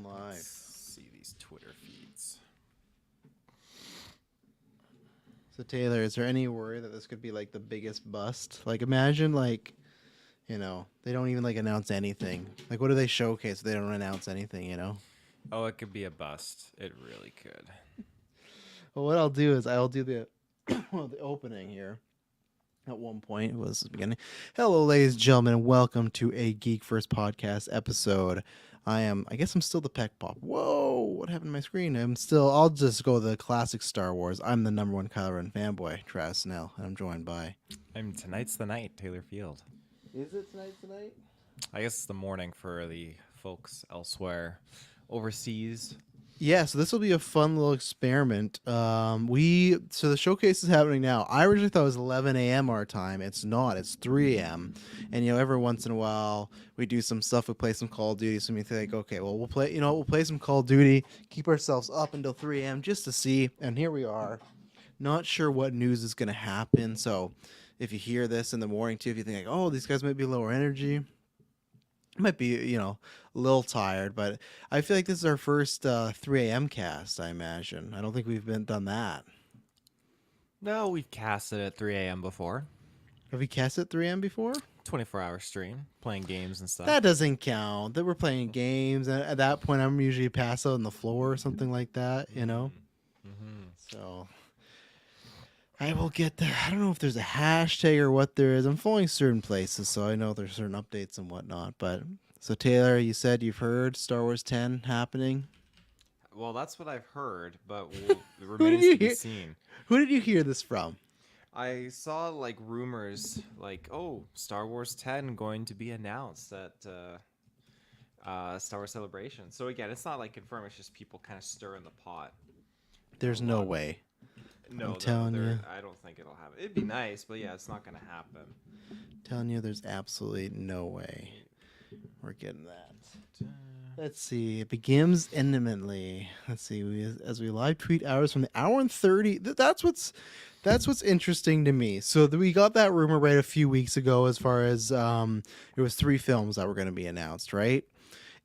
going live. Let's see these Twitter feeds. So Taylor, is there any worry that this could be like the biggest bust? Like imagine like, they don't even like announce anything. Like what do they showcase if they don't announce anything? Oh, it could be a bust. It really could. Well, what I'll do is I'll do the the opening here. At one point, it was the beginning. Hello, ladies and gentlemen, and welcome to a Geek First podcast episode. I guess I'm still the Peck Pop. Whoa, what happened to my screen? I'll just go the classic Star Wars. I'm the number one Kylo Ren fanboy, Travis Snell, and I'm joined by... Tonight's the night, Taylor Field. Is it tonight? I guess it's the morning for the folks elsewhere overseas. Yeah, so this will be a fun little experiment. So the showcase is happening now. I originally thought it was 11 a.m. our time. It's not. It's 3 a.m. And every once in a while we do some stuff. We play some Call of Duty. So we think, okay, well we'll play some Call of Duty. Keep ourselves up until 3 a.m. just to see. And here we are. Not sure what news is going to happen. So if you hear this in the morning too, if you think like, oh, these guys might be lower energy. Might be, a little tired, but I feel like this is our first 3 a.m. cast, I imagine. I don't think we've done that. No, we've casted at 3 a.m. before. Have we cast at 3 a.m. before? 24-hour stream, playing games and stuff. That doesn't count. That we're playing games, and at that point, I'm usually pass out on the floor or something like that, Mm-hmm. So I will get there. I don't know if there's a hashtag or what there is. I'm following certain places, so I know there's certain updates and whatnot. But so Taylor, you said you've heard Star Wars 10 happening. Well, that's what I've heard, but it remains to be seen. Who did you hear this from? I saw rumors Star Wars 10 going to be announced at Star Wars Celebration. So again, it's not confirmed. It's just people kind of stirring the pot. There's no way. No, I'm telling you. I don't think it'll happen. It'd be nice, but yeah, it's not going to happen. Telling you, there's absolutely no way we're getting that. Let's see. It begins imminently. Let's see. As we live tweet hours from the hour and 30. That's what's interesting to me. So we got that rumor right a few weeks ago. As far as it was 3 films that were going to be announced, right?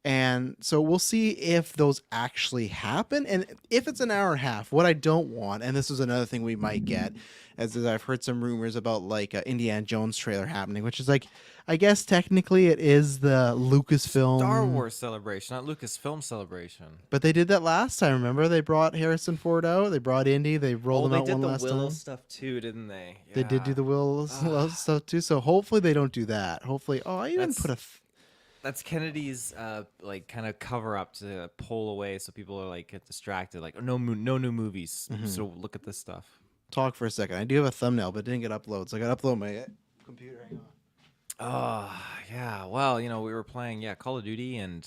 And so we'll see if those actually happen. And if it's an hour and a half, what I don't want, and this is another thing we might get, as I've heard some rumors about Indiana Jones trailer happening, which is I guess technically it is the Lucasfilm. Star Wars Celebration, not Lucasfilm Celebration. But they did that last time, remember? They brought Harrison Ford out. They brought Indy. They rolled them out one last time. They did the Will stuff too, didn't they? Yeah. They did do the Will stuff too. So hopefully they don't do that. Hopefully, I even put a... That's Kennedy's kind of cover up to pull away so people are get distracted. No new movies. Mm-hmm. So look at this stuff. Talk for a second. I do have a thumbnail, but it didn't get uploaded, so I got to upload my computer. Hang on. Yeah. Well, we were playing Call of Duty, and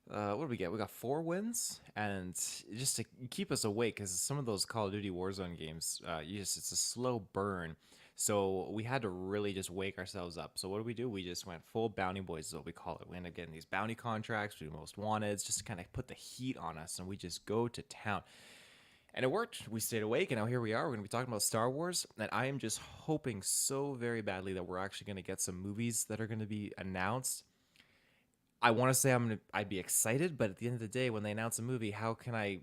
what did we get? We got 4 wins, and just to keep us awake, because some of those Call of Duty Warzone games, it's a slow burn. So we had to really just wake ourselves up. So what do? We just went full bounty boys is what we call it. We ended up getting these bounty contracts, we do most wanteds, just to kind of put the heat on us, and we just go to town. And it worked. We stayed awake, and now here we are. We're going to be talking about Star Wars, and I am just hoping so very badly that we're actually going to get some movies that are going to be announced. I want to say I'd be excited, but at the end of the day, when they announce a movie, how can I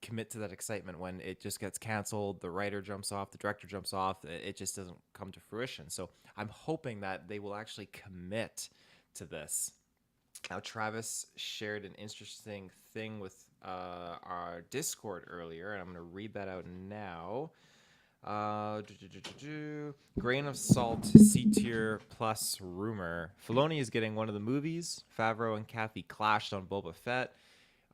commit to that excitement when it just gets canceled, the writer jumps off, the director jumps off, it just doesn't come to fruition. So I'm hoping that they will actually commit to this. Now, Travis shared an interesting thing with our Discord earlier, and I'm going to read that out now. Grain of salt, C-tier plus rumor. Filoni is getting one of the movies. Favreau and Kathy clashed on Boba Fett,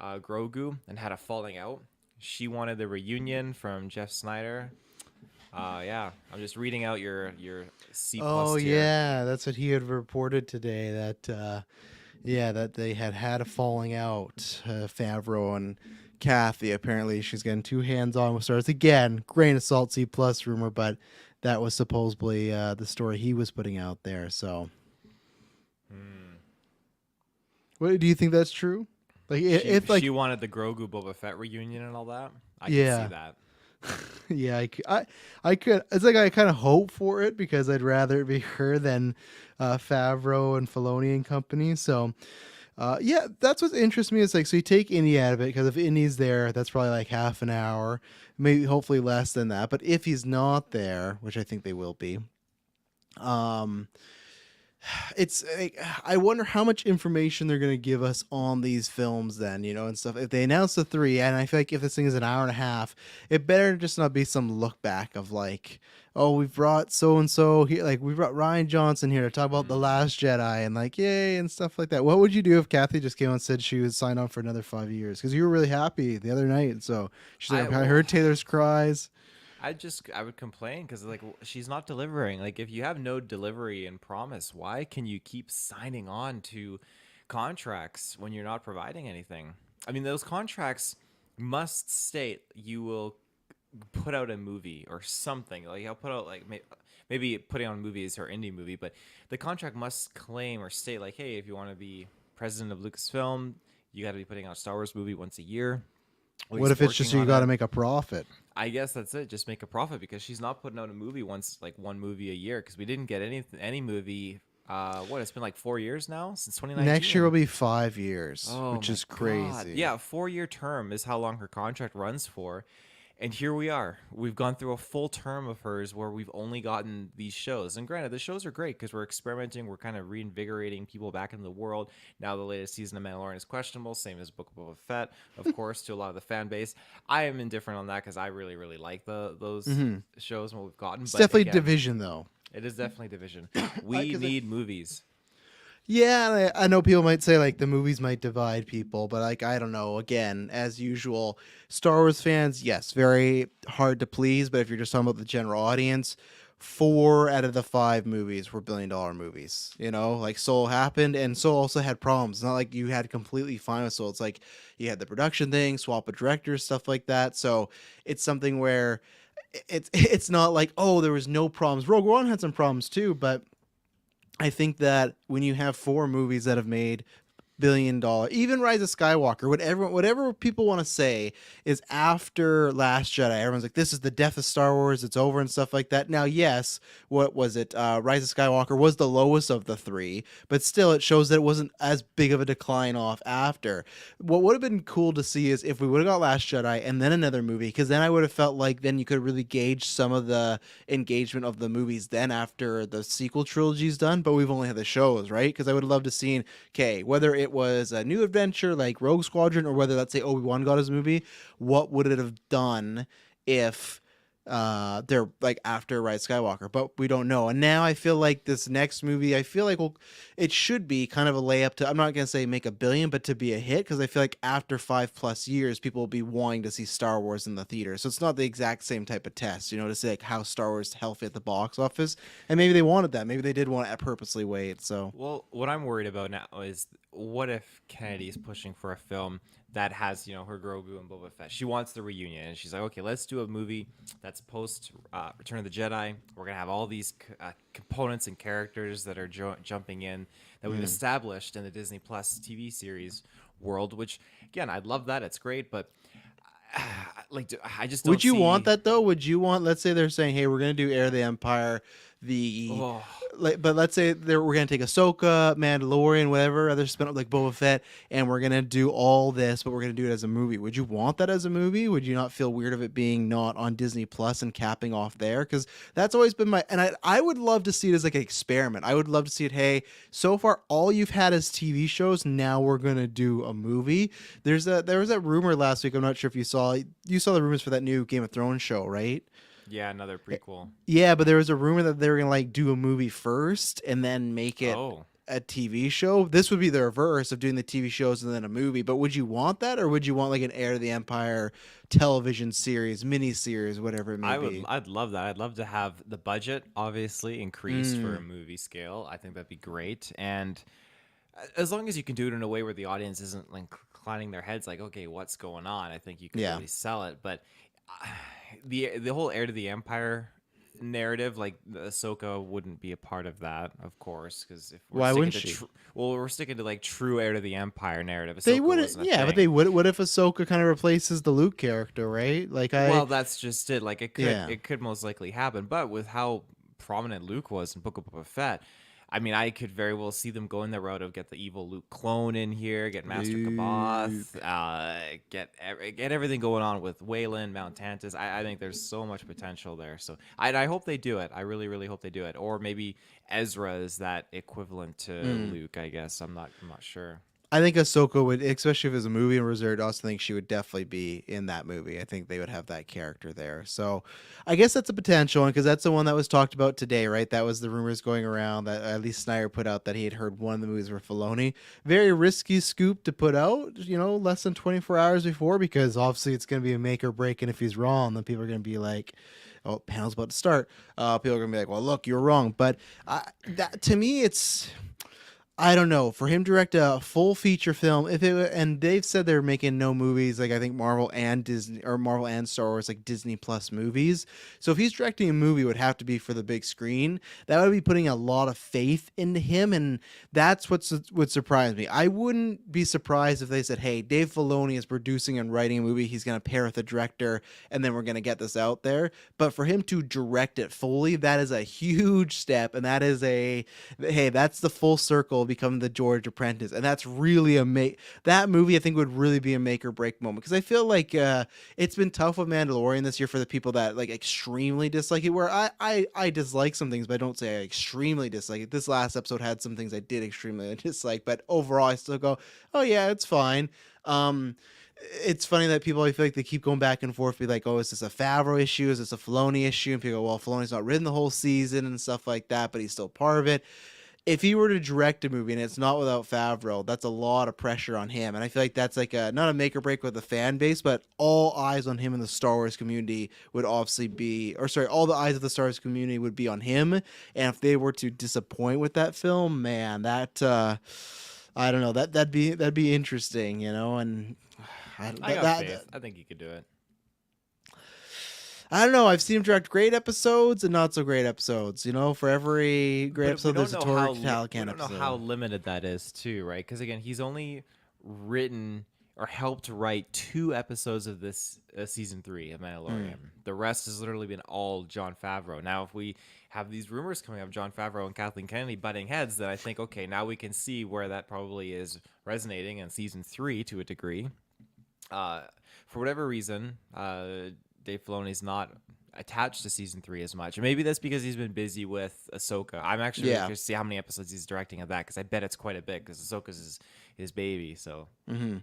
Grogu, and had a falling out. She wanted the reunion from Jeff Snyder. I'm just reading out your C+. Oh, tier. yeah, that's what he had reported today, that that they had a falling out, Favreau and Kathy. Apparently she's getting too hands-on with stars. Again, grain of salt, C+ rumor, but that was supposedly the story he was putting out there, so. What, do you think that's true? She wanted the Grogu Boba Fett reunion and all that. I can see that. Yeah, I could. It's I kind of hope for it because I'd rather it be her than Favreau and Filoni and company. So Yeah, that's what interests me. Is like, so you take Indy out of it because if Indy's there, that's probably like half an hour, maybe hopefully less than that. But if he's not there, which I think they will be, um, it's like, I wonder how much information they're going to give us on these films then, and stuff. If they announce the three, and I feel like if this thing is an hour and a half, it better just not be some look back of like, oh, we've brought so and so here, like we brought Ryan Johnson here to talk about the Last Jedi and like yay and stuff like that. What would you do if Kathy just came on and said she would sign on for another 5 years because you were really happy the other night? So she's like, I heard Taylor's cries. I would complain because like she's not delivering. Like if you have no delivery and promise, why can you keep signing on to contracts when you're not providing anything? I mean, those contracts must state you will put out a movie or something. Like I'll put out like maybe putting on movies or indie movie, but the contract must claim or state like, hey, if you want to be president of Lucasfilm, you got to be putting out a Star Wars movie once a year. What if it's just you got to make a profit? I guess that's it. Just make a profit because she's not putting out a movie like one movie a year because we didn't get any movie. It's been like 4 years now since 2019. Next year will be 5 years, Oh which my is crazy. God. Yeah, 4 year term is how long her contract runs for. And here we are. We've gone through a full term of hers where we've only gotten these shows. And granted, the shows are great because we're experimenting. We're kind of reinvigorating people back into the world. Now the latest season of Mandalorian is questionable, same as Book of Boba Fett, of course, to a lot of the fan base. I am indifferent on that because I really, really like those shows and what we've gotten. It's but definitely again, division, though. it is definitely division. We need movies. Yeah, I know people might say like the movies might divide people, but like I don't know. Again, as usual, Star Wars fans, yes, very hard to please. But if you're just talking about the general audience, 4 out of the 5 movies were billion-dollar movies. Like Soul happened, and Soul also had problems. It's not like you had completely fine with Soul. It's like you had the production thing, swap of directors, stuff like that. So it's something where it's not like, oh, there was no problems. Rogue One had some problems too, but I think that when you have 4 movies that have made $1 billion, even Rise of Skywalker, whatever people want to say is after Last Jedi, everyone's like, this is the death of Star Wars, it's over and stuff like that. Now, yes, what was it? Rise of Skywalker was the lowest of the 3, but still it shows that it wasn't as big of a decline off after. What would have been cool to see is if we would have got Last Jedi and then another movie, because then I would have felt like then you could really gauge some of the engagement of the movies then after the sequel trilogy's done, but we've only had the shows, right? Because I would have loved to seen, okay, whether it was a new adventure like Rogue Squadron or whether, let's say, Obi-Wan got his movie, what would it have done if they're like after Rise of Skywalker? But we don't know. And now I feel like this next movie, I feel like it should be kind of a layup to, I'm not gonna say make $1 billion, but to be a hit, because I feel like after 5+ years people will be wanting to see Star Wars in the theater. So it's not the exact same type of test, to say like how Star Wars healthy at the box office. And maybe they wanted that, maybe they did want to purposely wait. So Well, what I'm worried about now is what if Kennedy's pushing for a film that has, her Grogu and Boba Fett. She wants the reunion, and she's like, okay, let's do a movie that's post Return of the Jedi. We're gonna have all these components and characters that are jumping in that we've established in the Disney Plus TV series world. Which, again, I'd love that. It's great, but I just don't. Would you want that though? Would you want? Let's say they're saying, hey, we're gonna do Heir of the Empire. But let's say we're gonna take Ahsoka, Mandalorian, whatever other spin up like Boba Fett, and we're gonna do all this, but we're gonna do it as a movie. Would you want that as a movie? Would you not feel weird of it being not on Disney Plus and capping off there? Because that's always been I would love to see it as like an experiment. I would love to see it. Hey, so far all you've had is TV shows. Now we're gonna do a movie. There was that rumor last week. I'm not sure if you saw the rumors for that new Game of Thrones show, right? Yeah, another prequel. Yeah, but there was a rumor that they were gonna like do a movie first and then make it a TV show. This would be the reverse of doing the TV shows and then a movie. But would you want that, or would you want like an Heir to the Empire television series, mini series, whatever it may be? I'd love that. I'd love to have the budget obviously increased for a movie scale. I think that'd be great. And as long as you can do it in a way where the audience isn't like inclining their heads like, okay, what's going on? I think you can really sell it. But the whole Heir to the Empire narrative, like Ahsoka wouldn't be a part of that, of course, because if why wouldn't she? We're sticking to like true Heir to the Empire narrative. Ahsoka they wouldn't, but they would. What if Ahsoka kind of replaces the Luke character, right? Well, that's just it. Like it could most likely happen, but with how prominent Luke was in Book of Boba Fett, I mean, I could very well see them going the route of get the evil Luke clone in here, get Master Kaboth, get everything going on with Waylon, Mount Tantus. I think there's so much potential there. So I hope they do it. I really, really hope they do it. Or maybe Ezra is that equivalent to Luke. I guess I'm not sure. I think Ahsoka would, especially if it was a movie in Reserved, I also think she would definitely be in that movie. I think they would have that character there. So I guess that's a potential one because that's the one that was talked about today, right? That was the rumors going around that at least Snyder put out that he had heard one of the movies were Filoni. Very risky scoop to put out, less than 24 hours before because obviously it's going to be a make or break. And if he's wrong, then people are going to be like, oh, panel's about to start. People are going to be like, well, look, you're wrong. But that to me, I don't know. For him to direct a full feature film, and they've said they're making no movies, like I think Marvel and Disney or Marvel and Star Wars, like Disney Plus movies. So if he's directing a movie, it would have to be for the big screen. That would be putting a lot of faith into him, and that's what would surprise me. I wouldn't be surprised if they said, "Hey, Dave Filoni is producing and writing a movie. He's going to pair with a director, and then we're going to get this out there." But for him to direct it fully, that is a huge step, and that is that's the full circle. Become the George Apprentice, and that's really that movie I think would really be a make or break moment because I feel like it's been tough with Mandalorian this year for the people that like extremely dislike it, where I dislike some things but I don't say I extremely dislike it. This last episode had some things I did extremely dislike, but overall I still go, oh yeah, it's fine. It's funny that people, I feel like they keep going back and forth, be like, oh, is this a Favreau issue? Is this a Filoni issue? And people go, well, Filoni's not written the whole season and stuff like that, but he's still part of it. If he were to direct a movie and it's not without Favreau, that's a lot of pressure on him. And I feel like that's like not a make or break with the fan base, but all eyes on him in the Star Wars community would obviously be, all the eyes of the Star Wars community would be on him. And if they were to disappoint with that film, man, that, I don't know, that'd be interesting, and I got faith. I think he could do it. I don't know. I've seen him direct great episodes and not so great episodes. For every great episode, there's a Tori Calican episode. I don't know how limited that is, too, right? Because, again, he's only written or helped write 2 episodes of this season 3 of Mandalorian. The rest has literally been all Jon Favreau. Now, if we have these rumors coming up, Jon Favreau and Kathleen Kennedy butting heads, then I think, okay, now we can see where that probably is resonating in season 3 to a degree. For whatever reason, Dave Filoni's not attached to season 3 as much. Maybe that's because he's been busy with Ahsoka. I'm actually really curious to see how many episodes he's directing of that because I bet it's quite a bit because Ahsoka's his baby. So. Mm-hmm.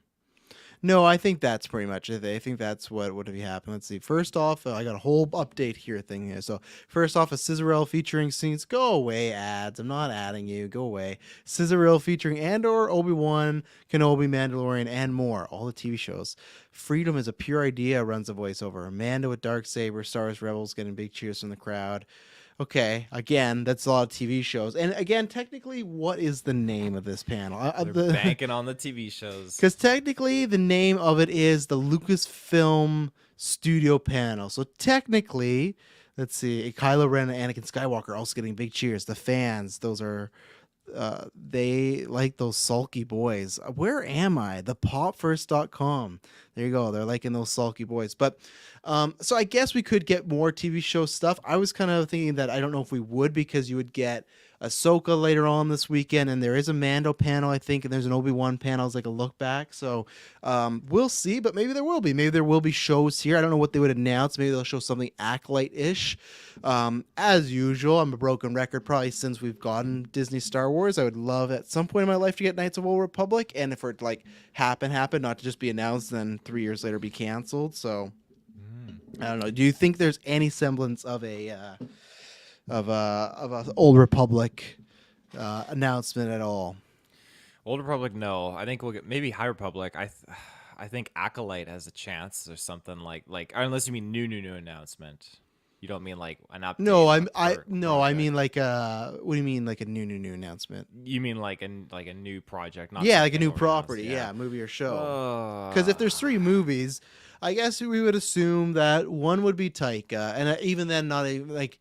No, I think that's pretty much it. I think that's what would have happened. Let's see. First off, I got a whole update here thing here. So first off, a Scissorel featuring scenes. Go away, ads. I'm not adding you. Go away. Scissorel featuring Andor, Obi-Wan, Kenobi, Mandalorian, and more. All the TV shows. Freedom is a pure idea, runs a voiceover. Amanda with Darksaber, Star Wars Rebels getting big cheers from the crowd. Okay, again, that's a lot of TV shows. And again, technically, what is the name of this panel? They're banking on the TV shows. Because technically, the name of it is the Lucasfilm Studio panel. So technically, let's see, Kylo Ren and Anakin Skywalker also getting big cheers. The fans, those are... they like those sulky boys. Where am I? Thepopfirst.com. There you go. They're liking those sulky boys. But so I guess we could get more TV show stuff. I was kind of thinking that I don't know if we would because you would get Ahsoka later on this weekend, and there is a Mando panel, I think, and there's an Obi-Wan panel as like a look back. So we'll see, but maybe there will be. Maybe there will be shows here. I don't know what they would announce. Maybe they'll show something Acolyte-ish. As usual, I'm a broken record probably since we've gotten Disney Star Wars. I would love at some point in my life to get Knights of the Old Republic, and if it like happen, not to just be announced and then 3 years later be canceled. So I don't know. Do you think there's any semblance of a Old Republic announcement at all? Old Republic, no. I think we'll get maybe High Republic. I think Acolyte has a chance or something like unless you mean new announcement. You don't mean like an update? No, I mean like what do you mean like a new announcement? You mean like a new project? Not like a new property, movie or show. Because if there's 3 movies, I guess we would assume that one would be Taika, and even then, not even like.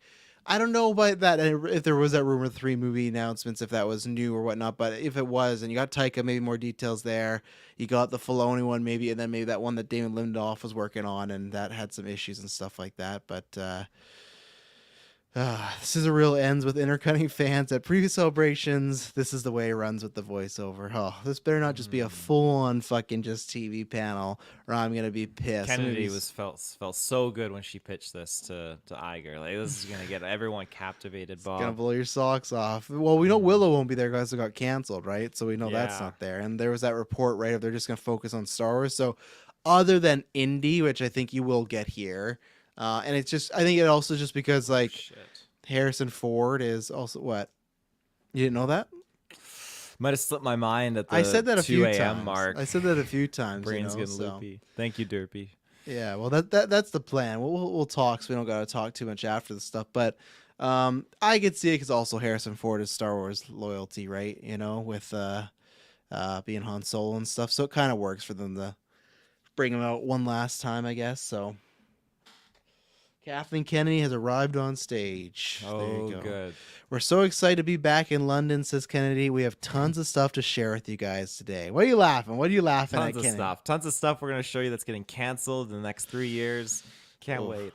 I don't know about that, if there was that rumor of 3 movie announcements, if that was new or whatnot, but if it was, and you got Taika, maybe more details there. You got the Filoni one, maybe, and then maybe that one that Damon Lindelof was working on, and that had some issues and stuff like that. But This is a real ends with intercutting fans at previous celebrations. This is the way it runs with the voiceover. Oh, this better not just be a full-on fucking just TV panel, or I'm gonna be pissed. Kennedy felt so good when she pitched this to Iger. Like, this is gonna get everyone captivated. Bob, gonna blow your socks off. Well, we know Willow won't be there because it got canceled, right? So we know that's Yeah. not there. And there was that report, right, of they're just gonna focus on Star Wars. So other than Indy, which I think you will get here, and it's just I think it also just because like shit. Harrison Ford is also what? You didn't know that? Might have slipped my mind at the I said that a 2 few a.m. times. mark. I said that a few times. Brain's you know, getting so. loopy. Thank you, Derpy. Yeah, well, that's the plan. We'll talk, so we don't gotta talk too much after the stuff. But I could see it because also Harrison Ford is Star Wars loyalty, right? You know, with being Han Solo and stuff. So it kind of works for them to bring him out one last time, I guess. So Kathleen Kennedy has arrived on stage. There Oh, you go. good. We're so excited to be back in London, says Kennedy. We have tons of stuff to share with you guys today. What are you laughing? What are you laughing Tons at, of Kennedy? stuff. Tons of stuff we're gonna show you that's getting canceled in the next 3 years. Can't Oof. wait.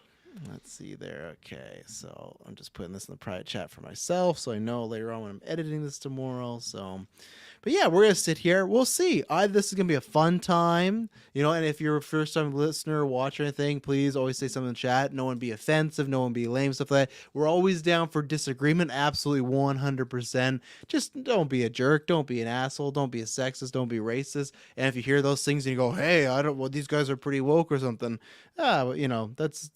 Let's see there. Okay, so I'm just putting this in the private chat for myself, so I know later on when I'm editing this tomorrow. So, but yeah, we're gonna sit here. We'll see. This is gonna be a fun time, you know. And if you're a first-time listener, watch or anything, please always say something in the chat. No one be offensive. No one be lame. Stuff like that. We're always down for disagreement. Absolutely, 100%. Just don't be a jerk. Don't be an asshole. Don't be a sexist. Don't be racist. And if you hear those things and you go, "Hey, I don't. Well, these guys are pretty woke or something," well, you know, that's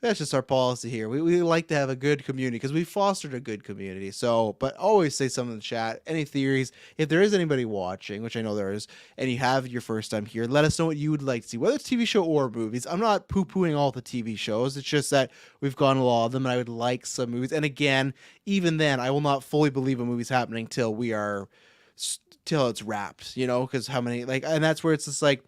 just our policy here. We like to have a good community because we fostered a good community. So, but always say something in the chat. Any theories? If there is anybody watching, which I know there is, and you have your first time here, let us know what you would like to see, whether it's TV show or movies. I'm not poo-pooing all the TV shows. It's just that we've gone a lot of them, and I would like some movies. And again, even then, I will not fully believe a movie's happening till it's wrapped. You know, because how many and that's where it's just like.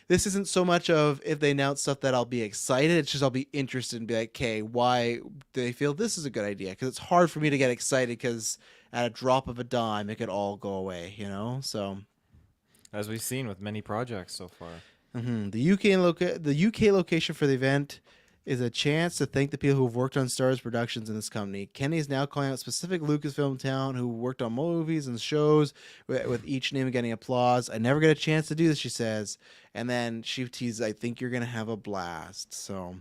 This isn't so much of if they announce stuff that I'll be excited. It's just I'll be interested and be like, okay, why do they feel this is a good idea? Because it's hard for me to get excited because at a drop of a dime, it could all go away, you know? So, As we've seen with many projects so far. the UK location for the event is a chance to thank the people who have worked on Star Wars productions in this company. Kenny is now calling out specific Lucasfilm town who worked on movies and shows with each name getting applause. I never get a chance to do this, she says. And then she teases, I think you're going to have a blast. So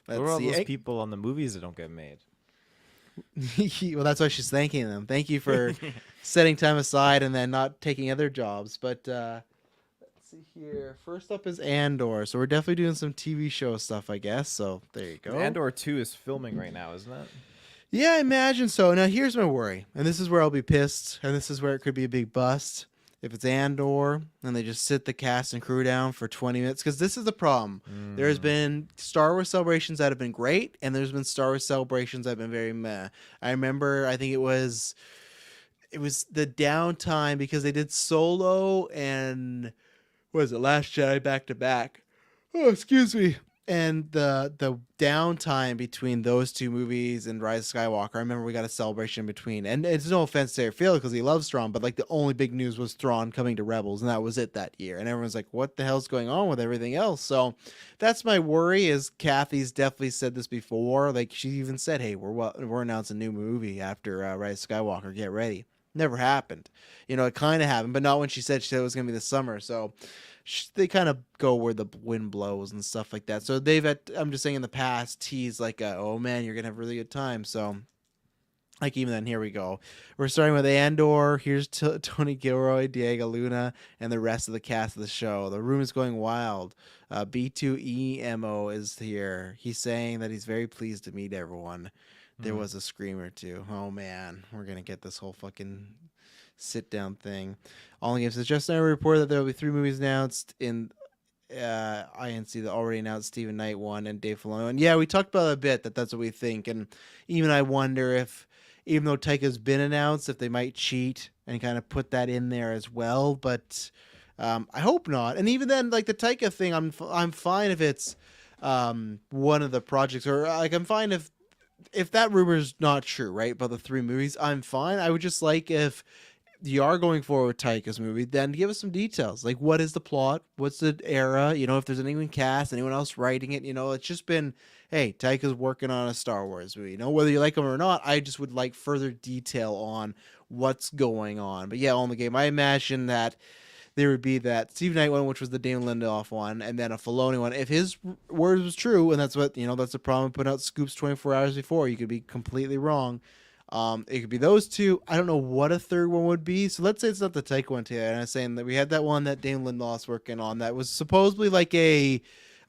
let's What are all see. those people on the movies that don't get made? Well, that's why she's thanking them. Thank you for setting time aside and then not taking other jobs. But let's see here. First up is Andor. So we're definitely doing some TV show stuff, I guess. So there you go. Andor 2 is filming right now, isn't it? Yeah, I imagine so. Now, here's my worry. And this is where I'll be pissed. And this is where it could be a big bust. If it's Andor and they just sit the cast and crew down for 20 minutes. Because this is the problem. There's been Star Wars celebrations that have been great. And there's been Star Wars celebrations that have been very meh. I remember, I think it was the downtime because they did Solo and... what was it, Last Jedi back to back? Oh, excuse me. And the downtime between those two movies and Rise of Skywalker, I remember we got a celebration between. And it's no offense to Fairfield because he loves Thrawn, but like the only big news was Thrawn coming to Rebels, and that was it that year. And everyone's like, what the hell's going on with everything else? So that's my worry. Is Kathy's definitely said this before. Like she even said, hey, we're announcing a new movie after Rise of Skywalker. Get ready. Never happened. You know, it kind of happened, but not when she said it was going to be this summer. So they kind of go where the wind blows and stuff like that. So I'm just saying in the past, teased like, oh man, you're going to have a really good time. So like even then, here we go. We're starting with Andor. Here's Tony Gilroy, Diego Luna, and the rest of the cast of the show. The room is going wild. B2EMO is here. He's saying that he's very pleased to meet everyone. There was a scream or two. Oh man, we're going to get this whole fucking sit down thing. All in Game says just now report that there will be 3 movies announced in INC that already announced Stephen Knight 1 and Dave Filoni. And yeah, we talked about it a bit that's what we think. And even I wonder if, even though Taika's been announced, if they might cheat and kind of put that in there as well. But I hope not. And even then, like the Taika thing, I'm fine if it's one of the projects, or like I'm fine if that rumor is not true, right? About the 3 movies, I'm fine. I would just like if you are going forward with Taika's movie, then give us some details. Like, what is the plot? What's the era? You know, if there's anyone cast, anyone else writing it. You know, it's just been, hey, Taika's working on a Star Wars movie. You know, whether you like him or not, I just would like further detail on what's going on. But yeah, on the game, I imagine that there would be that Steve Knight one, which was the Damon Lindelof one, and then a Filoni one. If his words was true, and that's what, you know, that's the problem with putting out scoops 24 hours before. You could be completely wrong. It could be those two. I don't know what a third one would be. So let's say it's not the Taika one today. And I'm saying that we had that one that Damon Lindelof's working on that was supposedly like a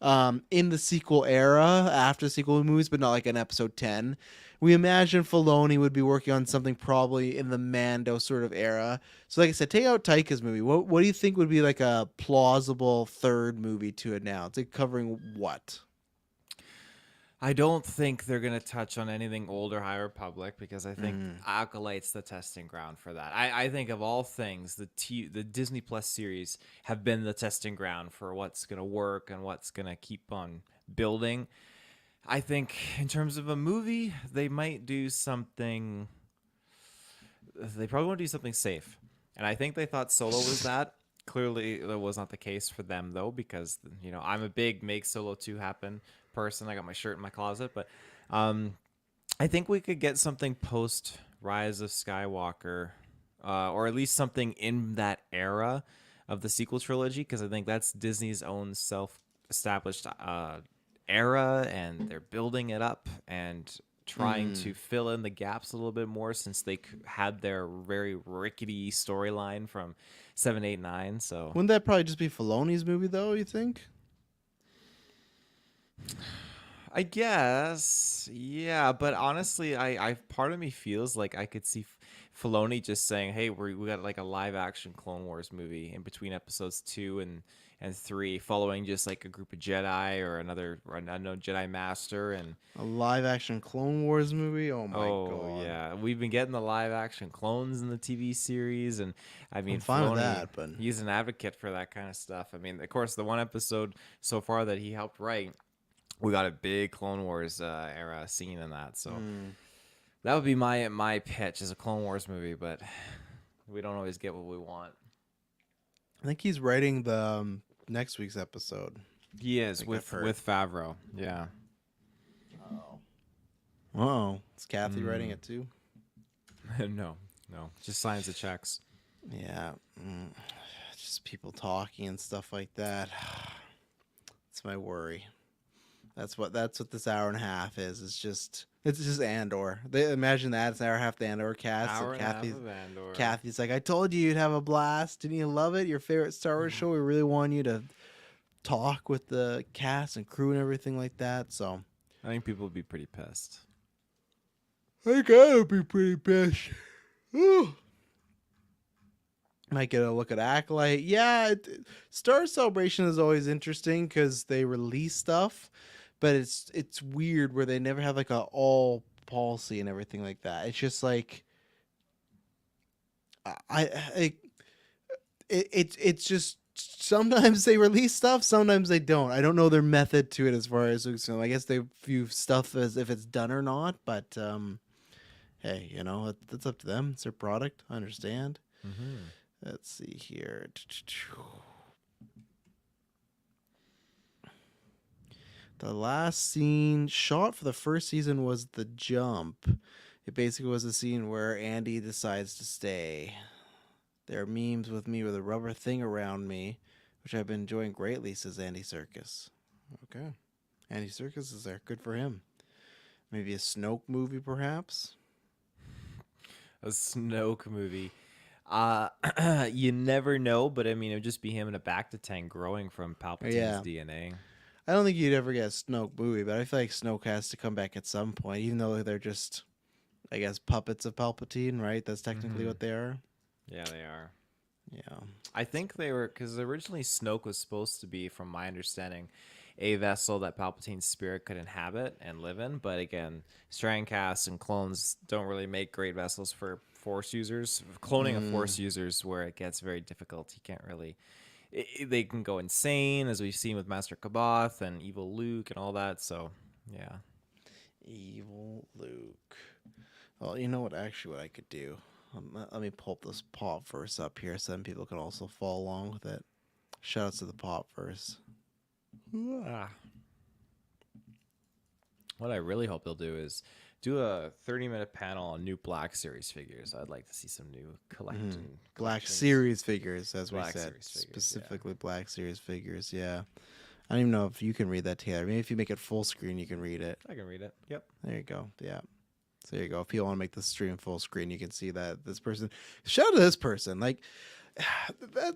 in the sequel era after sequel movies, but not like an episode 10. We imagine Filoni would be working on something probably in the Mando sort of era. So like I said, take out Taika's movie. What do you think would be like a plausible third movie to announce? Like covering what? I don't think they're gonna touch on anything old or High Republic because I think Acolyte's the testing ground for that. I think of all things, the Disney Plus series have been the testing ground for what's gonna work and what's gonna keep on building. I think in terms of a movie, they might do something. They probably want to do something safe, and I think they thought Solo was that. Clearly, that was not the case for them though, because you know I'm a big make Solo 2 happen person. I got my shirt in my closet, but I think we could get something post Rise of Skywalker, or at least something in that era of the sequel trilogy, because I think that's Disney's own self-established era, and they're building it up and trying to fill in the gaps a little bit more since they had their very rickety storyline from 7, 8, 9. So Wouldn't that probably just be Filoni's movie though? You think? I guess, yeah, but honestly, I part of me feels like I could see Filoni just saying, "Hey, we got like a live action Clone Wars movie in between episodes 2 and 3, following just like a group of Jedi or an unknown Jedi Master." And A live action Clone Wars movie? Oh my oh god. yeah, we've been getting the live action clones in the TV series, and I mean, I'm fine with Filoni, that, but he's an advocate for that kind of stuff. I mean, of course, the one episode so far that he helped write, we got a big Clone Wars era scene in that, so that would be my pitch as a Clone Wars movie. But we don't always get what we want. I think he's writing the next week's episode. He is I've with heard. Favreau. Yeah. Oh, is Kathy writing it too? no, just signs the checks. Yeah, just people talking and stuff like that. It's my worry. That's what this hour and a half is. It's just Andor. Imagine that, it's an hour and a half the Andor cast. Hour And and a half of Andor. Kathy's like, I told you you'd have a blast. Didn't you love it? Your favorite Star Wars show. We really want you to talk with the cast and crew and everything like that. So I think people would be pretty pissed. I gotta be pretty pissed. Might get a look at Acolyte. Yeah, Star Celebration is always interesting because they release stuff, but it's weird where they never have like a all policy and everything like that. It's just like it's just sometimes they release stuff, sometimes they don't. I don't know their method to it as far as I guess they view stuff as if it's done or not, but hey, you know, that's up to them. It's their product. I understand. Let's see here. The last scene shot for the first season was the jump. It basically was a scene where Andy decides to stay. There are memes with me with a rubber thing around me, which I've been enjoying greatly, says Andy Serkis. Okay. Andy Serkis is there. Good for him. Maybe a Snoke movie, perhaps? A Snoke movie. You never know, but I mean, it would just be him in a bacta tank growing from Palpatine's DNA. I don't think you'd ever get a Snoke movie, but I feel like Snoke has to come back at some point, even though they're just, I guess, puppets of Palpatine, right? That's technically what they are. Yeah, they are. Yeah. I think they were, because originally Snoke was supposed to be, from my understanding, a vessel that Palpatine's spirit could inhabit and live in. But again, Strandcasts and clones don't really make great vessels for Force users. Cloning a Force user is where it gets very difficult. You can't really... they can go insane, as we've seen with Master Kaboth and Evil Luke and all that. So, yeah. Evil Luke. Well, you know what? Actually, what I could do, Let me pull up this pop verse up here so then people can also follow along with it. Shoutouts to the pop verse. Ah. What I really hope they'll do is do a 30-minute panel on new Black Series figures. I'd like to see some new Black Series figures, as Black we said. Series figures, Specifically Black Series figures, yeah. I don't even know if you can read that, Taylor. Maybe if you make it full screen, you can read it. I can read it. Yep. There you go. Yeah. So there you go. If you want to make the stream full screen, you can see that this person. Shout out to this person. Like,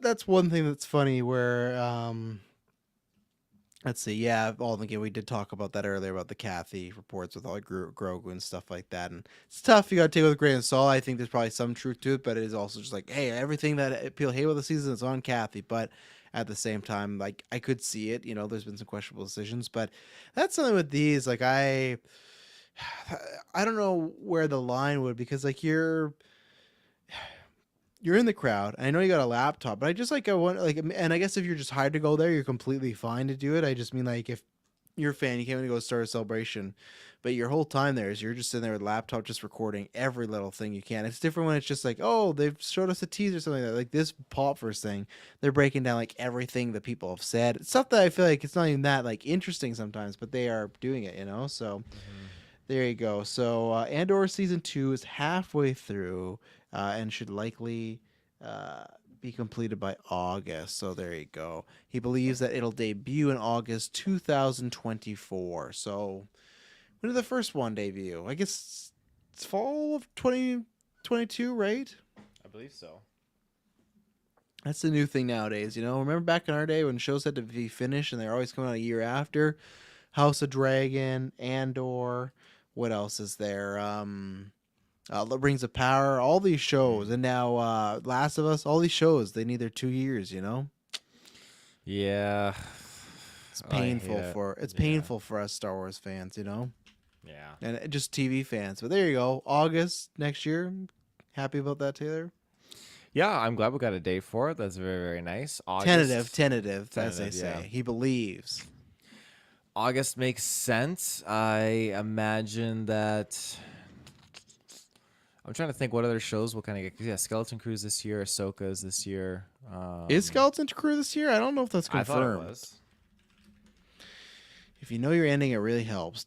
that's one thing that's funny where, let's see. Yeah, again, we did talk about that earlier about the Kathy reports with all Grogu and stuff like that. And it's tough. You got to take it with a grain of salt. I think there's probably some truth to it, but it is also just like, hey, everything that people hate with the season is on Kathy. But at the same time, like, I could see it. You know, there's been some questionable decisions, but that's something with these. Like, I don't know where the line would, because like you're in the crowd. I know you got a laptop, but I want like, and I guess if you're just hired to go there, you're completely fine to do it. I just mean like if you're a fan, you came in to go start a celebration, but your whole time there is you're just sitting there with a laptop, just recording every little thing you can. It's different when it's just like, oh, they've showed us a teaser or something like that. Like this pop first thing, they're breaking down like everything that people have said. It's stuff that I feel like it's not even that like interesting sometimes, but they are doing it, you know? So there you go. So Andor season 2 is halfway through and should likely be completed by August. So there you go. He believes that it'll debut in August 2024. So when did the first one debut? I guess it's fall of 2022, right? I believe so. That's the new thing nowadays. You know, remember back in our day when shows had to be finished and they're always coming out a year after? House of Dragon, Andor. What else is there? Rings of Power, all these shows, and now Last of Us, all these shows, they need their 2 years, you know? Yeah. It's painful painful for us Star Wars fans, you know? Yeah. And just TV fans. But there you go. August next year. Happy about that, Taylor? Yeah, I'm glad we got a date for it. That's very, very nice. August, Tentative, as they say. yeah. He believes. August makes sense. I imagine that. I'm trying to think what other shows will kind of get. Yeah, Skeleton Crew's this year. Ahsoka's this year. Is Skeleton Crew this year? I don't know if that's confirmed. I thought it was. If you know your ending, it really helps.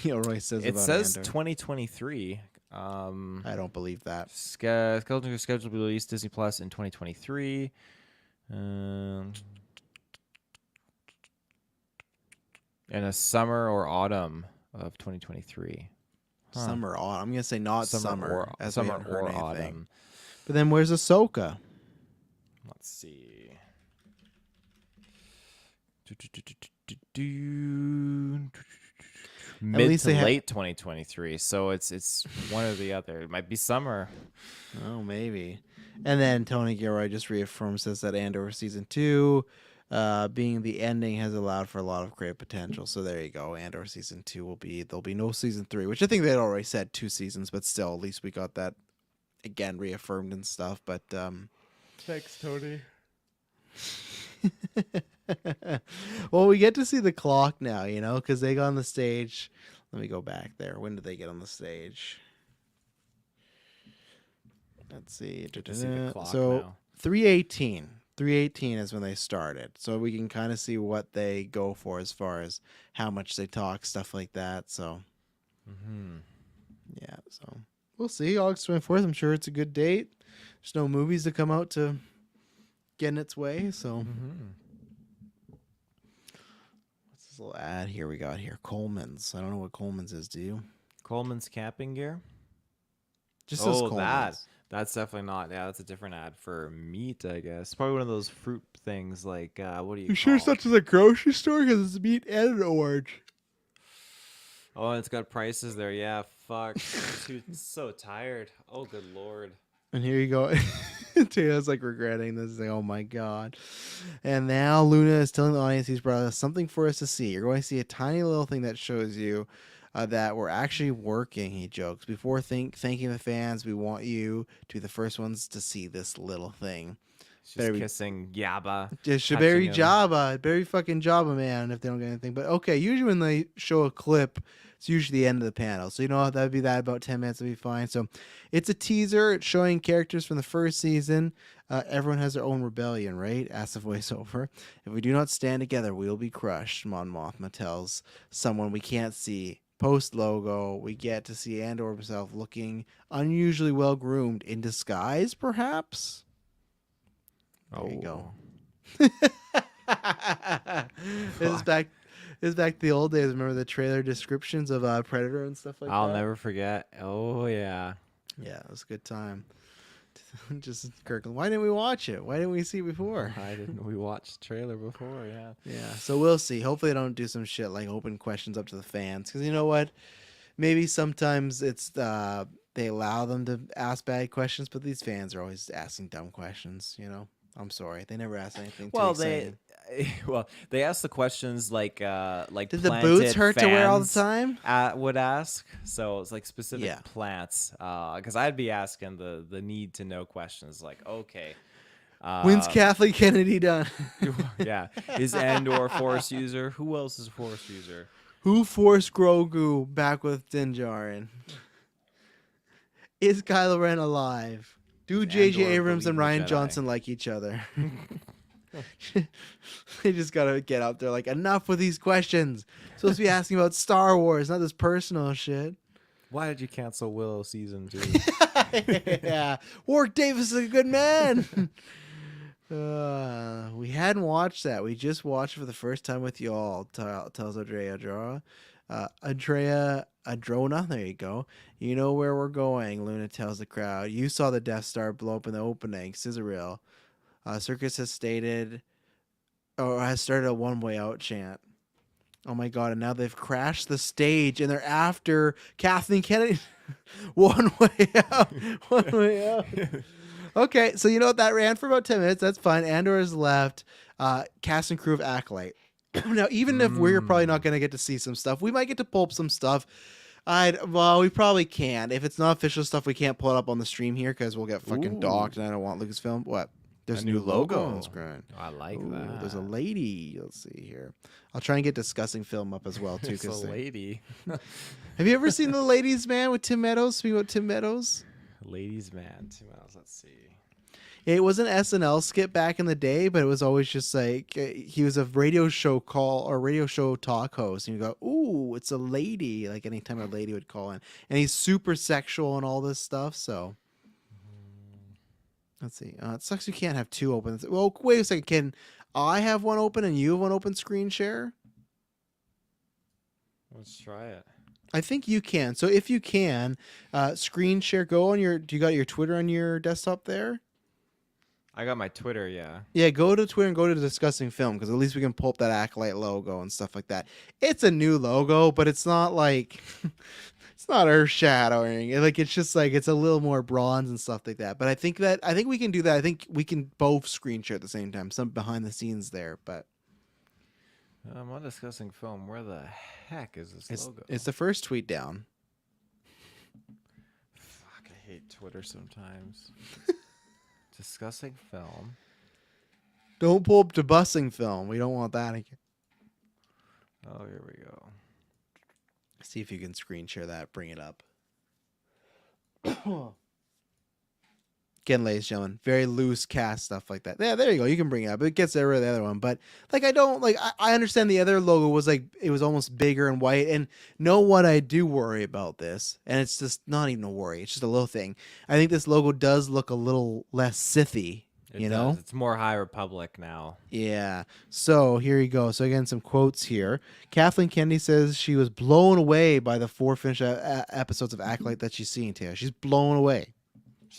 Roy says It about says Andor. 2023. I don't believe that. Skeleton Crew scheduled to be released Disney Plus in 2023. In a summer or autumn of 2023. Huh. Summer, autumn. I'm gonna say not summer, as we haven't heard anything. Autumn. But then where's Ahsoka? Let's see. Mid least to they late 2023. So it's one or the other. It might be summer. Oh, maybe. And then Tony Gilroy just reaffirms says that Andor season 2, being the ending, has allowed for a lot of great potential. So there you go. Andor season 2 there'll be no season 3, which I think they'd already said 2 seasons, but still, at least we got that again reaffirmed and stuff. But Thanks, Tony. well, we get to see the clock now, you know, because they got on the stage. Let me go back there. When did they get on the stage? Let's see. Get to see the clock so now. 3:18. 3:18 is when they started. So we can kind of see what they go for as far as how much they talk, stuff like that. So, yeah. So we'll see. August 24th. I'm sure it's a good date. There's no movies to come out to get in its way. So. Little ad here we got here. Coleman's. I don't know what Coleman's is. Do you? Coleman's camping gear. Just says Oh, Coleman's. that's definitely not. Yeah, that's a different ad for meat, I guess. Probably one of those fruit things like what do you? You sure it's not to the grocery store because it's meat and an orange? Oh, it's got prices there. Yeah, fuck. Dude, so tired. Oh, good lord. And here you go. Taylor's like regretting this. Like, oh my god. And now Luna is telling the audience he's brought us something for us to see. You're going to see a tiny little thing that shows you that we're actually working, he jokes. Before thanking the fans, we want you to be the first ones to see this little thing. Just kissing Yabba. Just very Jabba. Very fucking Jabba, man, if they don't get anything. But okay, usually when they show a clip It's usually the end of the panel. So you know what? That'd be that about 10 minutes would be fine. So it's a teaser. It's showing characters from the first season. Everyone has their own rebellion, right? Asks the voiceover. If we do not stand together, we will be crushed, Mon Mothma tells someone we can't see. Post logo, we get to see Andor himself looking unusually well groomed in disguise, perhaps. There you go. This is back. This is back to the old days. Remember the trailer descriptions of Predator and stuff like that? I'll never forget. Oh yeah. Yeah, it was a good time. Just Kirklin. Why didn't we watch it? Why didn't we see it before? Why didn't we watch the trailer before? Yeah. Yeah, so we'll see. Hopefully, they don't do some shit like open questions up to the fans. Because you know what? Maybe sometimes it's they allow them to ask bad questions, but these fans are always asking dumb questions. You know, I'm sorry, they never ask anything. Too exciting. They ask the questions like did the boots hurt to wear all the fans, time? would ask. So it's like specific Yeah. plants. Because I'd be asking the need to know questions like, okay. When's Kathleen Kennedy done? Yeah. Is Andor a Force user? Who else is a Force user? Who forced Grogu back with Din Djarin? Is Kylo Ren alive? Do J.J. Andor Abrams and believe in Ryan Jedi? Johnson like each other? They just gotta get out there like, enough with these questions. Supposed to be asking about Star Wars, not this personal shit. Why did you cancel Willow season 2? Yeah, Warwick Davis is a good man. We hadn't watched that. We just watched it for the first time with y'all. Tells Andrea Adrona. There you go. You know where we're going. Luna tells the crowd. You saw the Death Star blow up in the opening. Scissor Circus has stated, or has started a one-way out chant. Oh my god! And now they've crashed the stage, and they're after Kathleen Kennedy. One way out. One way out. Okay, so you know what? That ran for about 10 minutes. That's fine. Andor is left. Cast and crew of Acolyte. Now, even if we're probably not going to get to see some stuff, we might get to pull up some stuff. Well, we probably can. If it's not official stuff, we can't pull it up on the stream here because we'll get fucking docked, and I don't want Lucasfilm. What? There's a new logo on the screen. Oh, I like Ooh, that. There's a lady. Let's see here. I'll try and get discussing film up as well too. It's a lady. Have you ever seen The Ladies Man with Tim Meadows? Speaking about Tim Meadows. Ladies man. 2 miles. Let's see. It was an SNL skit back in the day, but it was always just like he was a radio show talk host, and you go, "Ooh, it's a lady!" Like anytime a lady would call in, and he's super sexual and all this stuff. So let's see. It sucks you can't have two open. Well, wait a second. Can I have one open and you have one open screen share? Let's try it. I think you can. So if you can, screen share. Go on your. Do you got your Twitter on your desktop there? I got my Twitter, yeah. Yeah, go to Twitter and go to Discussing Film because at least we can pull up that Acolyte logo and stuff like that. It's a new logo, but it's not like it's not earth shadowing. Like it's just like it's a little more bronze and stuff like that. But I think we can do that. I think we can both screen share at the same time. Some behind the scenes there, but I'm on Discussing Film. Where the heck is this logo? It's the first tweet down. Fuck, I hate Twitter sometimes. Discussing Film. Don't pull up Debussing Film. We don't want that again. Oh, here we go. See if you can screen share that. Bring it up. Again, ladies and gentlemen, very loose cast stuff like that. Yeah, there you go. You can bring it up. It gets rid of the other one. But like, I understand the other logo was like, it was almost bigger and white. And know what I do worry about this. And it's just not even a worry. It's just a little thing. I think this logo does look a little less Sithy. You know, it's more High Republic now. Yeah. So here you go. So again, some quotes here. Kathleen Kennedy says she was blown away by the 4 finished episodes of Acolyte that she's seen. Taylor, she's blown away.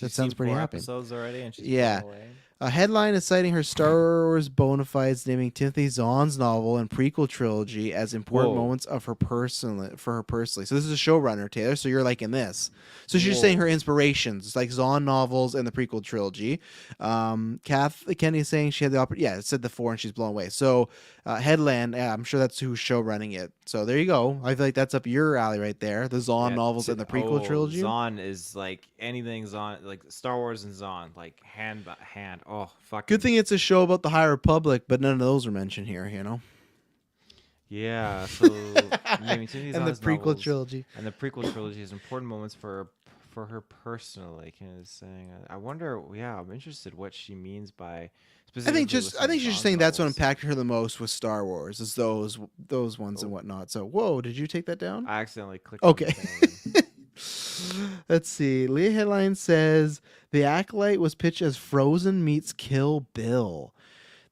That sounds pretty happy. Episodes already, and she's yeah. blown away. A headline is citing her Star Wars bona fides, naming Timothy Zahn's novel and prequel trilogy as important moments of her personally. So this is a showrunner, Taylor. So you're like in this. So she's saying her inspirations. It's like Zahn novels and the prequel trilogy. Kath Kennedy is saying she had the opportunity. Yeah, it said the 4 and she's blown away. So Headland, yeah, I'm sure that's who's showrunning it. So there you go. I feel like that's up your alley right there. The Zahn novels and the prequel trilogy. Zahn is like anything Zahn, like Star Wars and Zahn, like hand by hand. Oh, fuck. Good thing it's a show about the High Republic, but none of those are mentioned here, you know? Yeah, so naming two of these And the honest prequel novels trilogy. and the prequel trilogy has important moments for her personally. Kind of saying, I wonder. Yeah, I'm interested what she means by specifically with I some of think these she's just honest saying that's what novels. impacted her the most with Star Wars, is those ones and Oh, whatnot. So whoa, did you take that down? I accidentally clicked on the Okay. thing again. Let's see. Leah Headline says the Acolyte was pitched as Frozen meets Kill Bill.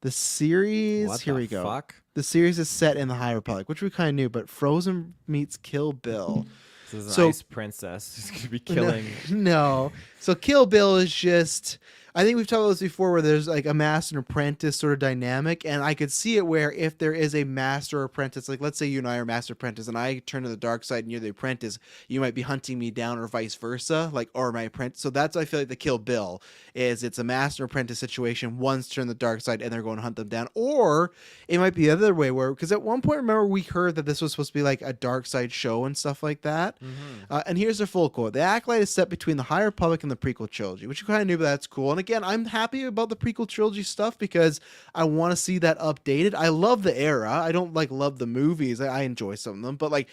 The series, What here the we go. fuck? The series is set in the High Republic, which we kind of knew, but Frozen meets Kill Bill. This is an So ice princess who's gonna be killing. no. So Kill Bill is just, I think we've talked about this before, where there's like a master and apprentice sort of dynamic, and I could see it where if there is a master or apprentice, like let's say you and I are master apprentice, and I turn to the dark side and you're the apprentice, you might be hunting me down, or vice versa, like, or my apprentice. So that's, I feel like the Kill Bill is, it's a master apprentice situation. One's turned the dark side and they're going to hunt them down, or it might be the other way, where, because at one point, remember, we heard that this was supposed to be like a dark side show and stuff like that. And here's their full quote: "The Acolyte is set between the High Republic and the prequel trilogy," which you kind of knew, but that's cool. And again, I'm happy about the prequel trilogy stuff because I want to see that updated. I love the era. I don't like love the movies. I enjoy some of them, but like,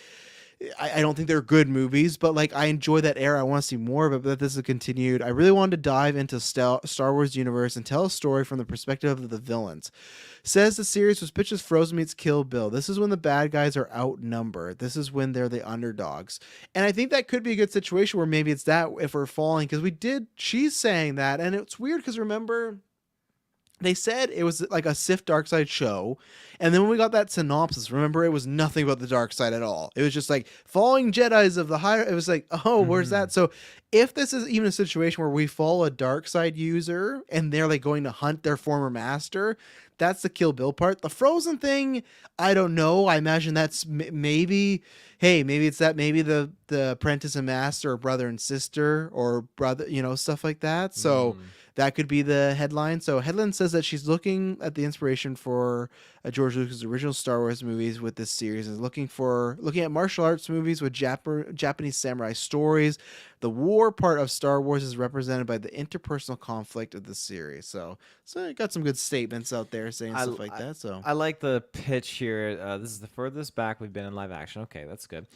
I don't think they're good movies, but like, I enjoy that era. I want to see more of it, but this is continued. I really wanted to dive into Star Wars universe and tell a story from the perspective of the villains. Says the series was pitched as Frozen meets Kill Bill. This is when the bad guys are outnumbered. This is when they're the underdogs. And I think that could be a good situation where maybe it's that, if we're falling, because she's saying that, and it's weird because remember, they said it was like a Sith dark side show, and then when we got that synopsis, remember, it was nothing about the dark side at all. It was just like falling Jedis of the higher. It was like, oh, where's that? So if this is even a situation where we follow a dark side user and they're like going to hunt their former master, that's the Kill Bill part. The Frozen thing, I don't know. I imagine that's maybe, hey, maybe it's that, maybe the apprentice and master are brother and sister, or brother, stuff like that. So that could be the headline. So headline says that she's looking at the inspiration for George Lucas' original Star Wars movies with this series, and looking at martial arts movies with Japanese samurai stories. The war part of Star Wars is represented by the interpersonal conflict of the series. So it got some good statements out there saying stuff like that. So I like the pitch here. This is the furthest back we've been in live action. Okay, that's good.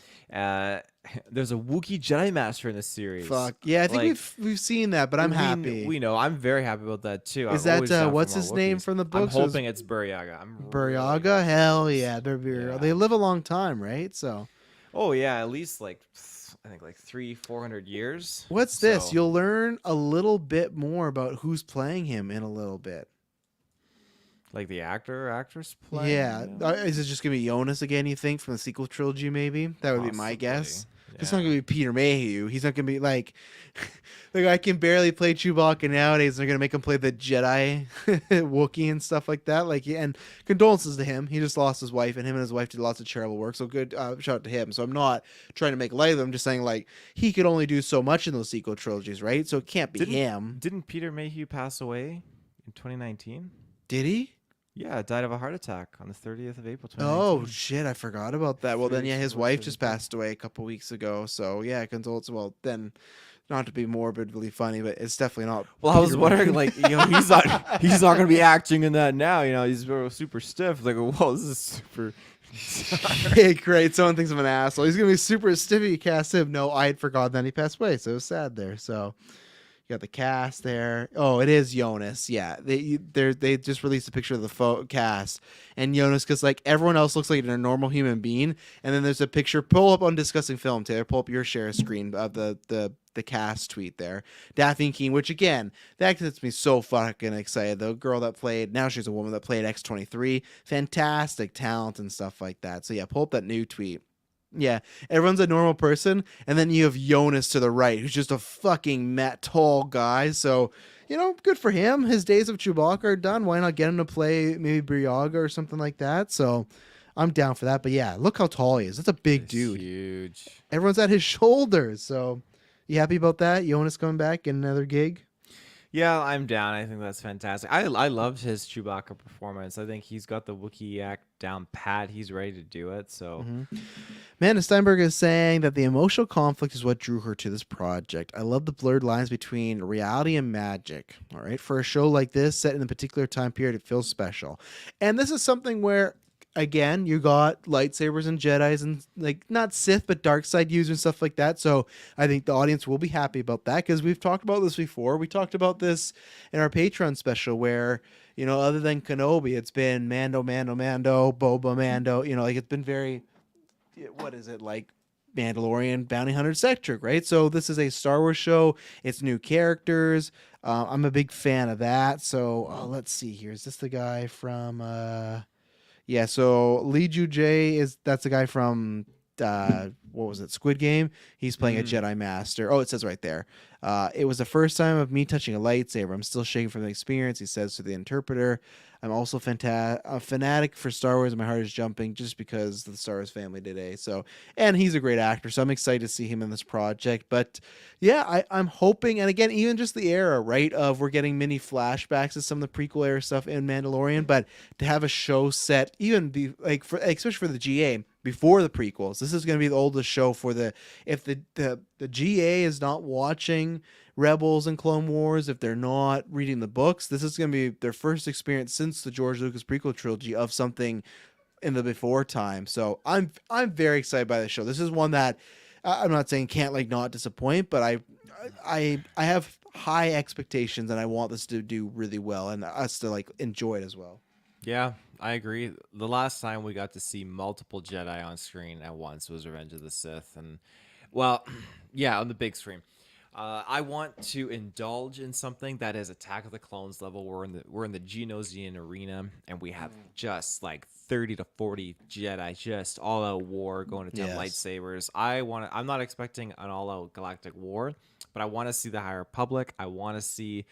There's a Wookiee Jedi Master in this series. fuck yeah, I think Like, we've seen that, but I'm happy. We know. I'm very happy about that too. Is I'm always that down for what's more his name Wookiees. from the I'm books? It was hoping it's Buryaga. I'm really Buryaga? Hell hoping yeah, it's- they're Buryaga. yeah. They live a long time, right? So Oh yeah, at least like I think like 300-400 years. what's this? So- You'll learn a little bit more about who's playing him in a little bit. Like the actor or actress playing? Yeah. Is it just going to be Jonas again, you think, from the sequel trilogy, maybe? That would be my guess. It's not Yeah. going to be Peter Mayhew. He's not going to be like, the guy can barely play Chewbacca nowadays. They're going to make him play the Jedi Wookiee and stuff like that. Like, and condolences to him. He just lost his wife, and him and his wife did lots of charitable work. So good shout out to him. So I'm not trying to make light of him. I'm just saying, like, he could only do so much in those sequel trilogies, right? So it can't be him. Didn't Peter Mayhew pass away in 2019? Did he? Yeah, died of a heart attack on the 30th of April 2019. Oh shit, I forgot about that. Well, then Three yeah, his weeks wife ago, just 17. passed away a couple weeks ago. So yeah, condolences. Well, then, not to be morbidly funny, but it's definitely not. Well, I was Peter wondering, Mayhew. like, he's not gonna be acting in that now. He's super stiff. Like, whoa, this is super. Hey, great. Someone thinks I'm an asshole. He's gonna be super stiffy. Cast him. No, I had forgotten that he passed away. So it was sad there. So you got the cast there. Oh, it is Jonas. Yeah, they just released a picture of the cast and Jonas, because like everyone else looks like a normal human being, and then there's a picture. Pull up on Discussing Film, Taylor. Pull up your share screen of the cast tweet there. Daphne Keane, which again, that gets me so fucking excited. The girl that played, now she's a woman that played X-23, fantastic talent and stuff like that. So yeah, pull up that new tweet. Yeah, everyone's a normal person, and then you have Jonas to the right, who's just a fucking tall guy. So, good for him. His days of Chewbacca are done. Why not get him to play maybe Buryaga or something like that? So, I'm down for that. But yeah, look how tall he is. That's a big dude. Huge. Everyone's at his shoulders. So, you happy about that? Jonas coming back in another gig? Yeah, I'm down. I think that's fantastic. I loved his Chewbacca performance. I think he's got the Wookiee act down pat. He's ready to do it. So, Amanda Steinberg is saying that the emotional conflict is what drew her to this project. I love the blurred lines between reality and magic. All right, for a show like this set in a particular time period, it feels special. And this is something where again, you got lightsabers and Jedis and like not Sith but dark side users and stuff like that. So I think the audience will be happy about that because we've talked about this before. We talked about this in our Patreon special where, you know, other than Kenobi, it's been Mando, Boba Mando. You know, like it's been very, what is it like? Mandalorian bounty hunter sectric, right? So this is a Star Wars show. It's new characters. I'm a big fan of that. So let's see here. Is this the guy from? Yeah. So Lee Ju Jae that's the guy from what was it? Squid Game. He's playing a Jedi Master. Oh, it says right there. It was the first time of me touching a lightsaber. I'm still shaking from the experience. He says to the interpreter. I'm also a fanatic for Star Wars, and my heart is jumping just because of the Star Wars family today. So, and he's a great actor, so I'm excited to see him in this project. But yeah, I'm hoping, and again, even just the era, right, of we're getting mini flashbacks of some of the prequel era stuff in Mandalorian, but to have a show set, even be like for especially for the GA before the prequels, this is going to be the oldest show for the if the GA is not watching Rebels and Clone Wars, if they're not reading the books, this is going to be their first experience since the George Lucas prequel trilogy of something in the before time. So I'm very excited by this show. This is one that I'm not saying can't like not disappoint, but I have high expectations and I want this to do really well and us to like enjoy it as well. Yeah, I agree. The last time we got to see multiple Jedi on screen at once was Revenge of the Sith, and well, yeah, on the big screen. I want to indulge in something that is Attack of the Clones level. We're in the Geonosian arena, and we have just like 30 to 40 Jedi, just all out war going to town lightsabers. I'm not expecting an all out galactic war, but I want to see the High Republic. I want to see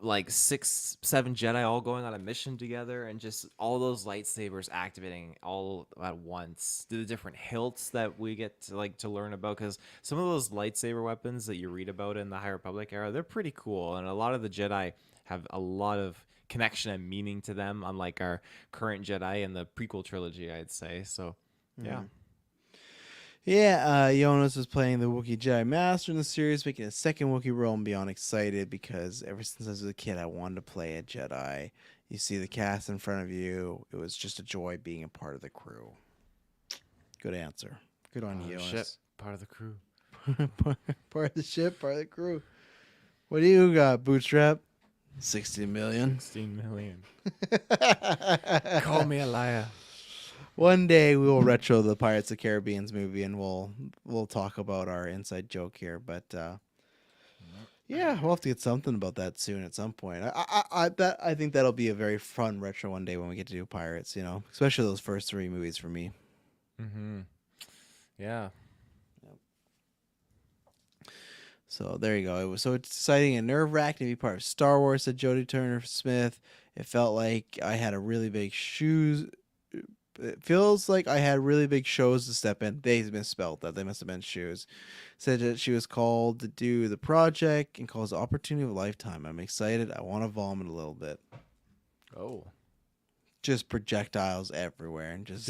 like 6, 7 Jedi all going on a mission together, and just all those lightsabers activating all at once. The different hilts that we get to learn about, because some of those lightsaber weapons that you read about in the High Republic era, they're pretty cool, and a lot of the Jedi have a lot of connection and meaning to them, unlike our current Jedi in the prequel trilogy, I'd say. So, yeah. Yeah, Jonas is playing the Wookiee Jedi Master in the series, making a second Wookiee role, and beyond excited because ever since I was a kid, I wanted to play a Jedi. You see the cast in front of you. It was just a joy being a part of the crew. Good answer. Good on you, Jonas. Part of the crew. Part of the ship, part of the crew. What do you got, Bootstrap? 60 million. 16 million. Call me a liar. One day we will retro the Pirates of the Caribbean's movie, and we'll talk about our inside joke here. But yeah, we'll have to get something about that soon at some point. I think that'll be a very fun retro one day when we get to do Pirates. You know, especially those first 3 movies for me. Mm-hmm. Yeah. So there you go. It was so exciting and nerve-wracking to be part of Star Wars, said Jodie Turner-Smith. It felt like I had a really big shoes. It feels like I had really big shows to step in. They misspelled that. They must have been shoes. Said that she was called to do the project and calls the opportunity of a lifetime. I'm excited. I want to vomit a little bit. Oh. Just projectiles everywhere and just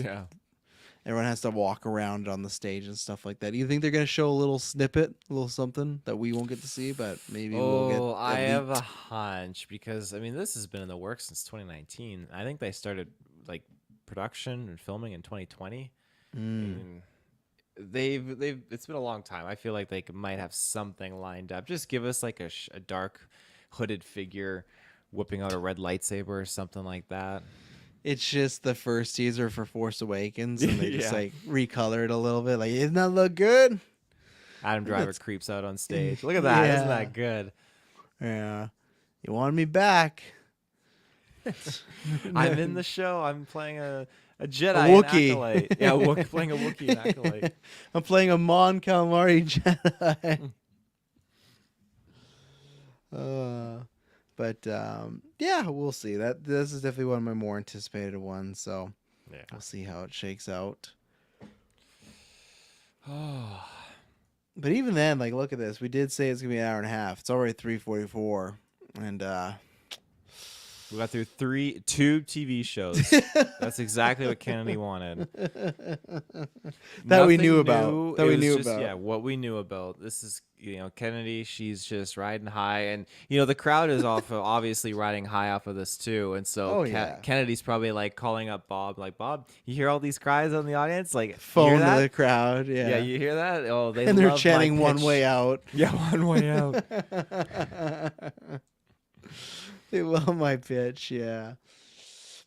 everyone has to walk around on the stage and stuff like that. Do you think they're going to show a little snippet, a little something that we won't get to see, but maybe we'll get I have a hunch because, I mean, this has been in the works since 2019. I think they started like production and filming in 2020. It's been a long time. I feel like they might have something lined up. Just give us like a dark hooded figure whipping out a red lightsaber or something like that. It's just the first teaser for Force Awakens, and they just like recolor it a little bit. Like, doesn't that look good? Adam Driver creeps out on stage. Look at that. Isn't that good? Yeah. You wanted me back. I'm in the show. I'm playing a Jedi, a Wookiee. An Acolyte. Yeah, playing a Wookiee and Acolyte. I'm playing a Mon Calamari Jedi. But yeah, we'll see. This is definitely one of my more anticipated ones. So we'll see how it shakes out. But even then, like, look at this. We did say it's gonna be an hour and a half. It's already 3:44, and We got through two TV shows. That's exactly what Kennedy wanted. That we Nothing knew about. new. That It we was knew just, about. Yeah, what we knew about. This is, Kennedy. She's just riding high, and the crowd is obviously riding high off of this too. And so Oh, yeah. Kennedy's probably like calling up Bob, like, Bob, you hear all these cries on the audience, like, you Phone hear to that? the crowd. Yeah. Yeah, you hear that? Oh, they and they're love my chanting one pitch. way out. Yeah, one way out. They love my pitch. Yeah.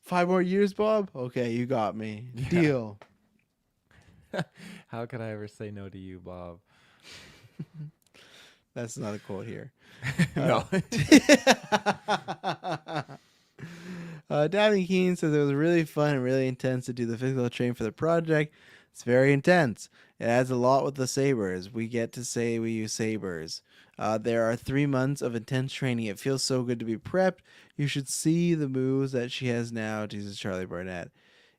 5 more years, Bob? Okay, you got me. Yeah. Deal. How could I ever say no to you, Bob? That's not a quote here. No. Daphne Keene says it was really fun and really intense to do the physical training for the project. It's very intense. It adds a lot with the sabers. We get to say we use sabers. There are 3 months of intense training. It feels so good to be prepped. You should see the moves that she has now, teases Charlie Barnett.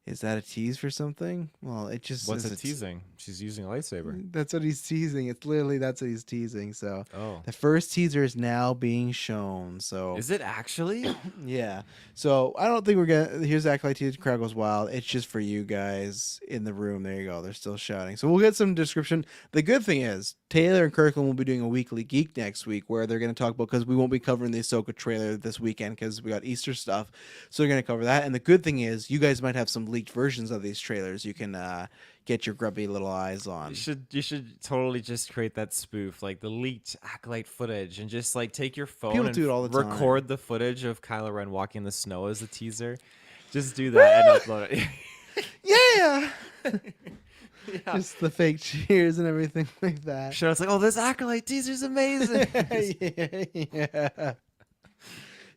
Is that a tease for something? Well, it just What's is it teasing? She's using a lightsaber. That's what he's teasing. It's literally that's what he's teasing. So Oh. the first teaser is now being shown. So Is it actually? yeah. So I don't think we're gonna. Here's Acolyte teaser. Crowd goes wild. It's just for you guys in the room. There you go. They're still shouting. So we'll get some description. The good thing is Taylor and Kirklin will be doing a weekly geek next week where they're going to talk about, because we won't be covering the Ahsoka trailer this weekend because we got Easter stuff. So they're going to cover that. And the good thing is you guys might have some leaked versions of these trailers you can get your grubby little eyes on. You should totally just create that spoof, like the leaked Acolyte footage, and just like take your phone People and do it all the time. record the footage of Kylo Ren walking in the snow as a teaser. Just do that and upload it. Yeah. Yeah. Just the fake cheers and everything like that. Sure, it's like, oh, this Acolyte teaser's amazing. Yeah.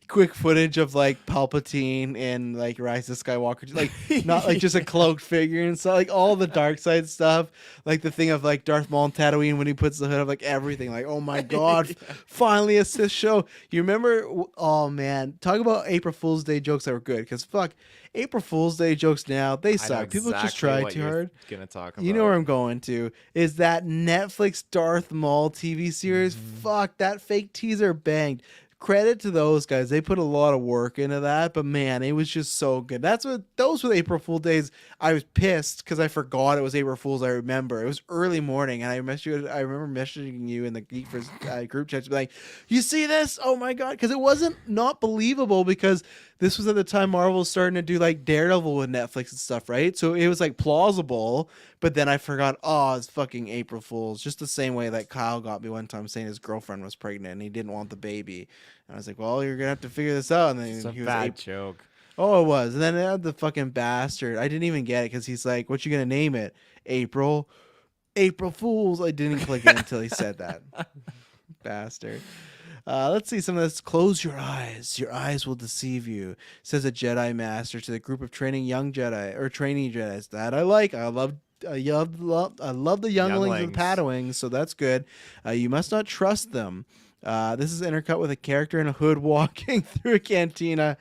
Quick footage of like Palpatine and like Rise of Skywalker, like not like just a cloaked figure and stuff, like all the dark side stuff, like the thing of like Darth Maul and Tatooine when he puts the hood up, like everything, like oh my god, finally a Sith show. You remember? Oh man, talk about April Fool's Day jokes that were good, because fuck, April Fool's Day jokes now they I know suck. People just exactly try what too you're hard. Gonna talk about. You know where I'm going to is that Netflix Darth Maul TV series. Fuck, that fake teaser banged. Credit to those guys. They put a lot of work into that, but man, it was just so good. Those were the April Fool days. I was pissed because I forgot it was April Fool's. I remember it was early morning, and I remember messaging you in the GeekVerse group chat to be like, "You see this? Oh my god!" Because it wasn't not believable, because this was at the time Marvel was starting to do like Daredevil with Netflix and stuff, right? So it was like plausible, but then I forgot, oh, it's fucking April Fool's. Just the same way that Kyle got me one time saying his girlfriend was pregnant and he didn't want the baby. And I was like, well, you're going to have to figure this out. And then It's a he was bad joke. Oh, it was. And then it had the fucking bastard. I didn't even get it because he's like, what you going to name it? April Fool's. I didn't click it until he said that. Bastard. Let's see some of this. Close your eyes. Your eyes will deceive you, says a Jedi Master to the group of training young Jedi or trainee Jedis. That I like. I love the younglings and Padawans, so that's good. You must not trust them. This is intercut with a character in a hood walking through a cantina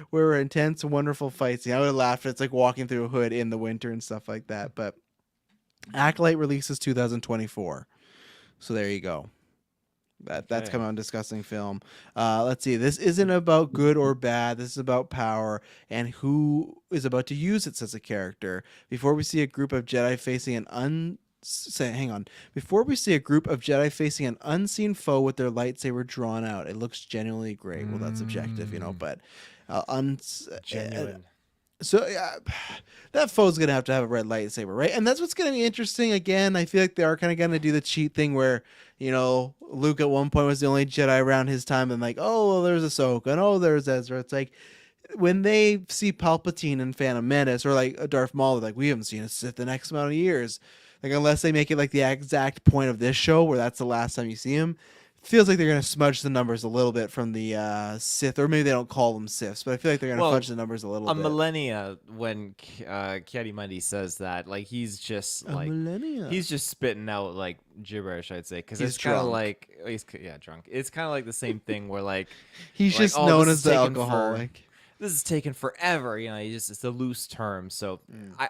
where were intense, wonderful fights. I would have laughed. It's like walking through a hood in the winter and stuff like that. But Acolyte releases 2024. So there you go. That's coming out in Disgusting Film. Let's see. This isn't about good or bad. This is about power and who is about to use it, says a character. Before we see a group of Jedi facing Before we see a group of Jedi facing an unseen foe with their lightsaber drawn out, it looks genuinely great. Well, that's subjective, but Genuine. So yeah, that foe's gonna have to have a red lightsaber, right? And that's what's gonna be interesting. Again, I feel like they are kind of gonna do the cheat thing where Luke at one point was the only Jedi around his time, and like, oh, well, there's Ahsoka, and oh, there's Ezra. It's like when they see Palpatine in Phantom Menace or like a Darth Maul, they're like, we haven't seen a Sith the next amount of years. Like unless they make it like the exact point of this show where that's the last time you see him. Feels like they're going to smudge the numbers a little bit from the Sith, or maybe they don't call them Siths, but I feel like they're going to fudge the numbers a little bit. Millennia, when Kiadi says that, like he's just he's just spitting out like gibberish, I'd say, because it's kind of like he's drunk. It's kind of like the same thing where like he's just known as the alcoholic. this is taking forever. It's a loose term. So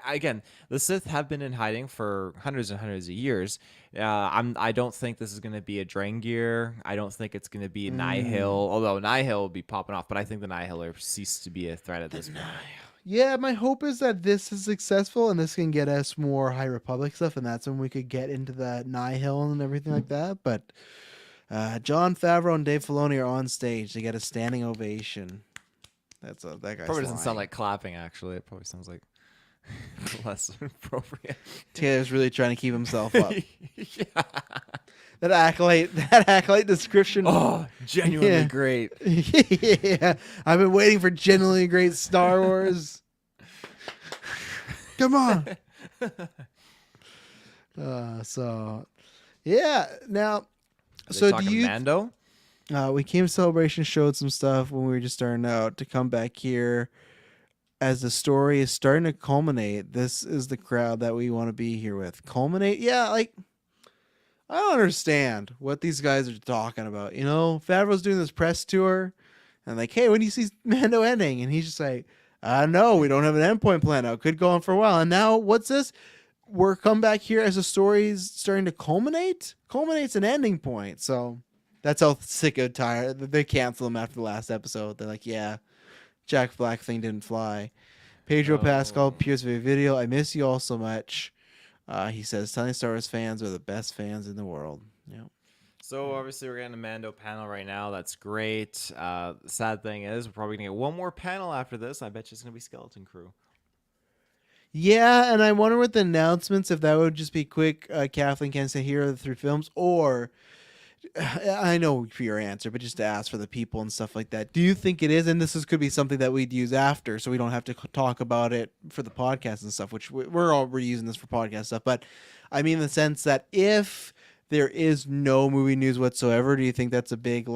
again, the Sith have been in hiding for hundreds and hundreds of years. I don't think this is going to be a Drangir. I don't think it's going to be Nihil, although Nihil will be popping off. But I think the Nihil cease to be a threat at this point. Yeah, my hope is that this is successful and this can get us more High Republic stuff, and that's when we could get into the Nihil and everything like that. But Jon Favreau and Dave Filoni are on stage. They get a standing ovation. That guy's Probably doesn't lying. sound like clapping, actually. It probably sounds like less appropriate. Taylor's really trying to keep himself up. Yeah. That acolyte description. Oh, genuinely great. Yeah, I've been waiting for genuinely great Star Wars. Come on. So, yeah. Now, so do you? Mando? We came to Celebration, showed some stuff when we were just starting out. To come back here, as the story is starting to culminate, this is the crowd that we want to be here with. Culminate, yeah. Like, I don't understand what these guys are talking about. Favreau's doing this press tour, and like, hey, when do you see Mando ending? And he's just like, no, we don't have an endpoint plan out. Could go on for a while. And now, what's this? We're come back here as the story's starting to culminate. Culminate's an ending point. So that's how sick and tired. They cancel him after the last episode. They're like, yeah, Jack Black thing didn't fly. Pedro Pascal appears via video. I miss you all so much. He says, telling Star Wars fans are the best fans in the world. Yeah. So obviously we're getting a Mando panel right now. That's great. The sad thing is we're probably going to get one more panel after this. I bet you it's going to be Skeleton Crew. Yeah, and I wonder with the announcements if that would just be quick. Kathleen can say here are the 3 films, or I know for your answer, but just to ask for the people and stuff like that. Do you think it is? And could be something that we'd use after, so we don't have to talk about it for the podcast and stuff, which we're already using this for podcast stuff. But I mean, in the sense that if there is no movie news whatsoever, do you think that's a big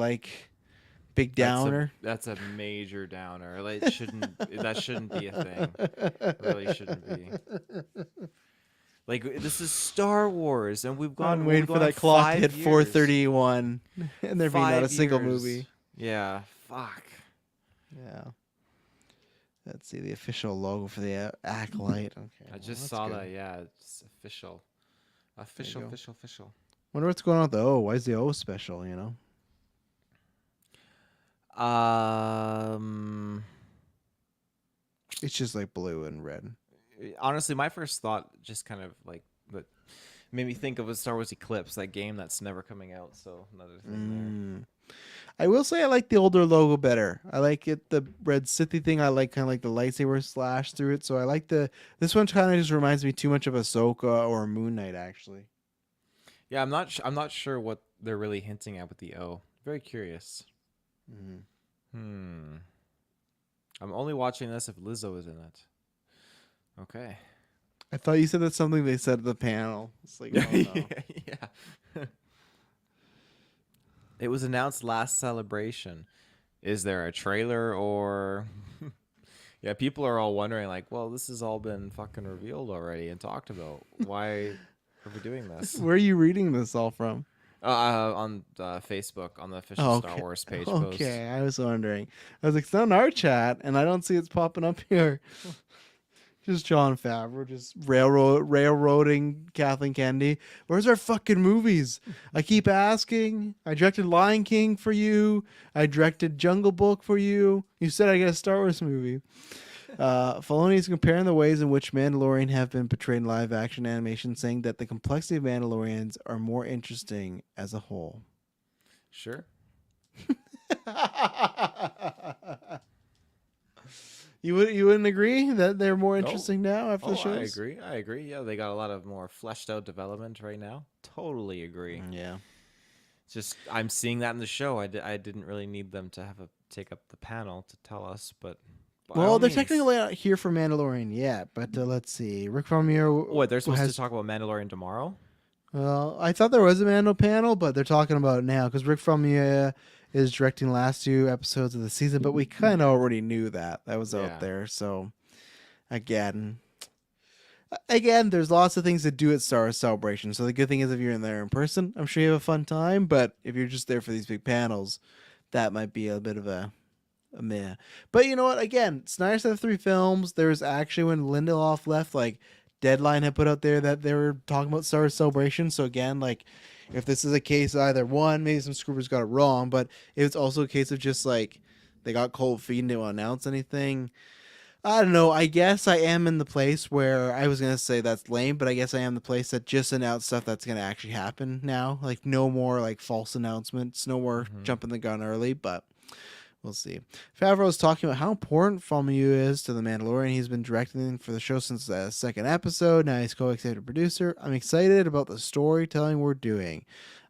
downer? That's a major downer. Like, that shouldn't be a thing. It really shouldn't be. Like, this is Star Wars, and we've gone waiting for that clock to hit 4:31, and there being not a single movie. Yeah, fuck. Yeah. Let's see the official logo for the Acolyte. Okay, I just saw that. Yeah, it's official. Official. Wonder what's going on with the O. Why is the O special? It's just like blue and red. Honestly, my first thought just kind of like that made me think of a Star Wars Eclipse, that game that's never coming out. So another thing there. I will say I like the older logo better. I like it, the red Sithy thing. I like kind of like the lightsaber slash through it. So I like this one kind of just reminds me too much of Ahsoka or Moon Knight, actually. Yeah, I'm not sure what they're really hinting at with the O. Very curious. I'm only watching this if Lizzo is in it. Okay. I thought you said that's something they said at the panel. It's like, oh, no. Yeah. It was announced last Celebration. Is there a trailer or... Yeah, people are all wondering, like, well, this has all been fucking revealed already and talked about. Why are we doing this? Where are you reading this all from? On Facebook, on the official Star Wars page post. Okay, I was wondering. I was like, it's not in our chat, and I don't see it's popping up here. Just Jon Favreau, just railroading Kathleen Kennedy. Where's our fucking movies? I keep asking. I directed Lion King for you. I directed Jungle Book for you. You said I get a Star Wars movie. Filoni is comparing the ways in which Mandalorian have been portrayed in live-action animation, saying that the complexity of Mandalorians are more interesting as a whole. Sure. You wouldn't agree that they're more interesting now after the shows? I agree. Yeah, they got a lot of more fleshed out development right now. Totally agree. Yeah. It's just I'm seeing that in the show. I didn't really need them to take up the panel to tell us, but well, they're technically not here for Mandalorian yet, but let's see. Rick Famuyiwa. What, they're supposed to talk about Mandalorian tomorrow? Well, I thought there was a Mando panel, but they're talking about it now because Rick Famuyiwa is directing the last 2 episodes of the season, but we kind of already knew that was out there. So again, there's lots of things to do at Star Wars Celebration. So the good thing is if you're in there in person, I'm sure you have a fun time. But if you're just there for these big panels, that might be a bit of a meh. But you know what? Again, Snyder said 3 films. There was actually when Lindelof left, like Deadline had put out there that they were talking about Star Wars Celebration. So again, like if this is a case of either one, maybe some scoopers got it wrong, but it's also a case of just like they got cold feet and didn't want to announce anything. I don't know. I guess I am in the place where I was gonna say that's lame, but I guess I am the place that just announced stuff that's gonna actually happen now. Like no more like false announcements, no more Hmm. jumping the gun early, but we'll see. Favreau was talking about how important Famu is to The Mandalorian. He's been directing for the show since the second episode. Now he's co-executive producer. I'm excited about the storytelling we're doing.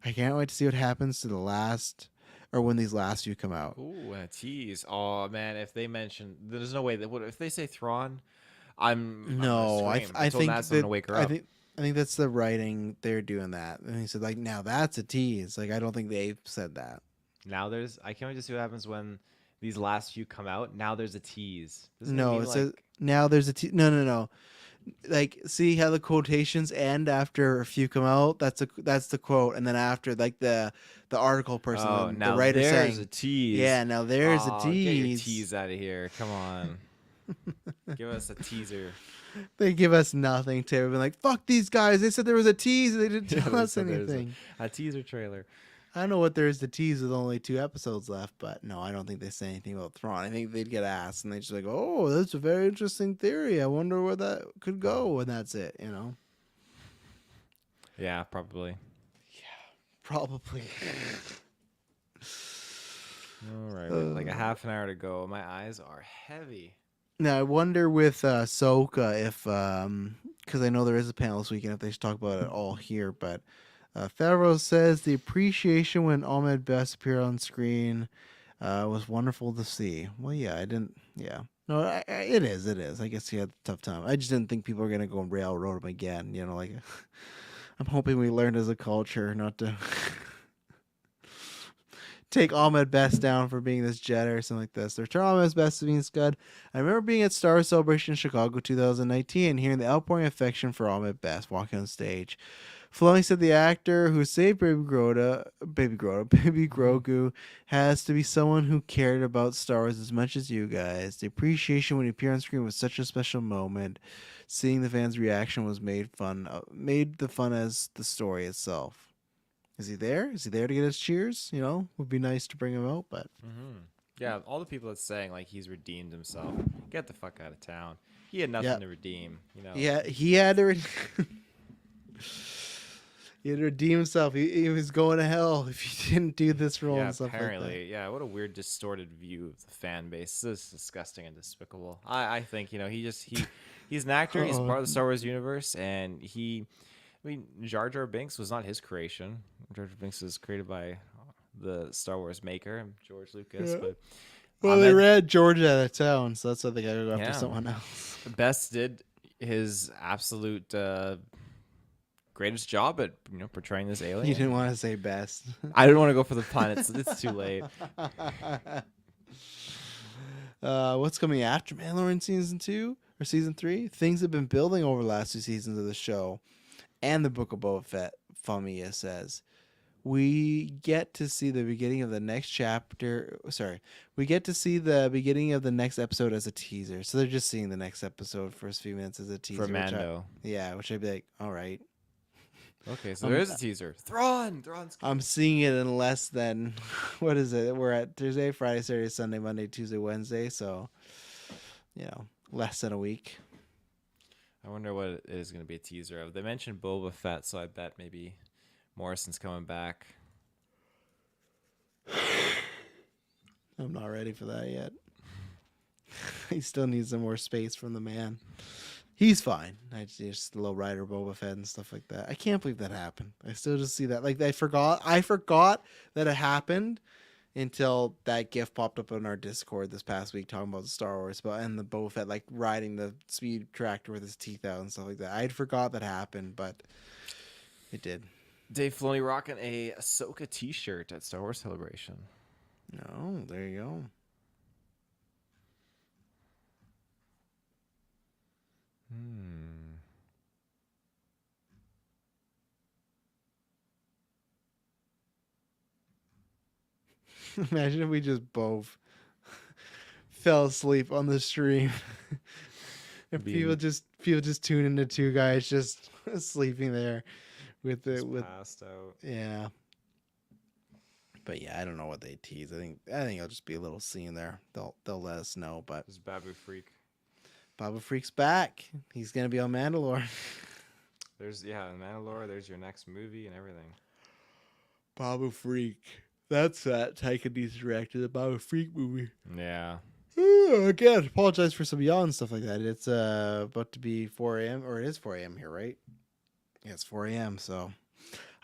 I can't wait to see what happens to the last, or when these last few come out. Ooh, and a tease. Oh man, if they mention, there's no way that would. If they say Thrawn, I'm gonna No, scream. I I told think Naz I'm that gonna wake her I up. think I think that's the writing they're doing that. And he said like now that's a tease. Like I don't think they've said that. Now there's. I can't wait to see what happens when these last few come out. Now there's a tease. Doesn't it No, mean it like? says now there's a no. Like see how the quotations end after a few come out. That's the quote, and then after like the article person, Oh, the now writer there's a saying, tease. yeah, now there's a Oh, get your tease. tease out of here. Come on, give us a teaser. They give us nothing. Terry been like, fuck these guys. They said there was a tease. They didn't Yeah, tell they us said there's anything. a teaser trailer. I don't know what there is to tease with only 2 episodes left, but no, I don't think they say anything about Thrawn. I think they'd get asked and they'd just like, oh, that's a very interesting theory. I wonder where that could go, and that's it, you know? Yeah, probably. Probably. All right, we have like a half an hour to go. My eyes are heavy. Now, I wonder with Ahsoka if, because I know there is a panel this weekend, if they should talk about it all here, but Favreau says the appreciation when Ahmed Best appeared on screen was wonderful to see. Well, yeah, I didn't, yeah. No, it is, it is. I guess he had a tough time. I just didn't think people were going to go and railroad him again, you know, like, I'm hoping we learned as a culture not to take Ahmed Best down for being this jet or something like this. The return of Ahmed Best being Scud. I remember being at Star Wars Celebration in Chicago 2019 and hearing the outpouring affection for Ahmed Best walking on stage. Filoni said the actor who saved Baby Grogu, has to be someone who cared about Star Wars as much as you guys. The appreciation when he appeared on screen was such a special moment. Seeing the fans' reaction was made the fun as the story itself. Is he there? Is he there to get his cheers? You know, would be nice to bring him out, but Yeah, all the people that's saying like he's redeemed himself. Get the fuck out of town. He had yeah, nothing to redeem. You know. yeah, he had to. He had to redeem himself. He was going to hell if he didn't do this role Yeah, and stuff like apparently. Yeah, what a weird, distorted view of the fan base. This is disgusting and despicable. I think he's an actor. He's that. part of the Star Wars universe, and Jar Jar Binks was not his creation. Jar Jar Binks was created by the Star Wars maker, George Lucas. Yeah. But Well, they Ahmed, read Georgia out of town, so that's why they got to go after yeah, someone else. Best did his absolute greatest job at portraying this alien. You didn't want to say best. I didn't want to go for the pun. It's too late. What's coming after Mandalorian season 2 or season 3? Things have been building over the last 2 seasons of the show, and the Book of Boba Fett. Famia says we get to see the beginning of the next chapter. Sorry, we get to see the beginning of the next episode as a teaser. So they're just seeing the next episode first few minutes as a teaser. For Mando. Which I'd be like, all right. Okay, so there is a teaser. Thrawn's I'm seeing it in less than what is it? We're at Thursday, Friday, Saturday, Sunday, Monday, Tuesday, Wednesday. So, less than a week. I wonder what it is going to be a teaser of. They mentioned Boba Fett, so I bet maybe Morrison's coming back. I'm not ready for that yet. He still needs some more space from the man. He's fine. I just low rider Boba Fett and stuff like that. I can't believe that happened. I still just see that. Like I forgot that it happened until that GIF popped up on our Discord this past week talking about the Star Wars and the Boba Fett like riding the speed tractor with his teeth out and stuff like that. I'd forgot that happened, but it did. Dave Filoni rocking a Ahsoka t-shirt at Star Wars Celebration. Oh, there you go. Imagine if we just both fell asleep on the stream. And Being- people just tune into two guys just sleeping there with the Just with passed out. yeah. But yeah, I don't know what they tease. I think it'll just be a little scene there. They'll let us know. But Just Babu Freak. Baba Freak's back. He's gonna be on Mandalore. There's Mandalore. There's your next movie and everything. Baba Freak. That's that Taika Waititi directed the Baba Freak movie. Yeah. Again, apologize for some yawn and stuff like that. It's about to be 4 a.m. or it is 4 a.m. here, right? Yeah, it's 4 a.m. So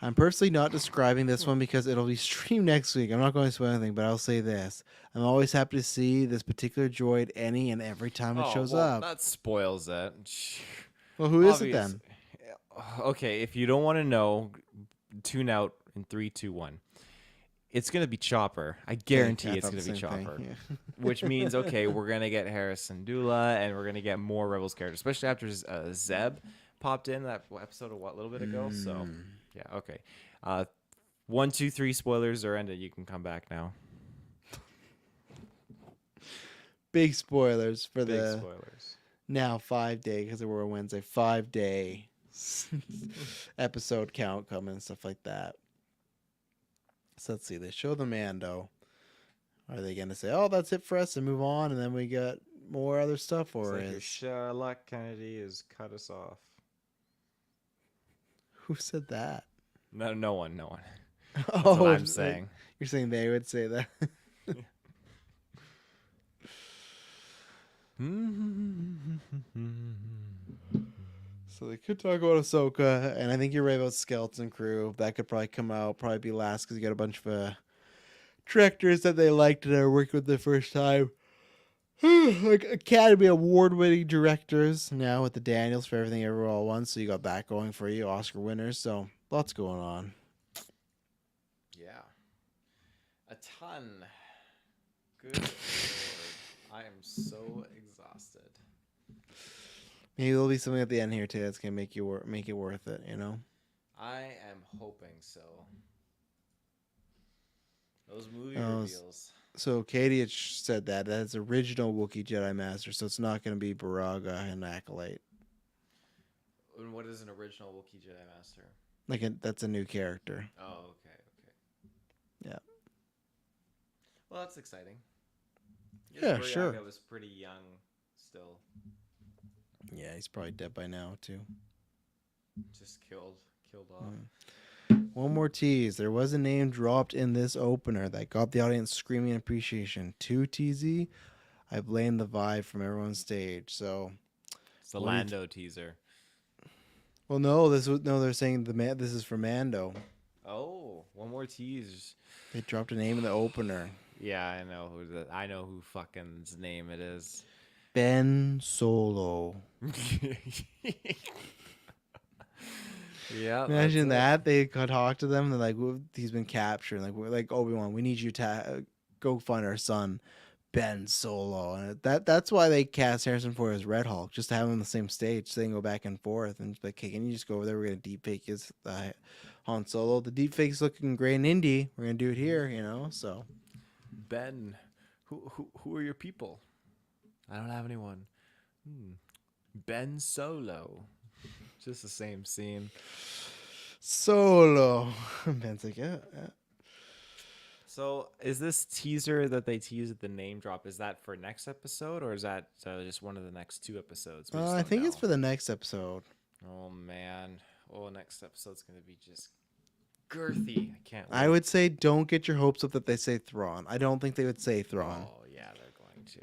I'm personally not describing this one because it'll be streamed next week. I'm not going to spoil anything, but I'll say this. I'm always happy to see this particular droid any and every time it shows up. That spoils it. Well, who is it Obvious- then? Okay, if you don't want to know, tune out in 3, 2, 1. It's gonna be Chopper. I guarantee I it's thought gonna the be same thing, Chopper. yeah. Which means, okay, we're gonna get Harrison Dula, and we're gonna get more Rebels characters, especially after Zeb popped in that episode a little bit ago. So, yeah, okay. 1, 2, 3 spoilers are ended. You can come back now. Big spoilers for Big the spoilers. now 5-day, because we're on Wednesday, 5-day episode count coming and stuff like that. So let's see. They show the Mando. Are they going to say, "Oh, that's it for us," and move on, and then we got more other stuff, or It's like is Sherlock Kennedy has cut us off. who said that? No one. That's Oh, what I'm like, saying. you're saying they would say that. So they could talk about Ahsoka, and I think you're right about Skeleton Crew. That could probably come out, probably be last, because you got a bunch of directors that they liked and are working with the first time. Like Academy Award-winning directors now with the Daniels for Everything Everywhere All at Once. So you got that going for you, Oscar winners. So lots going on. Yeah. A ton. Good Lord. I am so exhausted. Maybe there'll be something at the end here too that's gonna make you make it worth it. You know. I am hoping so. Those movie Oh, reveals. So Katie had said that that's original Wookiee Jedi Master, so it's not going to be Baraga and Acolyte. And what is an original Wookiee Jedi Master? That's a new character. Oh, okay. Yeah. Well, that's exciting. Yeah, sure. I was pretty young still. Yeah, he's probably dead by now too. Just killed off. One more tease. There was a name dropped in this opener that got the audience screaming in appreciation. 2 TZ. I blame the vibe from everyone's stage. So, It's the What do you Lando teaser. well, no, they're saying this is for Mando. Oh, one more tease. They dropped a name in the opener. Yeah, I know who fucking's name it is. Ben Solo. Yeah. Imagine that's that they could talk to them. They're like, he's been captured. Like, we're like Obi-Wan, we need you to go find our son, Ben Solo. And that's why they cast Harrison Ford as Red Hulk, just to have him on the same stage, so they can go back and forth. And just like, hey, can you just go over there? We're gonna deepfake his Han Solo. The deepfake's looking great in Indy. We're gonna do it here, you know. So Ben, who are your people? I don't have anyone. Ben Solo. Just the same scene. Solo. Ben's like, yeah. So, is this teaser that they teased at the name drop? Is that for next episode, or is that just one of the next 2 episodes? We just I don't think it's know. for the next episode. Oh man! Oh, next episode's gonna be just girthy. I can't. Wait. I would say don't get your hopes up that they say Thrawn. I don't think they would say Thrawn. Oh yeah, they're going to.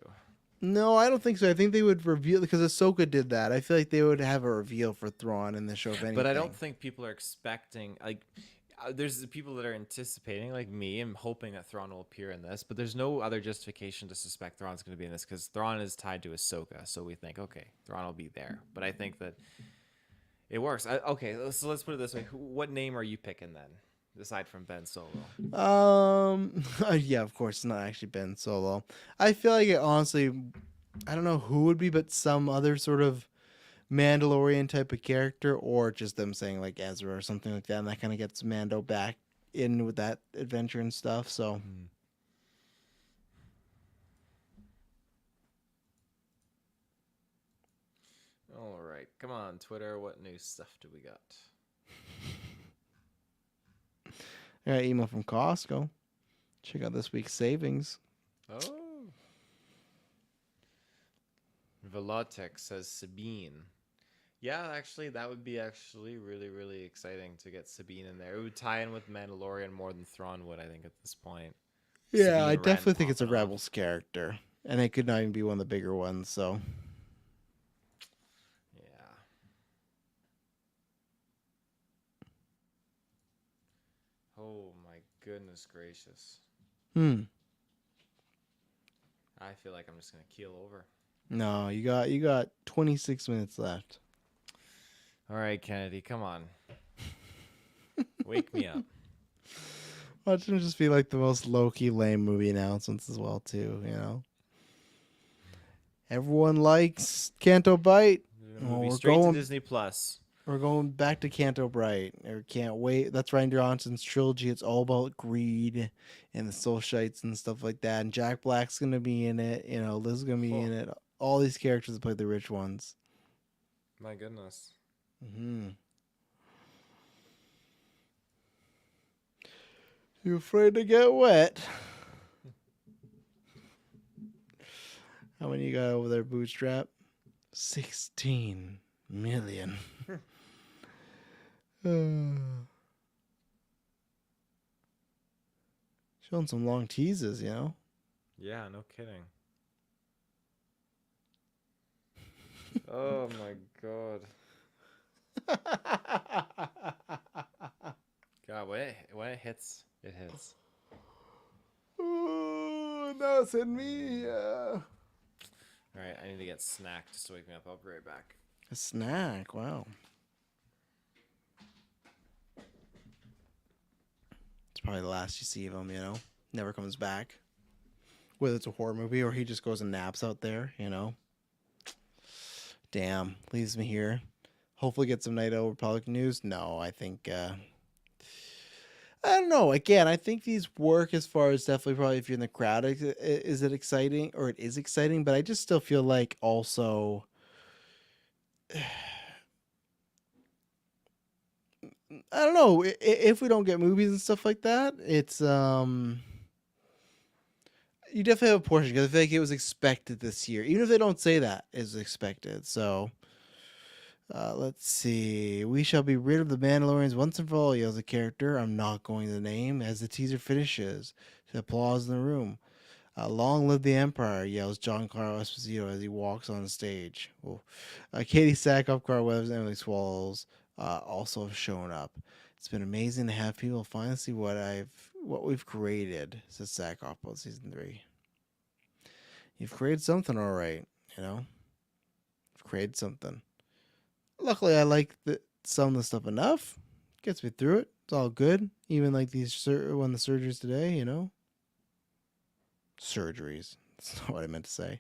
No, I don't think so. I think they would reveal, because Ahsoka did that. I feel like they would have a reveal for Thrawn in the show. If anything. But I don't think people are expecting there's people that are anticipating, like me, and hoping that Thrawn will appear in this. But there's no other justification to suspect Thrawn's going to be in this, because Thrawn is tied to Ahsoka. So we think, okay, Thrawn will be there. But I think that it works. Okay, so let's put it this way: what name are you picking then, aside from Ben Solo? Yeah, of course, it's not actually Ben Solo. I feel like it honestly, I don't know who would be, but some other sort of Mandalorian type of character, or just them saying like Ezra or something like that, and that kind of gets Mando back in with that adventure and stuff. So All right, come on, Twitter. What new stuff do we got? I got an email from Costco. Check out this week's savings. Oh. Velotex says Sabine. Yeah, actually, that would be actually really, really exciting to get Sabine in there. It would tie in with Mandalorian more than Thrawn would, I think, at this point. Yeah, Sabine I Wren definitely think it's a popping off. Rebels character. And it could not even be one of the bigger ones, so. Yeah. Oh my goodness gracious. I feel like I'm just gonna keel over. No, you got 26 minutes left. All right, Kennedy, come on. Wake me up. Watch them just be like the most low-key lame movie announcements as well, too, you know? Everyone likes Canto Bite. Movie we're straight going- to Disney Plus. We're going back to Canto Bright. I can't wait. That's Ryan Johnson's trilogy. It's all about greed and the Soulshites and stuff like that. And Jack Black's going to be in it. You know, Liz's going to be in it. All these characters that play the rich ones. My goodness. Mm-hmm. You afraid to get wet? How many you got over there, Bootstrap? 16 million. Showing some long teases, you know? Yeah, no kidding. Oh my god. God, when it hits, it hits. Oh, now it's hitting me. Alright, I need to get snack just to wake me up. I'll be right back. A snack, wow. It's probably the last you see of him, you know? Never comes back. Whether it's a horror movie or he just goes and naps out there, you know? Damn, leaves me here. Hopefully get some Night Owl Republic news. No, I think, I don't know. Again, I think these work as far as definitely probably if you're in the crowd, is it exciting? Or it is exciting, but I just still feel like also... I don't know if we don't get movies and stuff like that. It's you definitely have a portion because I feel like it was expected this year, even if they don't say that is expected. So let's see. We shall be rid of the Mandalorians once and for all. Yells a character I'm not going to name as the teaser finishes. The applause in the room. Long live the Empire, yells Giancarlo Esposito as he walks on stage. Katie Sackhoff, Carl Webbs, and Emily Swallows also have shown up. It's been amazing to have people finally see what we've created, says Sackhoff about season 3. You've created something, all right, you know? You've created something. Luckily, I like some of the stuff enough. Gets me through it. It's all good. Even like the surgeries today, you know? Surgeries. That's not what I meant to say.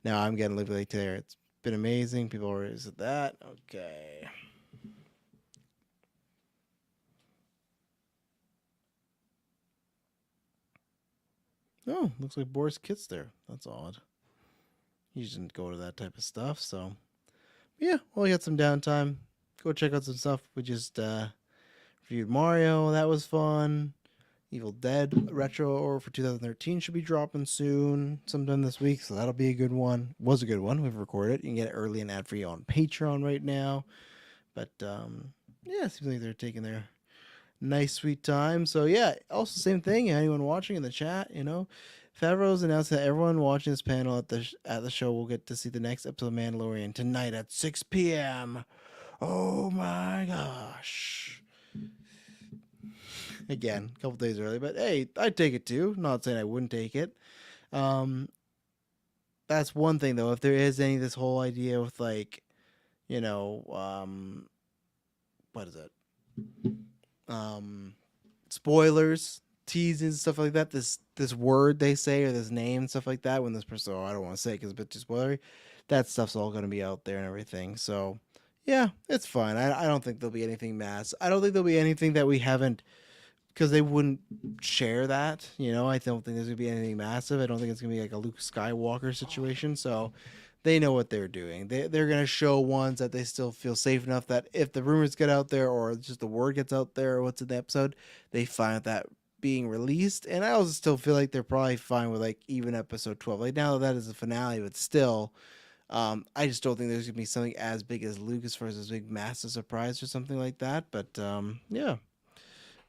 Now I'm getting a little late there. It's been amazing. People already said that. Okay. Oh, looks like Boris Kitt's there. That's odd. He didn't go to that type of stuff, so yeah, well, we got some downtime. Go check out some stuff. We just reviewed Mario. That was fun. Evil Dead Retro or for 2013 should be dropping soon, sometime this week, so that'll be a good one. Was a good one. We've recorded it. You can get it early and ad-free on Patreon right now. But yeah, it seems like they're taking their nice sweet time. So yeah, also same thing. Anyone watching in the chat, you know, Favreau's announced that everyone watching this panel at the show will get to see the next episode of Mandalorian tonight at 6 p.m. Oh my gosh. Again, a couple days early, but hey, I'd take it too. Not saying I wouldn't take it. That's one thing though. If there is this whole idea with like, you know, what is it? Spoilers, teases, stuff like that. This word they say or this name and stuff like that. When this person, I don't want to say because it's a bit too spoilery. That stuff's all going to be out there and everything. So yeah, it's fine. I don't think there'll be anything mass. I don't think there'll be anything that we haven't. Because they wouldn't share that, you know. I don't think there's gonna be anything massive. I don't think it's gonna be like a Luke Skywalker situation. So they know what they're doing. They're gonna show ones that they still feel safe enough that if the rumors get out there or just the word gets out there or what's in the episode, they find that being released. And I also still feel like they're probably fine with like even episode 12. Like now that is a finale, but still, I just don't think there's gonna be something as big as Lucasfilm's big massive surprise or something like that. But yeah,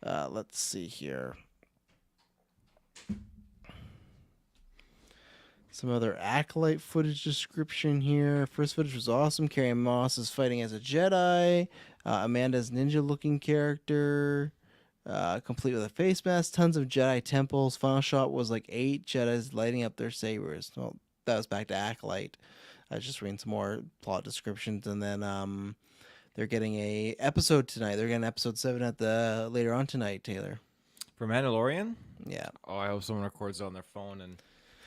let's see here. Some other Acolyte footage description here. First footage was awesome. Carrie Moss is fighting as a Jedi. Amanda's ninja-looking character, complete with a face mask. Tons of Jedi temples. Final shot was like 8 Jedis lighting up their sabers. Well, that was back to Acolyte. I was just reading some more plot descriptions, and then they're getting a episode tonight. They're getting episode 7 at the later on tonight. Taylor. For Mandalorian? Yeah. Oh, I hope someone records it on their phone and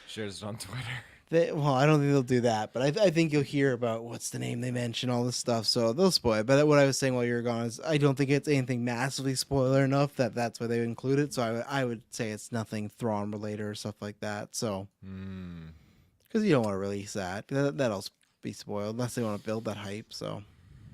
shares it on Twitter. Well, I don't think they'll do that, but I think you'll hear about what's the name they mention, all this stuff, so they'll spoil it. But what I was saying while you were gone is I don't think it's anything massively spoiler enough that's why they include it. So I would say it's nothing Thrawn related or stuff like that. So because you don't want to release that, that'll be spoiled unless they want to build that hype. So.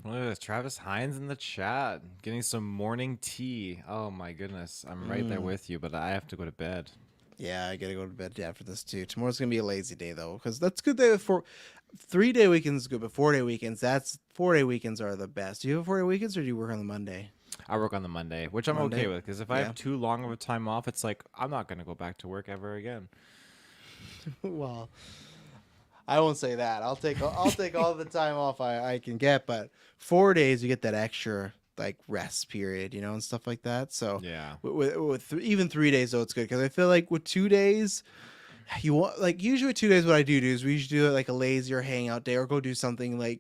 Look at this, Travis Hines in the chat, getting some morning tea. Oh my goodness, I'm right there with you, but I have to go to bed. Yeah, I gotta go to bed after this too. Tomorrow's gonna be a lazy day though, because that's good day for 3-day weekends is good, but 4-day weekends, 4-day weekends are the best. Do you have 4-day weekends or do you work on the Monday? I work on the Monday, which I'm Monday? okay with, because if I have too long of a time off, it's like I'm not gonna go back to work ever again. Well, I won't say that. I'll take all the time off I can get, but 4 days you get that extra like rest period, and stuff like that. So Yeah. with even 3 days though, it's good because I feel like with 2 days, you want like usually with 2 days what I do is we usually do it like a lazier hangout day or go do something like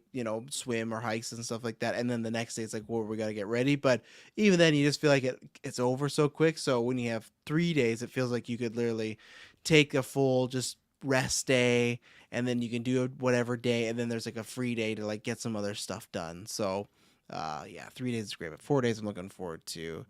swim or hikes and stuff like that, and then the next day it's like we gotta get ready. But even then you just feel like it's over so quick. So when you have 3 days, it feels like you could literally take a full just rest day, and then you can do whatever day, and then there's like a free day to like get some other stuff done. So yeah, 3 days is great, but 4 days I'm looking forward to.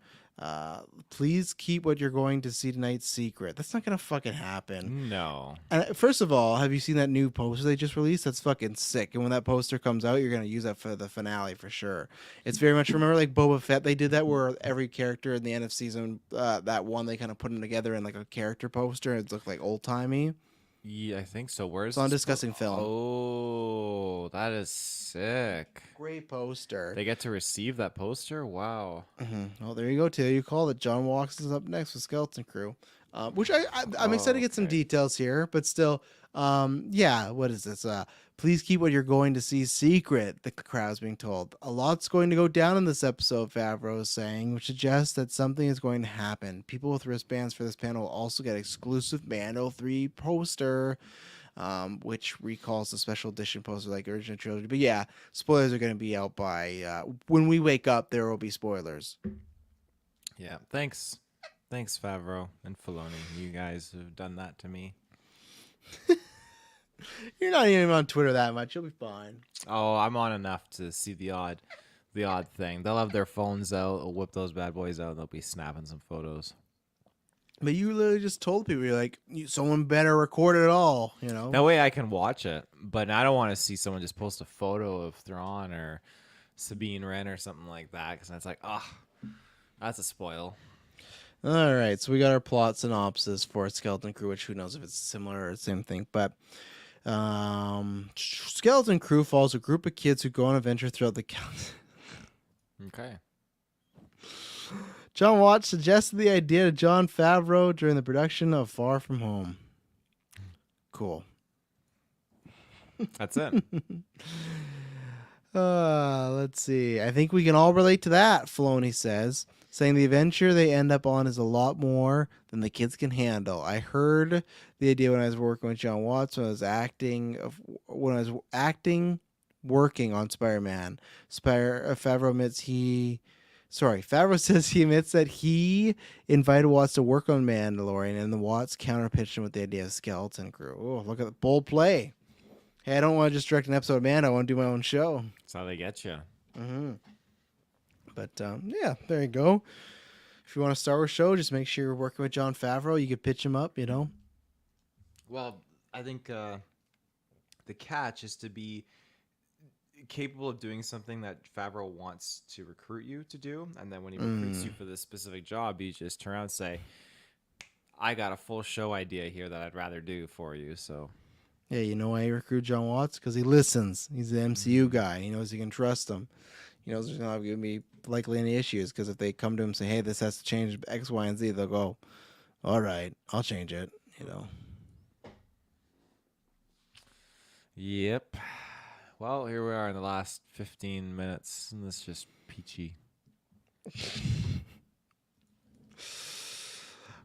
Please keep what you're going to see tonight secret. That's not gonna fucking happen. No. First of all, have you seen that new poster they just released? That's fucking sick. And when that poster comes out, you're gonna use that for the finale for sure. It's very much, remember like Boba Fett, they did that where every character in the end of season that one, they kind of put them together in like a character poster. It looked like old timey. Yeah, I think so. Where's It's on Discussing Film. Oh, that is sick. Great poster. They get to receive that poster? Wow. Well, there you go, Taylor. You called it. John Walks is up next with Skeleton Crew, which I'm excited to get some details here, but still, yeah. What is this? Please keep what you're going to see secret. The crowd's being told. A lot's going to go down in this episode, Favreau is saying, which suggests that something is going to happen. People with wristbands for this panel will also get exclusive Mando 3 poster, which recalls the special edition poster like original trilogy. But yeah, spoilers are going to be out by when we wake up. There will be spoilers. Yeah, thanks Favreau and Filoni. You guys have done that to me. You're not even on Twitter that much. You'll be fine. Oh, I'm on enough to see the odd thing. They'll have their phones out, they'll whip those bad boys out, and they'll be snapping some photos. But you literally just told people, you're like, someone better record it all, That way I can watch it. But I don't want to see someone just post a photo of Thrawn or Sabine Wren or something like that, because that's like, that's a spoil. All right, so we got our plot synopsis for Skeleton Crew, which who knows if it's similar or the same thing. But Skeleton Crew follows a group of kids who go on adventure throughout the galaxy. Okay. John Watts suggested the idea to Jon Favreau during the production of Far From Home. Cool. That's it. Let's see. I think we can all relate to that, Filoni says, saying the adventure they end up on is a lot more than the kids can handle. I heard the idea when I was working with John Watts when I was working on Spider-Man. Favreau says he admits that he invited Watts to work on Mandalorian, and the Watts counterpitched him with the idea of Skeleton Crew. Oh, look at the bold play. Hey, I don't want to just direct an episode of Mando. I want to do my own show. That's how they get you. But yeah, there you go. If you want a Star Wars show, just make sure you're working with Jon Favreau. You could pitch him up, Well, I think the the catch is to be capable of doing something that Favreau wants to recruit you to do, and then when he recruits you for this specific job, you just turn around and say, I got a full show idea here that I'd rather do for you. So Yeah, you know why he recruited John Watts? Because he listens. He's the MCU guy. He knows he can trust him. He knows there's not going to be likely any issues. Because if they come to him and say, "Hey, this has to change X, Y, and Z," they'll go, "All right, I'll change it." You know. yep. Well, here we are in the last 15 minutes, and this is just peachy.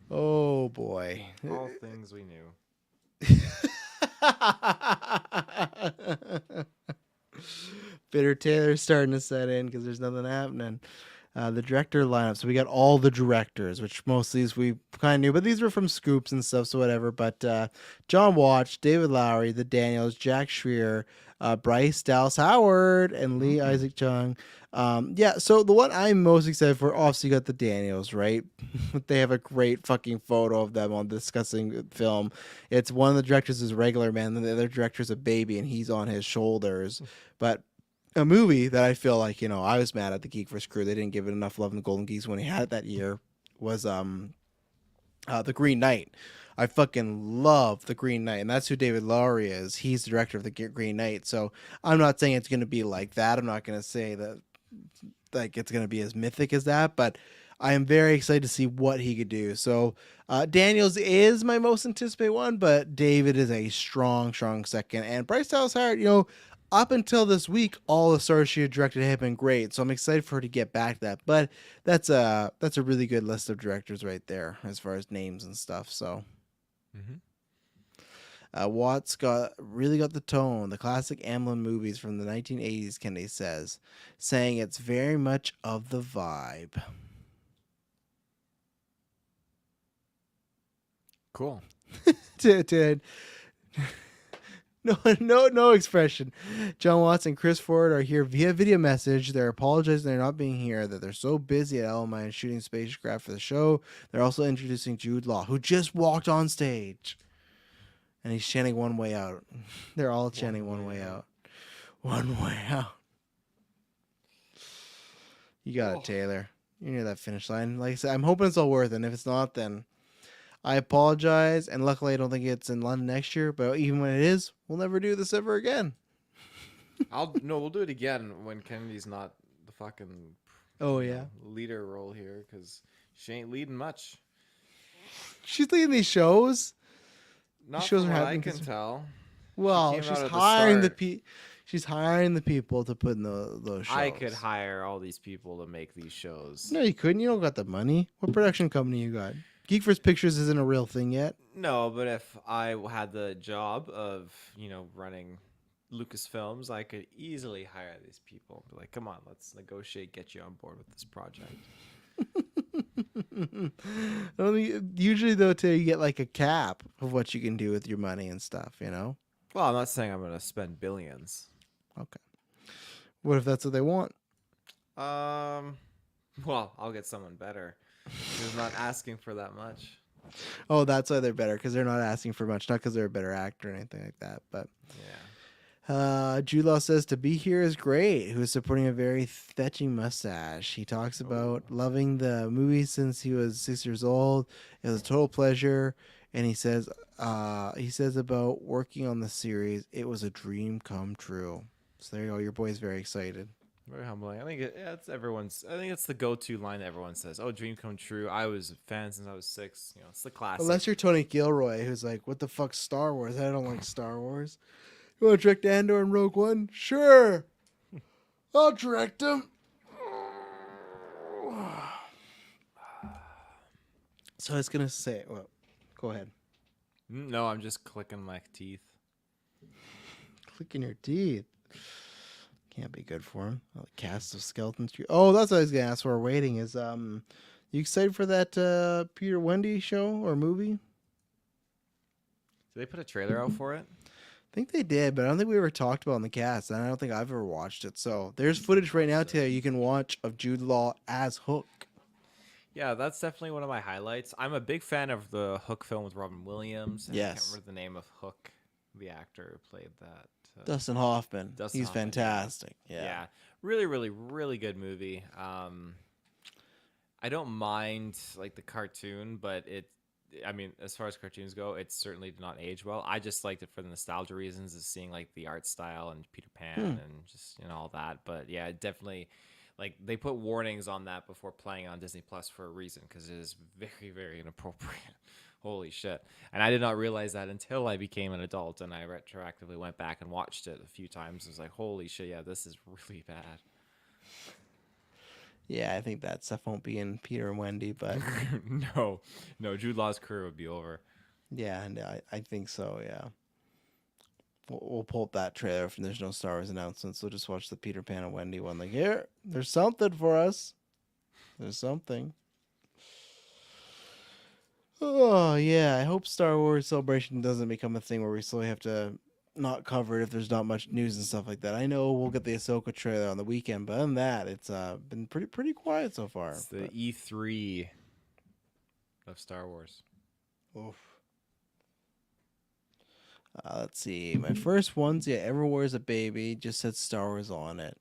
Oh boy. All things we knew. Bitter Taylor's starting to set in because there's nothing happening. The director lineup. So we got all the directors, which most of these we kind of knew, but these were from scoops and stuff, so whatever. But John Watch, David Lowery, The Daniels, Jack Schreier, Bryce Dallas Howard, and Lee Isaac Chung. Yeah, so the one I'm most excited for, obviously, you got the Daniels, right? They have a great fucking photo of them on discussing film. It's one of the directors is regular man, and the other director's a baby, and he's on his shoulders. But a movie that I feel like, you know, I was mad at the GeekVerse crew. They didn't give it enough love in the Golden Geeks when he had it that year, was The Green Knight. I fucking love The Green Knight, and that's who David Lowery is. He's the director of The Green Knight. So I'm not saying it's going to be like that. I'm not going to say that like it's going to be as mythic as that, but I am very excited to see what he could do. So Daniels is my most anticipated one, but David is a strong second. And Bryce Dallas Howard, you know, up until this week, all the stars she had directed have been great. So I'm excited for her to get back to that. But that's a really good list of directors right there as far as names and stuff. So Watts really got the tone, the classic Amblin movies from the 1980s, Kennedy says, saying it's very much of the vibe. Cool. No expression. John Watts and Chris Ford are here via video message. They're apologizing they're not being here, that they're so busy at LMI and shooting spacecraft for the show. They're also introducing Jude Law, who just walked on stage. And he's chanting One Way Out. They're all chanting One Way Out. One Way Out. You got it, Taylor. You're near that finish line. Like I said, I'm hoping it's all worth it. And if it's not, then I apologize. And luckily, I don't think it's in London next year. But even when it is, we'll never do this ever again. We'll do it again when Kennedy's not the fucking leader role here, because she ain't leading much. She's leading these shows. Not shows from are what I happening can tell. Well, she's hiring she's hiring the people to put in those shows. I could hire all these people to make these shows. No, you couldn't. You don't got the money. What production company you got? GeekVerse Pictures isn't a real thing yet. No, but if I had the job of, running Lucasfilms, I could easily hire these people. Be like, come on, let's negotiate, get you on board with this project. Usually, though, till you get like a cap of what you can do with your money and stuff, you know? Well, I'm not saying I'm going to spend billions. Okay. What if that's what they want? Well, I'll get someone better who's not asking for that much. Oh, that's why they're better, because they're not asking for much, not because they're a better actor or anything like that. But yeah. Jude Law says to be here is great. Who is supporting a very fetching mustache. He talks about loving the movie since he was 6 years old. It was a total pleasure, and he says about working on the series, it was a dream come true. So there you go. Your boy's very excited. Very humbling. I think it's everyone's. I think it's the go-to line that everyone says. Oh, dream come true. I was a fan since I was 6. It's the classic. Unless you're Tony Gilroy, who's like, "What the fuck's Star Wars? I don't like Star Wars." You want to direct Andor and Rogue One? Sure, I'll direct him. So I was gonna say, well, go ahead. No, I'm just clicking my teeth. Clicking your teeth. Can't be good for him. Oh, the cast of skeletons. Oh, that's what I was gonna ask. We're waiting. Is you excited for that Peter Wendy show or movie? Did they put a trailer out for it? I think they did, but I don't think we ever talked about it in the cast, and I don't think I've ever watched it. So there's footage right now, Taylor, you can watch of Jude Law as Hook. Yeah, that's definitely one of my highlights. I'm a big fan of the Hook film with Robin Williams. Yes. I can't remember the name of Hook, the actor who played that. Dustin Hoffman. Dustin He's Hoffman, fantastic. yeah, really, really, really good movie. I don't mind like the cartoon, but I mean, as far as cartoons go, it certainly did not age well. I just liked it for the nostalgia reasons of seeing like the art style and Peter Pan and just all that. But yeah, it definitely like they put warnings on that before playing on Disney Plus for a reason because it is very, very inappropriate. Holy shit. And I did not realize that until I became an adult and I retroactively went back and watched it a few times. I was like, holy shit, yeah, this is really bad. Yeah, I think that stuff won't be in Peter and Wendy, but No, Jude Law's career would be over. yeah, and I think so. Yeah, we'll pull up that trailer if there's no Star Wars announcements. We'll just watch the Peter Pan and Wendy one. Like, here, there's something for us. There's something. Oh yeah, I hope Star Wars Celebration doesn't become a thing where we slowly have to not cover it if there's not much news and stuff like that. I know we'll get the Ahsoka trailer on the weekend, but other than that, it's been pretty quiet so far. It's the E3 of Star Wars. Oof. Let's see. My first one's Everywhere is a Baby. Just said Star Wars on it.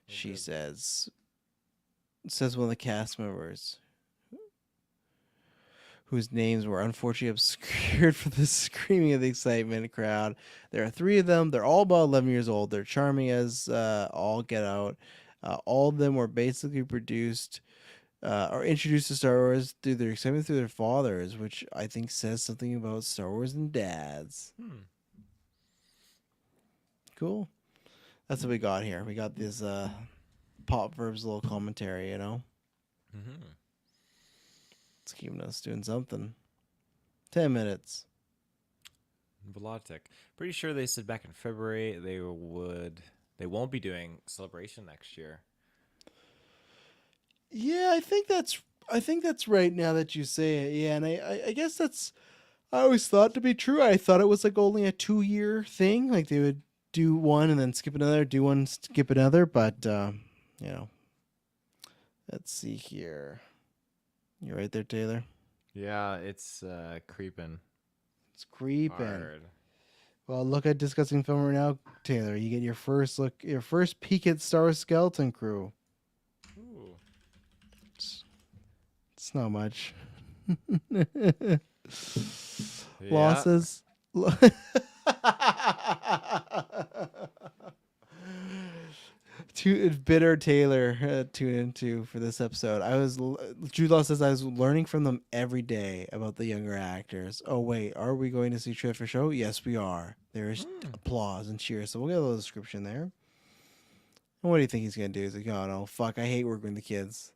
She says one of the cast members whose names were unfortunately obscured for the screaming of the excitement crowd. There are 3 of them. They're all about 11 years old. They're charming as all get out. All of them were basically produced or introduced to Star Wars through their excitement through their fathers, which I think says something about Star Wars and dads. Cool. That's what we got here. We got this Pop Verbs little commentary, Mm-hmm. It's keeping us doing something. 10 minutes. Velocic. Pretty sure they said back in February they won't be doing Celebration next year. Yeah, I think that's right now that you say it. Yeah, and I guess I always thought to be true. I thought it was like only a 2-year thing. Like they would do one and then skip another, do one, skip another. But let's see here. You right there, Taylor? Yeah, it's creeping. It's creeping. Hard. Well, look at Discussing Film right now, Taylor. You get your first peek at Star Wars Skeleton Crew. Ooh. It's not much. Yeah. Losses. Bitter Taylor tune into for this episode. Jude Law says I was learning from them every day about the younger actors. Oh wait, are we going to see trailer for show? Yes, we are. There is applause and cheers. So we'll get a little description there. And what do you think he's gonna do? He's like, oh no, fuck! I hate working with the kids.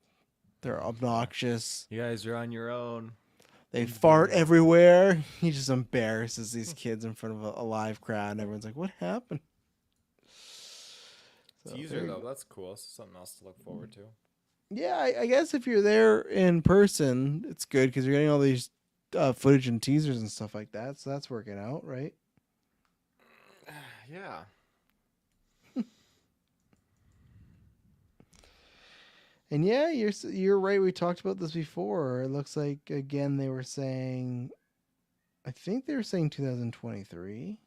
They're obnoxious. You guys are on your own. They fart everywhere. He just embarrasses these kids in front of a live crowd, and everyone's like, "What happened?" So, Teaser though, that's cool. So something else to look forward to. Yeah, I guess if you're there in person, it's good because you're getting all these footage and teasers and stuff like that. So that's working out, right? Yeah. And yeah, you're right. We talked about this before. It looks like again they were saying, I think they were saying 2023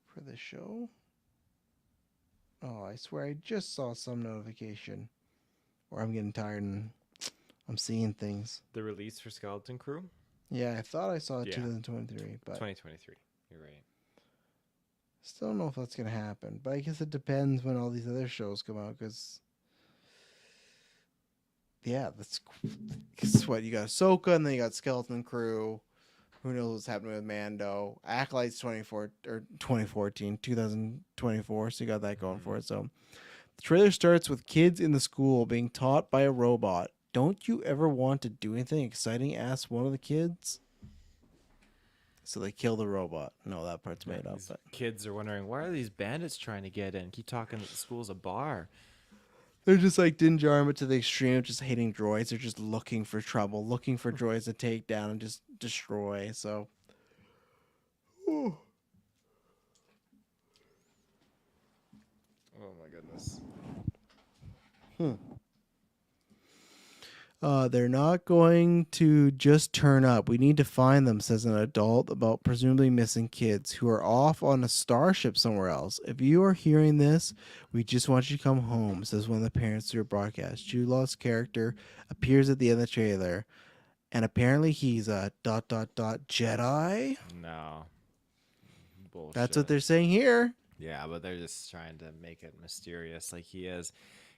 for the show. Oh, I swear I just saw some notification, or I'm getting tired and I'm seeing things. The release for Skeleton Crew? Yeah, I thought I saw 2023, but 2023. You're right. Still don't know if that's going to happen, but I guess it depends when all these other shows come out, because, yeah, that's what, you got Ahsoka, and then you got Skeleton Crew. Who knows what's happening with Mando. Acolyte's 2024, so you got that going for it. So the trailer starts with kids in the school being taught by a robot. Don't you ever want to do anything exciting? Asks one of the kids. So they kill the robot. No, that part's made up. But kids are wondering, why are these bandits trying to get in? Keep talking that the school's a bar. They're just like Din Djarin, but to the extreme of just hating droids. They're just looking for trouble, looking for droids to take down and just destroy. So, oh my goodness. They're not going to just turn up. We need to find them, says an adult about presumably missing kids who are off on a starship somewhere else. If you are hearing this, we just want you to come home, says one of the parents through a broadcast. Jude Law's character appears at the end of the trailer, and apparently he's a Jedi. No. Bullshit. That's what they're saying here. Yeah, but they're just trying to make it mysterious like he is.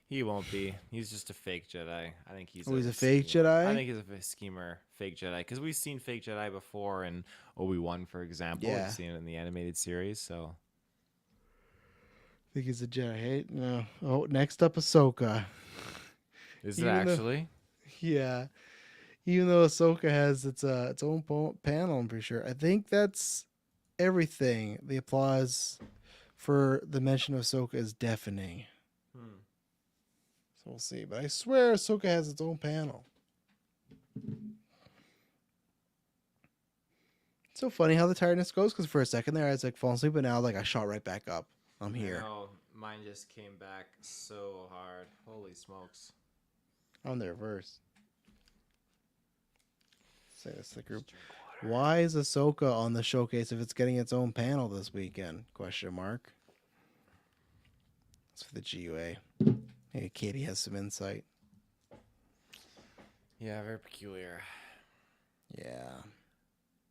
He won't be. He's just a fake Jedi. I think he's He's a fake schemer. Jedi? I think he's a schemer, fake Jedi. Because we've seen fake Jedi before in Obi-Wan, for example. Yeah. We've seen it in the animated series, so... Think he's a Jedi. Hey, no. Oh, next up, Ahsoka. Is it Even though- actually? Yeah. Even though Ahsoka has its own panel, I'm pretty sure. I think that's everything. The applause for the mention of Ahsoka is deafening. So we'll see. But I swear Ahsoka has its own panel. It's so funny how the tiredness goes, because for a second there I was like falling asleep, but now like I shot right back up. I'm here. No, mine just came back so hard. Holy smokes. On the reverse. Say this to the group. Why is Ahsoka on the showcase if it's getting its own panel this weekend? Question mark. It's for the GUA. Maybe Katie has some insight. Yeah, very peculiar. Yeah.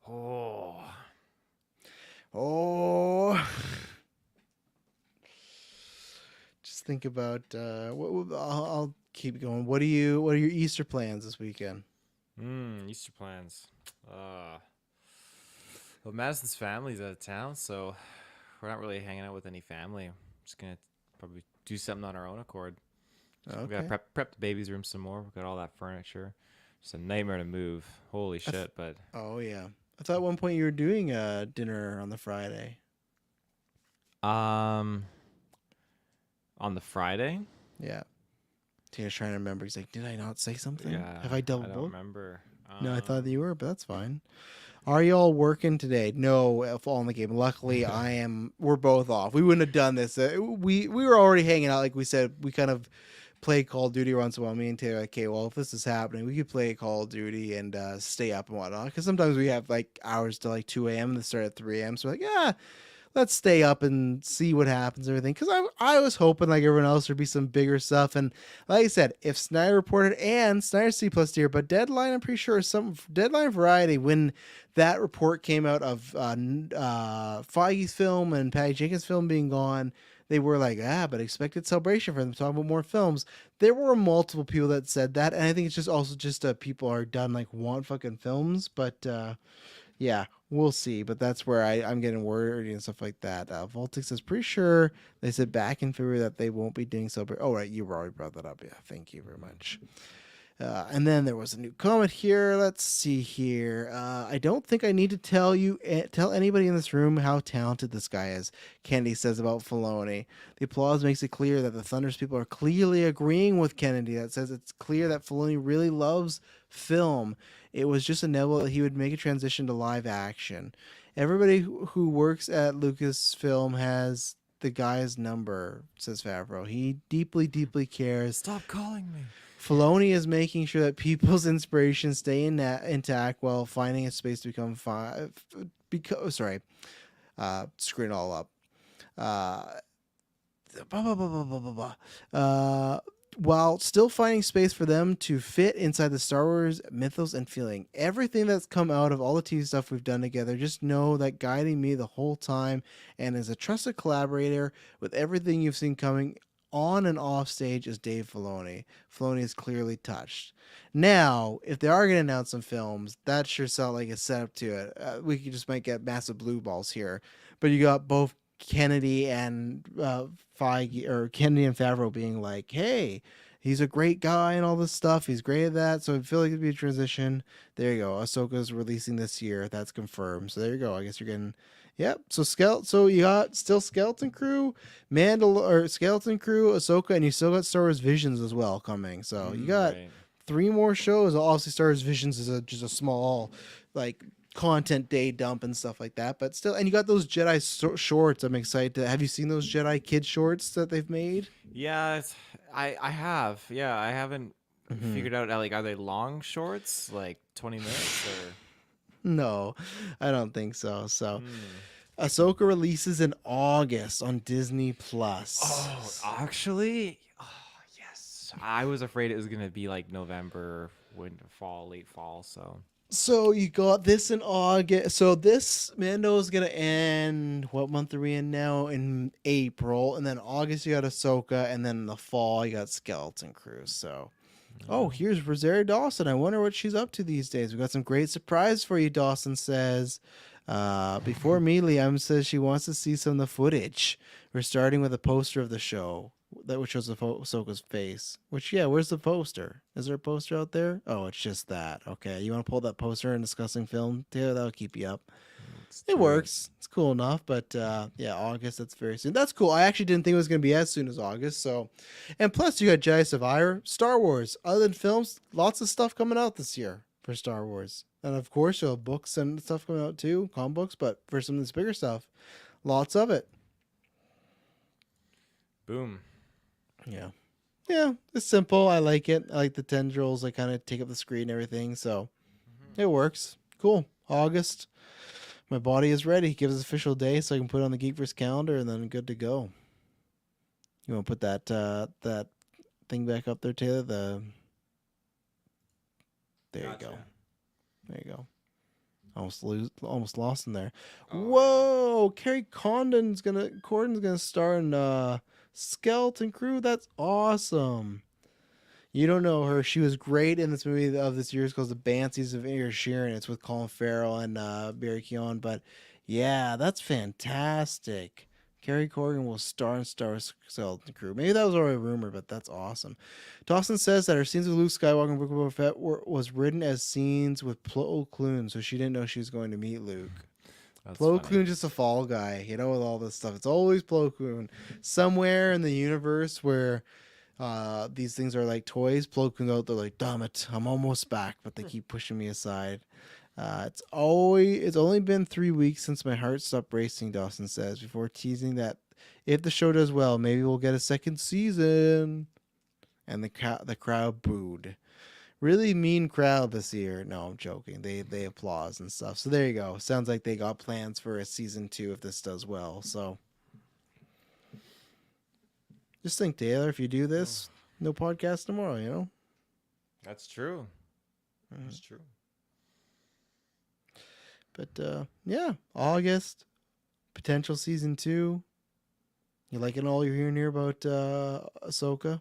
Oh. Just think about. I'll keep going. What are your Easter plans this weekend? Easter plans. Well, Madison's family's out of town, so we're not really hanging out with any family. I'm just gonna probably do something on our own accord. So we gotta prep the baby's room some more. We've got all that furniture. It's a nightmare to move. Holy shit! But oh yeah, I thought at one point you were doing dinner on the Friday. on the Friday. Yeah. Tina's trying to remember. He's like, did I not say something? Yeah. Have I double I don't booked? remember. No, I thought that you were, but that's fine. Are y'all working today? No, all in the game. Luckily, I am. We're both off. We wouldn't have done this. We were already hanging out. Like we said, we kind of play Call of Duty once in a while. Me and Taylor, like, okay, well, if this is happening, we could play Call of Duty and stay up and whatnot. Because sometimes we have like hours till like 2 a.m. and they start at 3 a.m. So we're like, yeah, let's stay up and see what happens and everything. Because I was hoping, like everyone else, there'd be some bigger stuff. And like I said, if Snyder reported, and Snyder C+ tier, but Deadline, I'm pretty sure, some Deadline Variety, when that report came out of Feige's film and Patty Jenkins' film being gone, they were like, but expected celebration for them to talk about more films. There were multiple people that said that. And I think it's just also just people are done, like, want fucking films. But yeah, we'll see. But that's where I'm getting worried and stuff like that. Voltic says, pretty sure they said back in February that they won't be doing celebration. Oh, right. You already brought that up. Yeah. Thank you very much. And then there was a new comment here. Let's see here. I don't think I need to tell anybody in this room how talented this guy is, Kennedy says about Filoni. The applause makes it clear that the Thunders people are clearly agreeing with Kennedy. That says it's clear that Filoni really loves film. It was just inevitable that he would make a transition to live action. Everybody who works at Lucasfilm has the guy's number, says Favreau. He deeply, deeply cares. Stop calling me. Filoni is making sure that people's inspirations stay intact while finding a space to become screw it all up. While still finding space for them to fit inside the Star Wars mythos and feeling. Everything that's come out of all the TV stuff we've done together, just know that guiding me the whole time and as a trusted collaborator with everything you've seen coming on and off stage is Dave Filoni. Filoni is clearly touched. Now, if they are going to announce some films, that sure sounds like a setup to it. We just might get massive blue balls here. But you got both Kennedy and Feige, or Kennedy and Favreau being like, hey, he's a great guy and all this stuff. He's great at that. So I feel like it'd be a transition. There you go. Ahsoka's releasing this year. That's confirmed. So there you go. I guess you're getting... Yep. So you got still Skeleton Crew, Skeleton Crew, Ahsoka, and you still got Star Wars Visions as well coming. So you got 3 more shows. Obviously, Star Wars Visions is just a small, like, content day dump and stuff like that. But still, and you got those Jedi shorts. I'm excited to. Have you seen those Jedi kid shorts that they've made? Yeah, I have. Yeah, I haven't figured out? Like, are they long shorts, like 20 minutes, or? No, I don't think so. So, Hmm. Ahsoka releases in August on Disney Oh, Plus. actually, oh, yes. I was afraid it was gonna be like November, winter, fall, late fall. So. So you got this in August. So this Mando is gonna end. What month are we in now? In April, and then August you got Ahsoka, and then in the fall you got Skeleton Crew. So, oh, here's Rosario Dawson. I wonder what she's up to these days. We got some great surprise for you. Dawson says. Before me, Liam says she wants to see some of the footage. We're starting with a poster of the show that which shows Ahsoka's face. Which, yeah, where's the poster? Is there a poster out there? Oh, it's just that. Okay, you want to pull that poster and discussing film, Taylor? That'll keep you up. Let's It do it. works. It's cool enough, but yeah, August. That's very soon. That's cool. I actually didn't think it was going to be as soon as August. So, and plus you got Jedi Survivor, Star Wars. Other than films, lots of stuff coming out this year for Star Wars, and of course you'll have books and stuff coming out too, comic books. But for some of this bigger stuff, lots of it. Boom. Yeah. Yeah, it's simple. I like it. I like the tendrils. I kind of take up the screen and everything. So it works. Cool. August. My body is ready. Give us official day so I can put it on the GeekVerse calendar and then good to go. You want to put that thing back up there, Taylor? There you go. There you go. Almost lost in there. Oh, Whoa! Carrie Condon's gonna star in Skeleton Crew. That's awesome. You don't know her. She was great in this movie of this year. It's called The Banshees of Inisherin. It's with Colin Farrell and Barry Keoghan. But yeah, that's fantastic. Carrie Corrigan will star in Star Wars Skeleton Crew. Maybe that was already a rumor, but that's awesome. Dawson says that her scenes with Luke Skywalker and Book of Boba Fett was written as scenes with Plo Koon, so she didn't know she was going to meet Luke. That's Plo funny. Koon's just a fall guy, with all this stuff. It's always Plo Koon. Somewhere in the universe where these things are like toys, Plo Koon's out there like, damn it, I'm almost back, but they keep pushing me aside. It's only been 3 weeks since my heart stopped racing, Dawson says, before teasing that if the show does well, maybe we'll get a second season. And the crowd booed. Really mean crowd this year. No, I'm joking. They applause and stuff. So there you go. Sounds like they got plans for a season 2 if this does well. So just think, Taylor, if you do this, no podcast tomorrow, That's true. That's true. But yeah, August, potential season 2. You liking all you're hearing here about Ahsoka?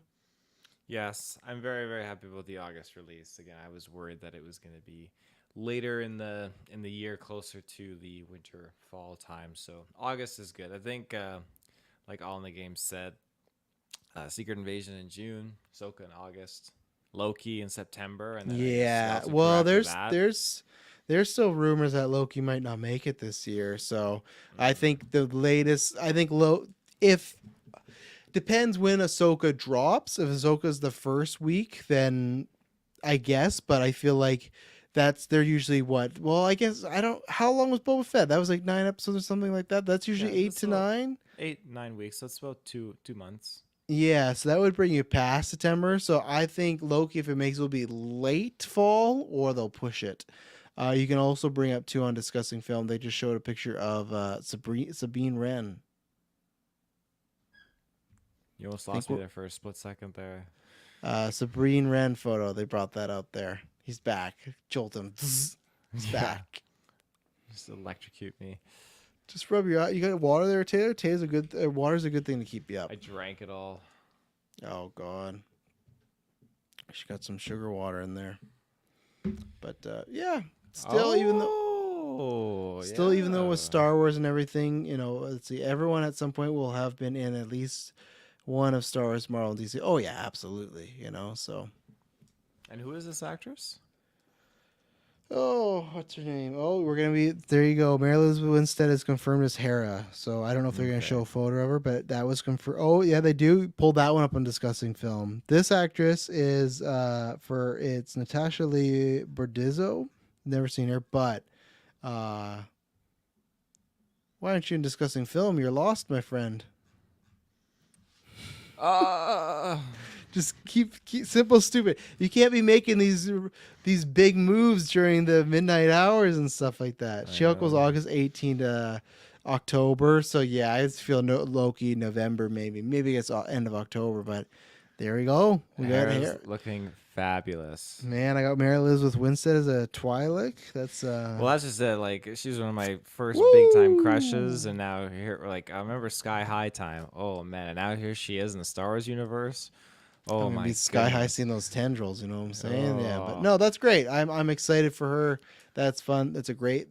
Yes, I'm very, very happy about the August release. Again, I was worried that it was going to be later in the year, closer to the winter fall time. So August is good. I think, like all in the game said, Secret Invasion in June, Ahsoka in August, Loki in September, and then Yeah. Skeleton Crew Well, after there's that. there's still rumors that Loki might not make it this year. So I think the latest. I think if depends when Ahsoka drops. If Ahsoka's the first week, then I guess. But I feel like they're usually what? Well, I guess I don't. How long was Boba Fett? That was like 9 episodes or something like that. That's usually Yeah, 8 to 9. 8-9 weeks. That's about two months. Yeah, so that would bring you past September. So I think Loki, if it makes, will be late fall or they'll push it. You can also bring up too on discussing film. They just showed a picture of Sabine Wren. You almost lost me there for a split second there. Sabine Wren photo. They brought that out there. He's back. Jolt him. He's back. Just electrocute me. Just rub your eye. You got water there, Taylor? Water's a good thing to keep you up. I drank it all. Oh God. She got some sugar water in there. But yeah. Still, even though it was Star Wars and everything, let's see, everyone at some point will have been in at least one of Star Wars, Marvel, and DC. Oh yeah, absolutely. So. And who is this actress? Oh, what's her name? Oh, we're gonna be there. You go. Mary Elizabeth Winstead is confirmed as Hera. So I don't know if they're gonna show a photo of her, but that was confirmed. Oh yeah, they do pull that one up on discussing film. This actress is it's Natasha Lee Bordizzo. Never seen her, but why aren't you in discussing film? You're lost, my friend. Just keep simple, stupid. You can't be making these big moves during the midnight hours and stuff like that. She-Hulk was August 18 to October, so yeah, I just feel Loki November maybe it's end of October, but there we go. We got Hair's hair. looking fabulous. Man, I got Mary Elizabeth Winstead as a Twi'lek. That's Well, that's just it. Like, she's one of my first Woo! big time crushes, and now here, like, I remember Sky High time. Oh man, and now here she is in the Star Wars universe. Oh I'm gonna my be sky high goodness. seeing those tendrils. You know what I'm saying? Yeah, but Oh. no, that's great. I'm excited for her. That's fun. That's a great.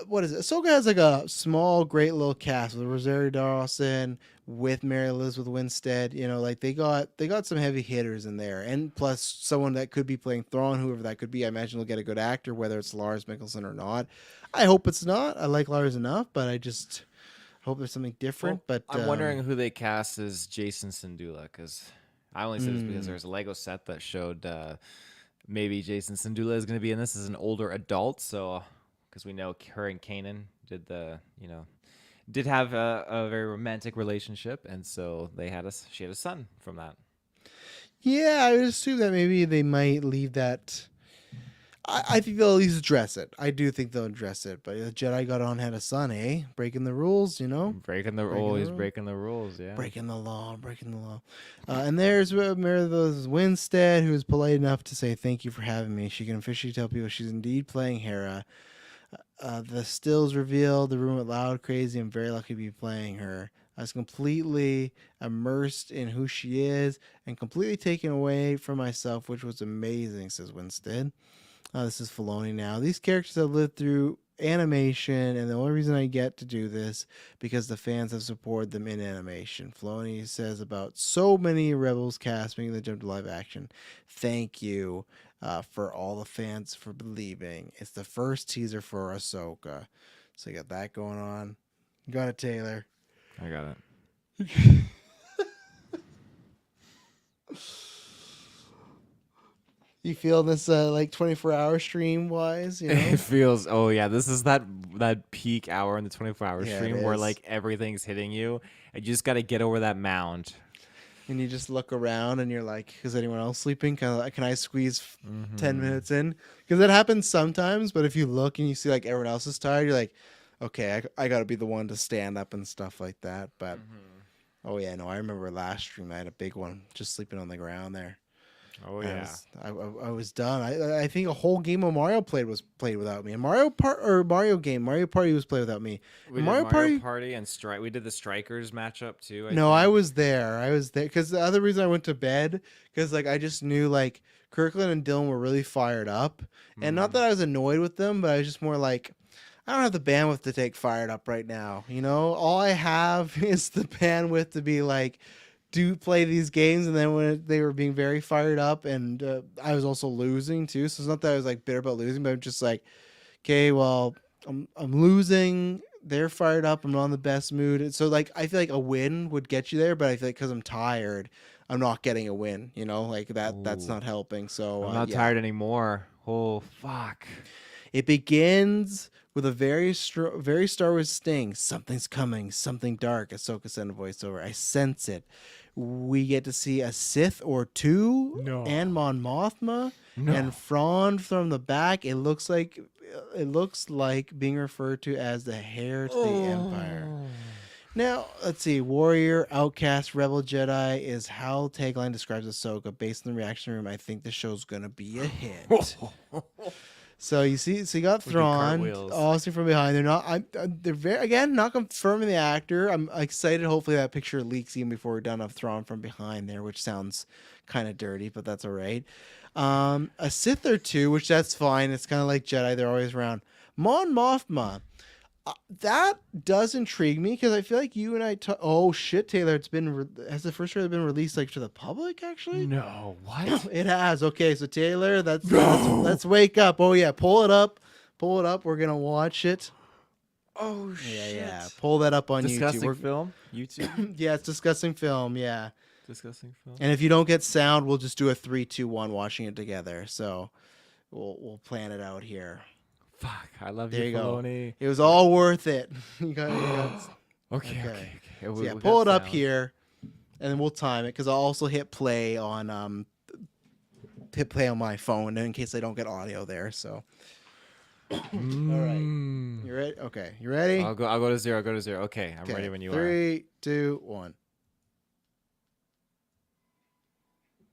What is it? Ahsoka has like a small, great little cast with Rosario Dawson, with Mary Elizabeth Winstead. You know, like they got some heavy hitters in there, and plus someone that could be playing Thrawn, whoever that could be. I imagine they'll get a good actor, whether it's Lars Mikkelsen or not. I hope it's not. I like Lars enough, but I just hope there's something different. Well, But I'm wondering who they cast as Jason Sindula, because I only say this because there's a Lego set that showed maybe Jason Sindula is going to be in this as an older adult. So, because we know her and Kanan did have a very romantic relationship, and so she had a son from that. yeah, I would assume that maybe they might leave that. I think they'll at least address it. I do think they'll address it. But the Jedi got on, had a son, eh? Breaking the rules, you know? Breaking the rules. breaking the rules, yeah. Breaking the law, breaking the law. And there's Meredith Winstead, who is polite enough to say, "Thank you for having me." She can officially tell people she's indeed playing Hera. The stills revealed, the room went loud, crazy. I'm very lucky to be playing her. I was completely immersed in who she is and completely taken away from myself, which was amazing, says Winstead. This is Filoni now. These characters have lived through animation, and the only reason I get to do this because the fans have supported them in animation. Filoni says about so many Rebels cast making the jump to live action. Thank you for all the fans for believing. It's the first teaser for Ahsoka. So you got that going on. You got it, Taylor. I got it. You feel this like 24-hour stream wise, you know? It feels. Oh yeah, this is that peak hour in the 24-hour Yeah, it stream where is. like everything's hitting you, and you just got to get over that mound. And you just look around and you're like, is anyone else sleeping? Can I squeeze 10 minutes in? Because it happens sometimes, but if you look and you see like everyone else is tired, you're like, okay, I got to be the one to stand up and stuff like that. But oh yeah, no, I remember last stream I had a big one just sleeping on the ground there. Oh yeah. I was done. I think a whole game of Mario played without me. And Mario Party was played without me. We did Mario Party and Strike. We did the Strikers matchup too. I was there. Because the other reason I went to bed, because like I just knew like Kirklin and Dylan were really fired up, and not that I was annoyed with them, but I was just more like, I don't have the bandwidth to take fired up right now. You know, all I have is the bandwidth to be like, play these games. And then when they were being very fired up, and I was also losing too, so it's not that I was like bitter about losing, but I'm just like, okay, well, I'm losing. They're fired up. I'm not in the best mood. And so like I feel like a win would get you there, but I feel like because I'm tired, I'm not getting a win. You know, like that's not helping. So I'm not tired anymore. Oh fuck! It begins with a very Star Wars sting. Something's coming. Something dark. Ahsoka sent a voiceover. I sense it. We get to see a Sith or two, and Mon Mothma, and Thrawn from the back. It looks like being referred to as the heir to the Empire. Now, let's see. Warrior, Outcast, Rebel Jedi is how tagline describes Ahsoka. Based on the reaction room, I think the show's gonna be a hit. So you got Thrawn, obviously from behind. They're not. They're not confirming the actor. I'm excited. Hopefully that picture leaks even before we're done of Thrawn from behind there, which sounds kind of dirty, but that's all right. A Sith or two, which that's fine. It's kind of like Jedi. They're always around. Mon Mothma. That does intrigue me because I feel like you and I. Oh shit, Taylor! Has the first trailer been released like to the public? Actually, No, what? It has. Okay, so Taylor, let's wake up. Oh yeah, pull it up. We're gonna watch it. Oh shit! Yeah. Pull that up on Discussing YouTube. film. YouTube. Yeah, it's discussing film. Yeah, Discussing film. and if you don't get sound, we'll just do a 3, 2, 1, watching it together. So we'll plan it out here. Fuck! I love There you go. Filoni. It was all worth it. You got Okay. So yeah, pull it up here. and then we'll time it because I'll also hit play on my phone in case I don't get audio there. So, all right, you ready? Okay, you ready? I'll go to 0. I'll go to 0. Okay, I'm ready when you are. 3, 2, 1.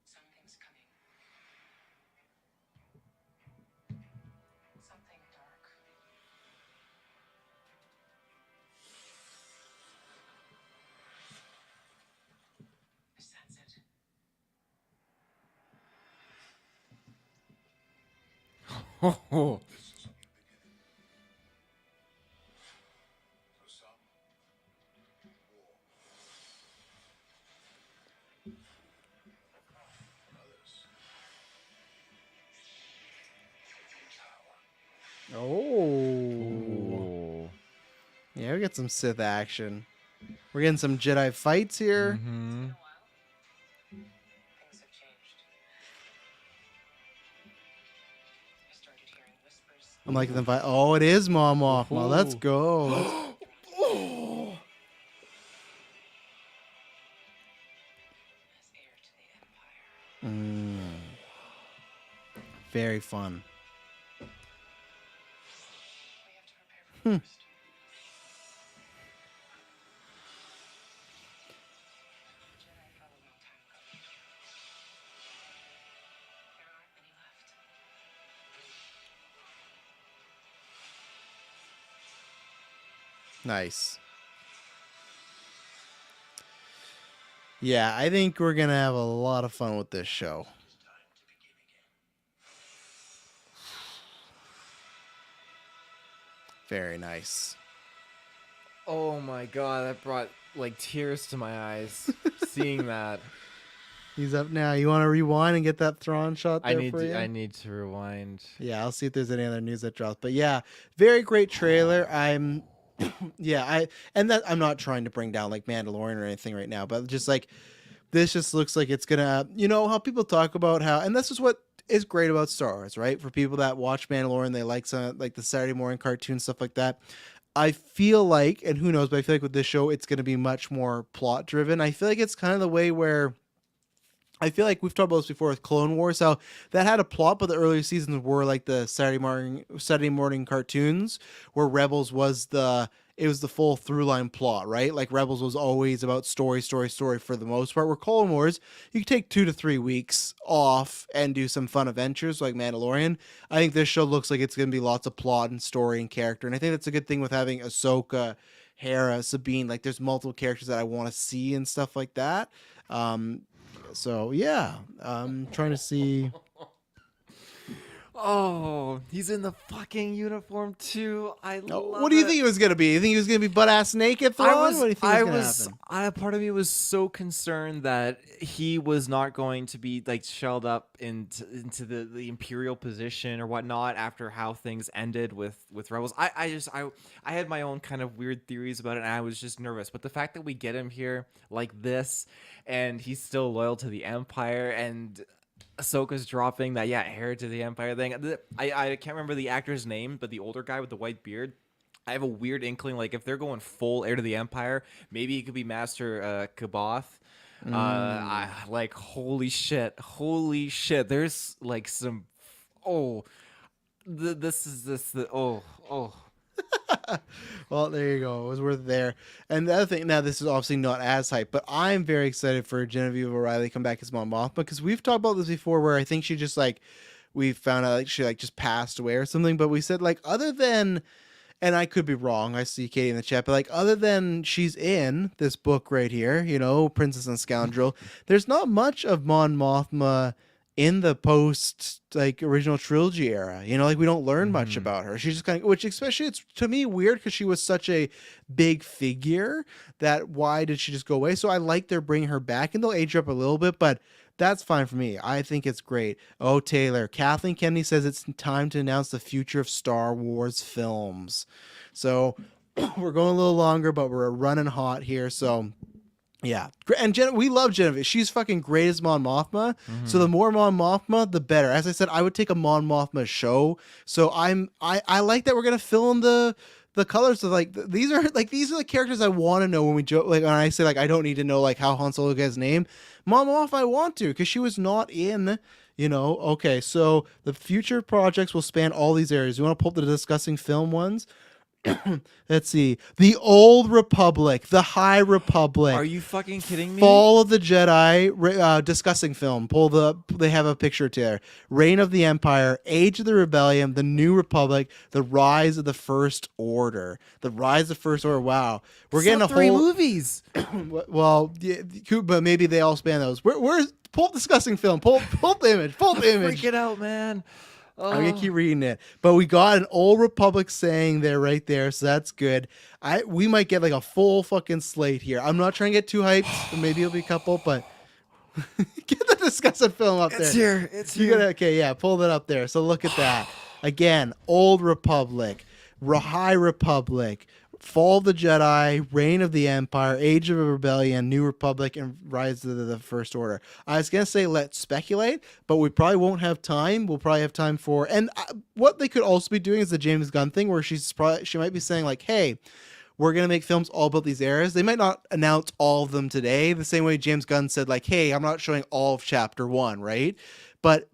Something's coming. Something dark. I sense it. Oh, This is only the beginning. For some, war. For others, power. Oh, yeah, we get some Sith action. We're getting some Jedi fights here. It's been a while. Things have changed. I started hearing whispers. I'm liking the fight. Oh, it is Mon Mothma. Let's Ooh. go. As heir to the Empire. Very fun. We have to prepare for the worst. The Jedi fell a long time ago. There aren't many left. Nice. Yeah, I think we're going to have a lot of fun with this show. Very nice. oh my god, that brought like tears to my eyes seeing that. He's up now. You want to rewind and get that Thrawn shot there for you? I need to rewind. Yeah, I'll see if there's any other news that drops. But yeah, very great trailer. I'm I'm not trying to bring down like Mandalorian or anything right now, but just like this just looks like it's gonna, you know, how people talk about how, and this is what is great about Star Wars, right? For people that watch Mandalorian, they like some like the Saturday morning cartoon stuff like that. I feel like, and who knows, but I feel like with this show, it's gonna be much more plot driven. I feel like it's kind of the way where I feel like we've talked about this before with Clone Wars, how that had a plot, but the earlier seasons were like the Saturday morning cartoons, where Rebels was the full through line plot, right? Like Rebels was always about story for the most part. Where Clone Wars, you could take 2 to 3 weeks off and do some fun adventures like Mandalorian. I think this show looks like it's going to be lots of plot and story and character, and I think that's a good thing with having Ahsoka, Hera, Sabine. Like there's multiple characters that I want to see and stuff like that. So yeah, I'm trying to see. Oh, he's in the fucking uniform too. I love What do you think it was gonna be? You think he was gonna be butt ass naked? Thrawn? What do you think was gonna happen? part of me was so concerned that he was not going to be like shelled up into the imperial position or whatnot after how things ended with Rebels. I had my own kind of weird theories about it, and I was just nervous. But the fact that we get him here like this, and he's still loyal to the Empire, and Ahsoka's dropping that, heir to the Empire thing. I can't remember the actor's name, but the older guy with the white beard. I have a weird inkling, like if they're going full heir to the Empire, maybe he could be Master Kaboth. Like holy shit. There's like some Well, there you go. It was worth it there. And the other thing, now this is obviously not as hype, but I'm very excited for Genevieve O'Reilly to come back as Mon Mothma, because we've talked about this before, where I think she just like, we found out like she like just passed away or something, but we said like other than, and I could be wrong, I see Katie in the chat, but like other than she's in this book right here, you know, Princess and Scoundrel, there's not much of Mon Mothma in the post like original trilogy era, you know, like we don't learn much about her. She's just kind of, which especially it's to me weird because she was such a big figure that why did she just go away? So I like they're bringing her back, and they'll age her up a little bit, but that's fine for me. I think it's great. Oh, Taylor, Kathleen Kennedy says it's time to announce the future of Star Wars films. So we're going a little longer, but we're running hot here. So yeah, and we love Genevieve. She's fucking great as Mon Mothma. So the more Mon Mothma, the better. As I said, I would take a Mon Mothma show. So I like that we're gonna fill in the the colors of like these are the characters I want to know when we joke. Like when I say like I don't need to know like how Han Solo gets his name, Mom off I want to because she was not in. Okay, so the future projects will span all these areas. You want to pull up the discussing film ones? Let's see. The Old Republic, the High Republic. Are you fucking kidding me? Fall of the Jedi, discussing film. They have a picture there. Reign of the Empire, Age of the Rebellion, the New Republic, the Rise of the First Order. The Rise of the First Order. Wow, we're It's getting not a three whole. movies. Well, yeah, but maybe they all span those. Where's pull up discussing film? Pull the image. Pull the image. Freak it out, man. I'm gonna keep reading it, but we got an Old Republic saying there right there, so that's good. We might get like a full fucking slate here. I'm not trying to get too hyped. Maybe it'll be a couple, but get the discussing film up It's there. here. It's You here. gotta okay, yeah, pull that up there. So look at that again. Old Republic, High Republic, Fall of the Jedi, Reign of the Empire, Age of Rebellion, New Republic, and Rise of the First Order. I was going to say let's speculate, but we probably won't have time. We'll probably have time for... And what they could also be doing is the James Gunn thing where she might be saying like, hey, we're going to make films all about these eras. They might not announce all of them today, the same way James Gunn said like, hey, I'm not showing all of Chapter 1, right? But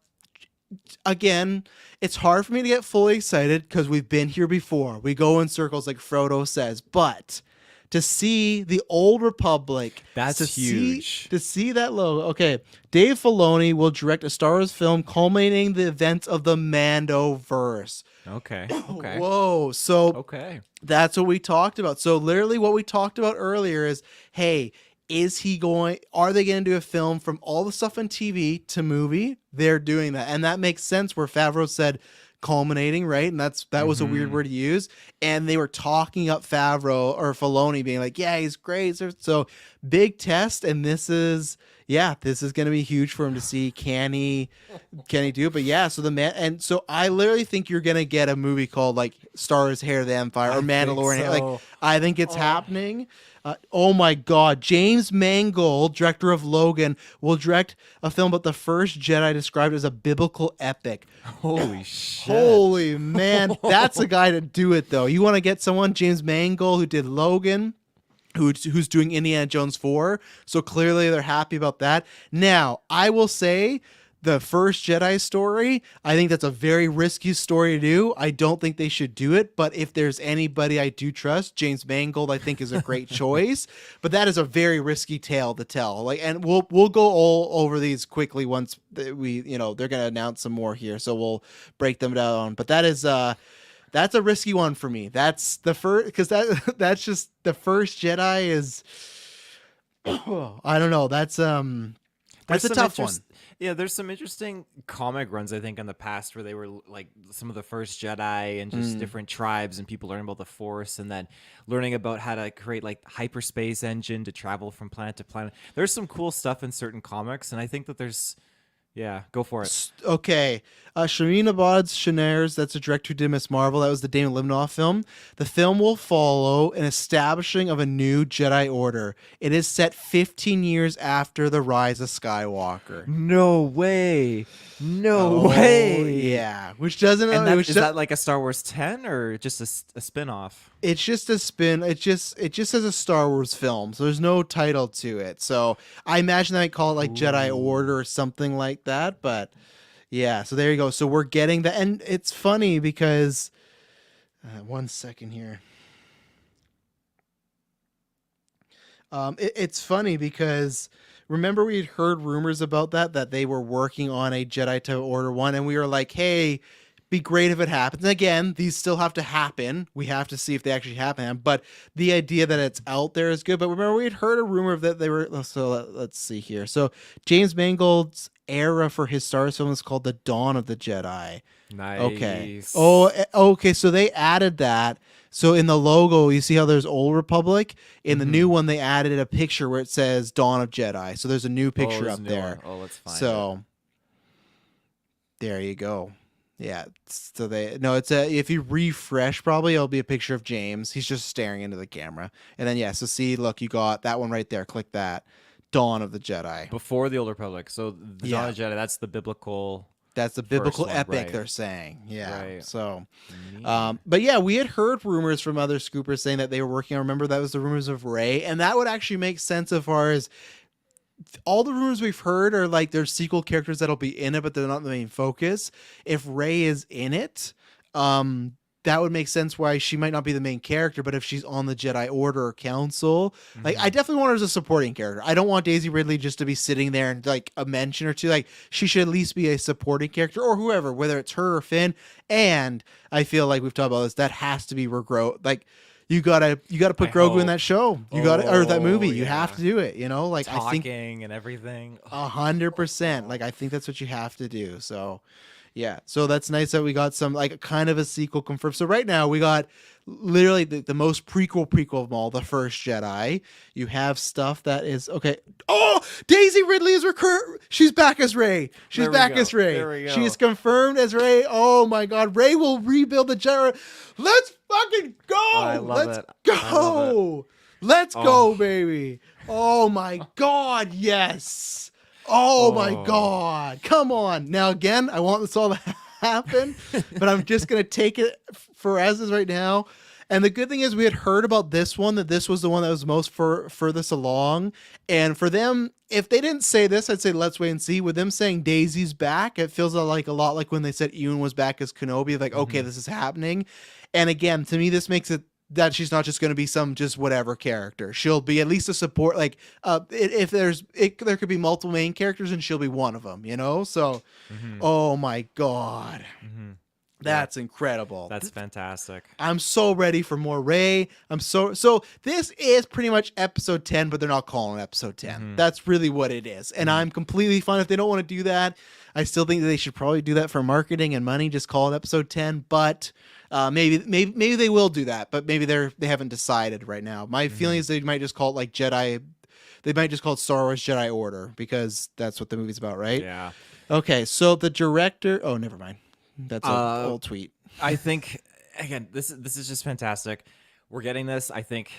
again, it's hard for me to get fully excited because we've been here before. We go in circles like Frodo says, but to see the Old Republic, That's huge. to see that logo. Okay, Dave Filoni will direct a Star Wars film culminating the events of the Mandoverse. Okay. Okay. Whoa, so Okay. that's what we talked about. So literally what we talked about earlier is, hey, are they going to do a film from all the stuff on TV to movie? They're doing that. And that makes sense where Favreau said culminating, right? And that was a weird word to use. And they were talking up Favreau or Filoni being like, yeah, he's great. So big test. And this is going to be huge for him to see. Can he do it? But yeah, so I literally think you're going to get a movie called like Star Wars Hair of the Empire or Mandalorian. so. Like, I think it's happening. Oh my God. James Mangold, director of Logan, will direct a film about the first Jedi described as a biblical epic. Holy shit. Holy man. That's a guy to do it, though. You want to get someone, James Mangold, who did Logan, who's doing Indiana Jones 4. So clearly they're happy about that. Now, I will say the first Jedi story, I think that's a very risky story to do. I don't think they should do it, but if there's anybody I do trust, James Mangold I think is a great choice, but that is a very risky tale to tell. Like, and we'll go all over these quickly once we, they're going to announce some more here, so we'll break them down. But that is that's a risky one for me. That's the first, because that's just the first Jedi is I don't know. That's a tough one. Yeah, there's some interesting comic runs, I think, in the past where they were like some of the first Jedi and just different tribes and people learning about the Force and then learning about how to create like hyperspace engine to travel from planet to planet. There's some cool stuff in certain comics, and I think that yeah, go for it. Okay. Shireen Abad's Shanares, that's a director who did Miss Marvel. That was the Damon Lindelof film. The film will follow an establishing of a new Jedi Order. It is set 15 years after the rise of Skywalker. No way. No Oh, way. Yeah. Which doesn't... Is that like a Star Wars 10 or just a spin-off? It's just a spin. It just says a Star Wars film, so there's no title to it. So I imagine they might call it like Jedi Order or something like that. But yeah, so there you go. So we're getting that, and it's funny because 1 second here. It's funny because remember we had heard rumors about that they were working on a Jedi to Order 1, and we were like, hey, be great if it happens. And again, these still have to happen. We have to see if they actually happen. But the idea that it's out there is good. But remember, we had heard a rumor of that they were... So let's see here. So James Mangold's era for his Star Wars film is called The Dawn of the Jedi. Nice. Okay. Oh, okay. So they added that. So in the logo, you see how there's Old Republic? In the new one, they added a picture where it says Dawn of Jedi. So there's a new picture there's up a new there. one. Oh, let's find So there you go. Yeah, so if you refresh, probably it'll be a picture of James. He's just staring into the camera. And then, so see, look, you got that one right there. Click that. Dawn of the Jedi. Before the Old Republic. So the Dawn of the Jedi, that's the biblical That's the biblical one, epic, right. they're saying. Yeah. Right. So, Neat. but yeah, we had heard rumors from other scoopers saying that they were working on. Remember, that was the rumors of Rey, and that would actually make sense as far as all the rumors we've heard are like there's sequel characters that'll be in it, but they're not the main focus. If Rey is in it, that would make sense why she might not be the main character, but if she's on the Jedi Order or Council, like I definitely want her as a supporting character. I don't want Daisy Ridley just to be sitting there and like a mention or two. Like she should at least be a supporting character or whoever, whether it's her or Finn. And I feel like we've talked about this. That has to be where like you gotta put I Grogu in hope. that show. You gotta or that movie. Oh, You have yeah. to do it. You know, like I think Talking and everything. 100%. Like I think that's what you have to do. So yeah, so that's nice that we got some like kind of a sequel confirmed. So right now we got literally the most prequel of them all, the First Jedi. You have stuff that is okay. Oh, Daisy Ridley is she's back as Rey. She's There we back go. as Rey. There we go. She is confirmed as Rey. Oh my God, Rey will rebuild the Jedi. Let's fucking go. I love Let's it. go. I love Let's Oh. go, baby. Oh my God, yes. Oh my Oh. God. Come on. Now, again, I want this all to happen, but I'm just going to take it for as is right now. And the good thing is we had heard about this one, that this was the one that was most furthest along. And for them, if they didn't say this, I'd say let's wait and see. With them saying Daisy's back, it feels like a lot like when they said Ewan was back as Kenobi. Like, okay, this is happening. And again, to me, this makes it that she's not just going to be some just whatever character. She'll be at least a support. Like, if there could be multiple main characters, and she'll be one of them. You know. So, oh my God, that's incredible. That's fantastic. I'm so ready for more Rey. So this is pretty much episode 10, but they're not calling it episode 10. That's really what it is. And I'm completely fine if they don't want to do that. I still think that they should probably do that for marketing and money. Just call it episode 10, but maybe they will do that, but maybe they haven't decided right now. My feeling is they might just call it like Jedi. They might just call it Star Wars Jedi Order because that's what the movie's about, right? Yeah. Okay, so the director. Oh, never mind. That's an old tweet. I think again, this is just fantastic. We're getting this. I think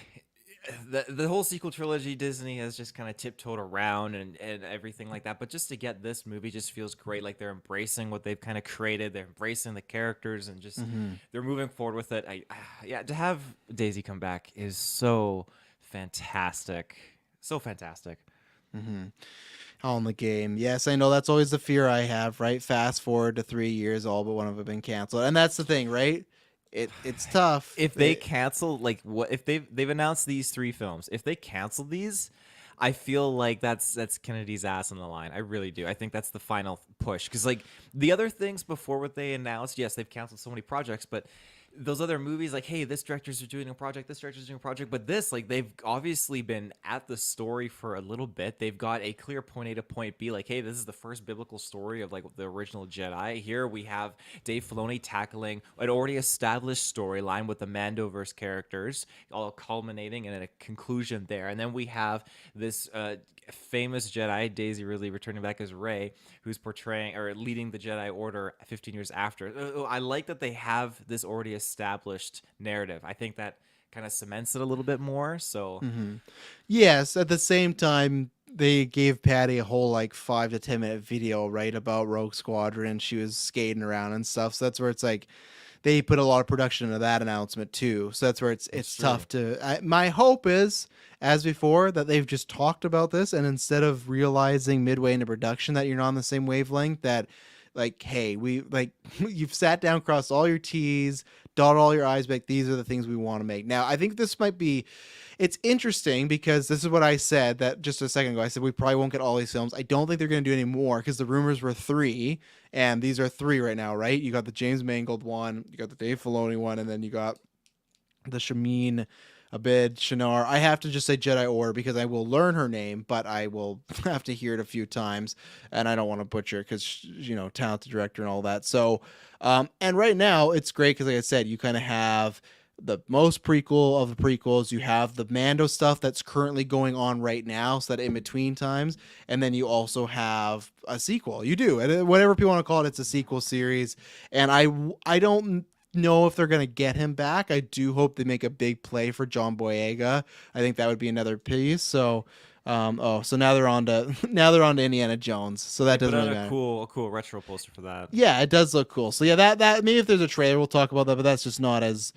the whole sequel trilogy Disney has just kind of tiptoed around and everything like that. But just to get this movie just feels great. Like they're embracing what they've kind of created. They're embracing the characters and just they're moving forward with it. Yeah, to have Daisy come back is so fantastic. So fantastic. On the game. Yes, I know that's always the fear I have, right? Fast forward to 3 years, all but one of them been canceled. And that's the thing, right? It's tough. If they cancel, like, what if they've announced these 3 films? If they cancel these, I feel like that's Kennedy's ass on the line. I really do. I think that's the final push because like the other things before what they announced, yes, they've canceled so many projects, but those other movies, like, hey, this director's doing a project, this director's doing a project, but this, like, they've obviously been at the story for a little bit. They've got a clear point A to point B, like, hey, this is the first biblical story of, like, the original Jedi. Here we have Dave Filoni tackling an already established storyline with the Mandoverse characters, all culminating in a conclusion there. And then we have this famous Jedi, Daisy Ridley, returning back as Rey, who's portraying or leading the Jedi Order 15 years after. I like that they have this already established narrative. I think that kind of cements it a little bit more. So, Yes, at the same time, they gave Patty a whole like 5 to 10 minute video, right, about Rogue Squadron. She was skating around and stuff. So that's where it's like they put a lot of production into that announcement too. So that's where it's tough to. My hope is, as before, that they've just talked about this, and instead of realizing midway into production that you're not on the same wavelength, that like, hey, we like you've sat down, crossed all your T's, dot all your I's, like these are the things we want to make. Now, I think this might be. It's interesting because this is what I said that just a second ago. I said we probably won't get all these films. I don't think they're going to do any more because the rumors were 3, and these are 3 right now, right? You got the James Mangold one, you got the Dave Filoni one, and then you got the Shamin Abed Shinar. I have to just say Jedi Order because I will learn her name, but I will have to hear it a few times, and I don't want to butcher it because, you know, talented director and all that. So, and right now it's great because, like I said, you kind of have the most prequel of the prequels. You have the Mando stuff that's currently going on right now, so that in between times, and then you also have a sequel. You do, and whatever people want to call it, it's a sequel series. And I don't know if they're gonna get him back. I do hope they make a big play for John Boyega. I think that would be another piece. So So now they're on to Indiana Jones. So that But doesn't really a matter. cool retro poster for that. Yeah, it does look cool. So yeah, that maybe if there's a trailer, we'll talk about that. But that's just not as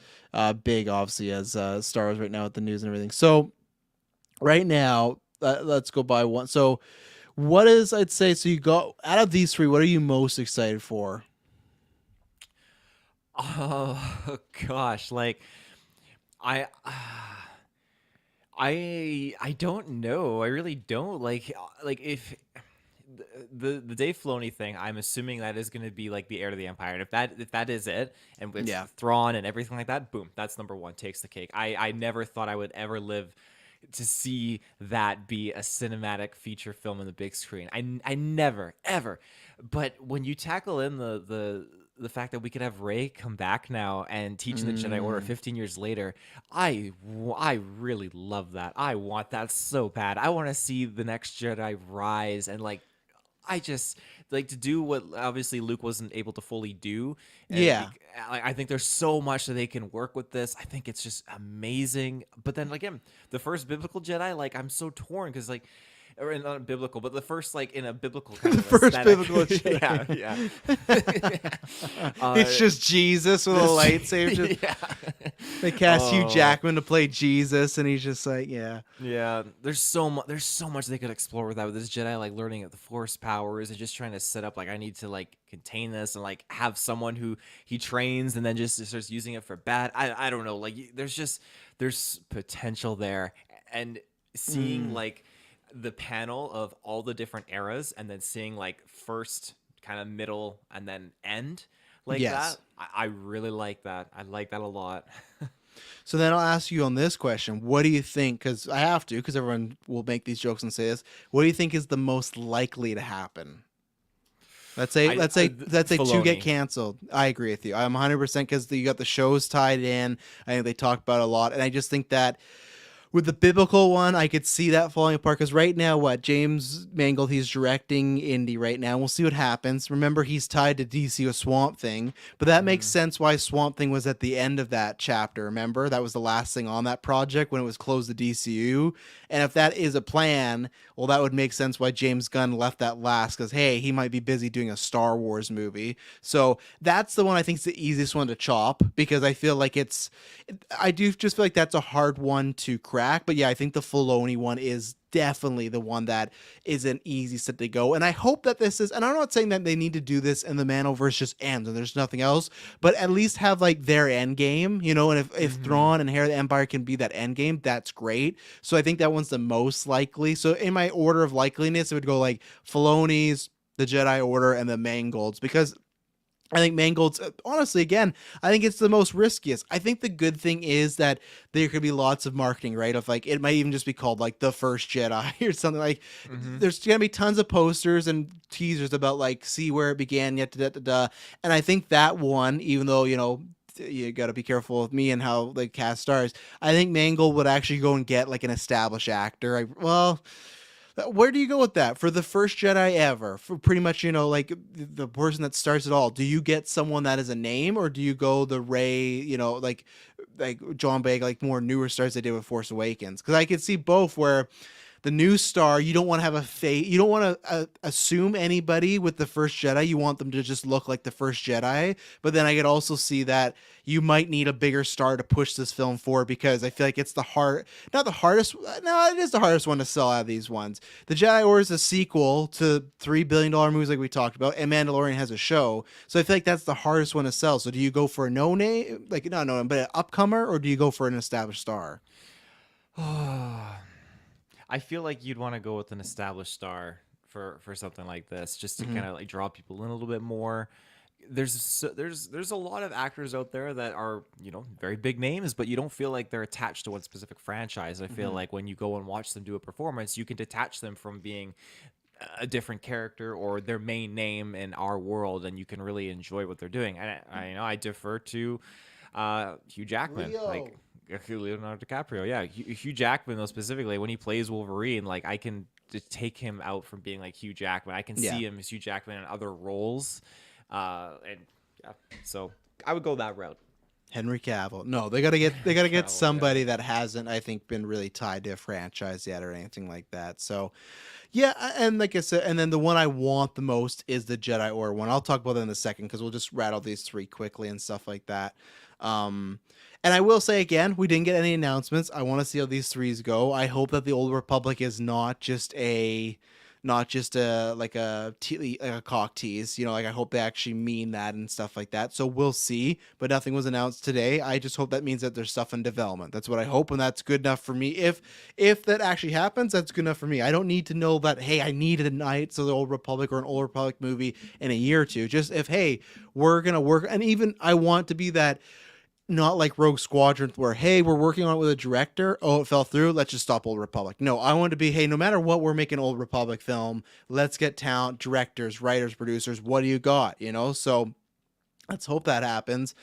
big, obviously, as Star Wars right now with the news and everything. So right now, let's go by one. So what is I'd say? So you got out of these three, what are you most excited for? Oh gosh, like I I don't know. I really don't like if the Dave Filoni thing. I'm assuming that is going to be like the heir to the empire. And if that is it, and with Yeah. Thrawn and everything like that, boom, that's number one. Takes the cake. I never thought I would ever live to see that be a cinematic feature film in the big screen. I never ever. But when you tackle in the fact that we could have Rey come back now and teaching the Jedi Order 15 years later, I really love that. I want that so bad. I want to see the next Jedi rise and like I just like to do what obviously Luke wasn't able to fully do. Yeah. I think there's so much that they can work with this. I think it's just amazing. But then again, the first biblical Jedi, like I'm so torn because like, or not biblical, but the first like in a biblical kind The of first aesthetic. biblical Jedi. yeah. It's just Jesus with a lightsaber. Just, yeah. They cast Hugh Oh. Jackman to play Jesus, and he's just like, yeah. Yeah, there's so much they could explore with that with this Jedi like learning the Force powers and just trying to set up like I need to like contain this and like have someone who he trains and then just starts using it for bad. I don't know, like there's potential there and seeing like the panel of all the different eras and then seeing like first kind of middle and then end like Yes. that. I really like that. I like that a lot. So then I'll ask you on this question: what do you think? Because I have to, because everyone will make these jokes and say this. What do you think is the most likely to happen? Let's say two get Filoni. canceled. I agree with you. I'm 100% because you got the shows tied in. I think they talk about it a lot, and I just think that with the biblical one, I could see that falling apart because right now, James Mangold, he's directing Indy right now. We'll see what happens. Remember, he's tied to DC with Swamp Thing, but that makes sense why Swamp Thing was at the end of that chapter. Remember, that was the last thing on that project when it was closed to DCU. And if that is a plan, well, that would make sense why James Gunn left that last because, hey, he might be busy doing a Star Wars movie. So that's the one I think is the easiest one to chop because I feel like I do just feel like that's a hard one to crack. But yeah, I think the Filoni one is definitely the one that is an easy set to go. And I hope that this is, and I'm not saying that they need to do this and the Manoverse just ends and there's nothing else, but at least have like their end game, and if Thrawn and Heir of the Empire can be that end game, that's great. So I think that one's the most likely. So in my order of likeliness, it would go like Filoni's, the Jedi Order, and the Mangolds because I think Mangold's, honestly, again, I think it's the most riskiest. I think the good thing is that there could be lots of marketing, right? Of like, it might even just be called like The First Jedi or something like, there's going to be tons of posters and teasers about like, see where it began, yet, And I think that one, even though, you got to be careful with me and how they cast stars. I think Mangold would actually go and get like an established actor. Where do you go with that for the first Jedi ever? For pretty much, like the person that starts it all. Do you get someone that is a name, or do you go the Rey, like John Boyega, like more newer stars they did with Force Awakens? Because I could see both where the new star, you don't want to have a fate. You don't want to assume anybody with the first Jedi. You want them to just look like the first Jedi. But then I could also see that you might need a bigger star to push this film forward because I feel like it's not the hardest. No, it is the hardest one to sell out of these ones. The Jedi Order is a sequel to $3 billion movies like we talked about, and Mandalorian has a show. So I feel like that's the hardest one to sell. So do you go for a no name, like not no name, but an upcomer, or do you go for an established star? I feel like you'd want to go with an established star for something like this, just to kind of like draw people in a little bit more. There's a lot of actors out there that are very big names, but you don't feel like they're attached to one specific franchise. I feel like when you go and watch them do a performance, you can detach them from being a different character or their main name in our world, and you can really enjoy what they're doing. And I defer to Hugh Jackman, Leo. like Leonardo DiCaprio. Yeah, Hugh Jackman though specifically when he plays Wolverine, like I can just take him out from being like Hugh Jackman. I can Yeah. see him as Hugh Jackman in other roles, and yeah, so I would go that route. Henry Cavill. No, they gotta get Cavill, somebody that hasn't, I think, been really tied to a franchise yet or anything like that. So yeah, and like I said, and then the one I want the most is the Jedi Order one. I'll talk about that in a second because we'll just rattle these three quickly and stuff like that. And I will say again, we didn't get any announcements. I want to see how these threes go. I hope that the Old Republic is not just a like a cock tease, like I hope they actually mean that and stuff like that. So we'll see, but nothing was announced today. I just hope that means that there's stuff in development. That's what I hope, and that's good enough for me. If that actually happens, that's good enough for me. I don't need to know that, hey, I need a Knights of the Old Republic or an Old Republic movie in a year or two. Just if, hey, we're gonna work, and even I want to be that. Not like Rogue Squadron where, hey, we're working on it with a director. Oh, it fell through. Let's just stop Old Republic. No, I want to be, hey, no matter what, we're making Old Republic film. Let's get talent, directors, writers, producers. What do you got? So let's hope that happens.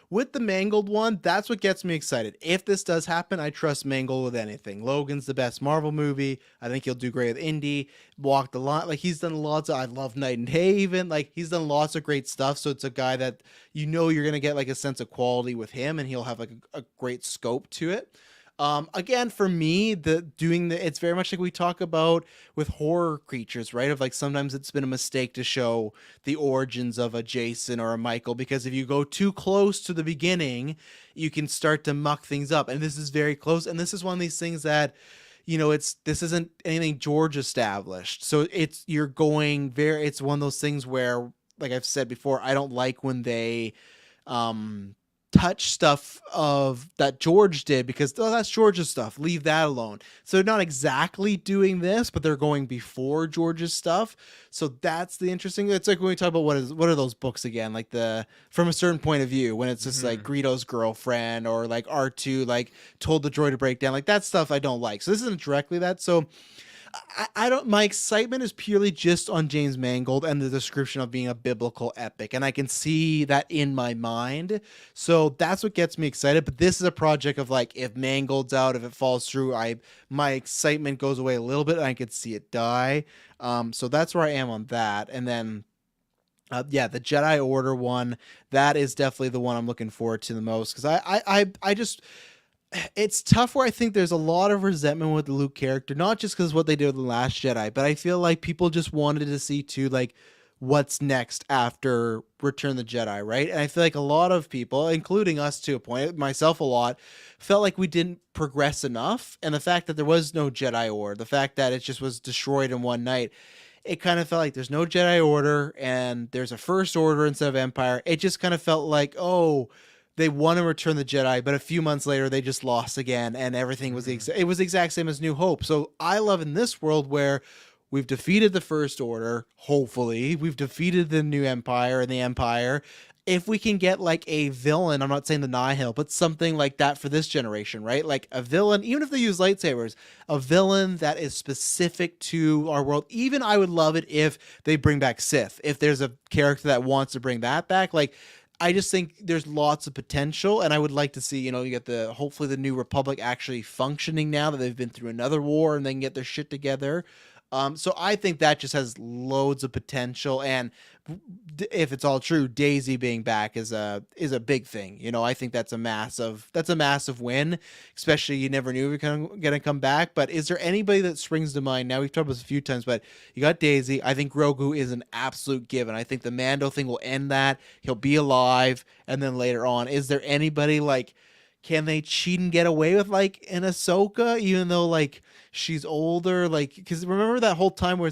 With the Mangled one, that's what gets me excited. If this does happen, I trust Mangled with anything. Logan's the best Marvel movie. I think he'll do great with Indy. Walk the line. Like, he's done lots of, I love Night and Day even. Like, he's done lots of great stuff. So it's a guy that you're going to get like a sense of quality with him, and he'll have like a great scope to it. Again, for me, it's very much like we talk about with horror creatures, right? Of like, sometimes it's been a mistake to show the origins of a Jason or a Michael, because if you go too close to the beginning, you can start to muck things up. And this is very close. And this is one of these things that, this isn't anything George established. So it's one of those things where, like I've said before, I don't like when they, touch stuff of that George did, because that's George's stuff. Leave that alone. So they're not exactly doing this, but they're going before George's stuff. So that's the interesting. It's like when we talk about what are those books again? Like From a Certain Point of View, when it's just like Greedo's girlfriend, or like R2 like told the droid to break down. Like, that stuff I don't like. So this isn't directly that. So I don't. My excitement is purely just on James Mangold and the description of being a biblical epic, and I can see that in my mind. So that's what gets me excited. But this is a project of like, if Mangold's out, if it falls through, my excitement goes away a little bit, and I could see it die. So that's where I am on that. And then, the Jedi Order one, that is definitely the one I'm looking forward to the most, because I just. It's tough where I think there's a lot of resentment with the Luke character, not just because of what they did with The Last Jedi, but I feel like people just wanted to see too, like, what's next after Return of the Jedi, right? And I feel like a lot of people, including us to a point, myself a lot, felt like we didn't progress enough. And the fact that there was no Jedi Order, the fact that it just was destroyed in one night, it kind of felt like there's no Jedi Order and there's a First Order instead of Empire. It just kind of felt like, oh, they want to return the Jedi, but a few months later they just lost again, and everything was it was the exact same as New Hope. So I love in this world where we've defeated the First Order, hopefully we've defeated the New Empire and the Empire. If we can get like a villain, I'm not saying the Nihil, but something like that for this generation, right? Like a villain, even if they use lightsabers, a villain that is specific to our world. Even I would love it if they bring back Sith. If there's a character that wants to bring that back, like, I just think there's lots of potential, and I would like to see, you get hopefully the New Republic actually functioning now that they've been through another war, and they can get their shit together. So I think that just has loads of potential, and if it's all true, Daisy being back is a big thing. I think that's a massive win, especially you never knew we were going to come back. But is there anybody that springs to mind? Now, we've talked about this a few times, but you got Daisy. I think Grogu is an absolute given. I think the Mando thing will end that. He'll be alive, and then later on, is there anybody like, can they cheat and get away with like an Ahsoka, even though like she's older? Like, because remember that whole time where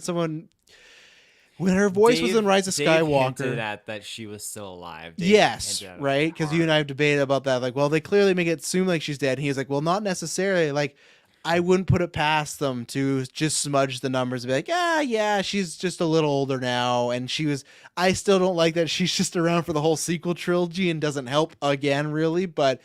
when her voice was in Rise of Dave Skywalker, hinted at that she was still alive. Yes, right? Because you and I have debated about that. Like, well, they clearly make it seem like she's dead. And he was like, well, not necessarily. Like, I wouldn't put it past them to just smudge the numbers and be like, yeah, she's just a little older now. And I still don't like that she's just around for the whole sequel trilogy and doesn't help again, really. But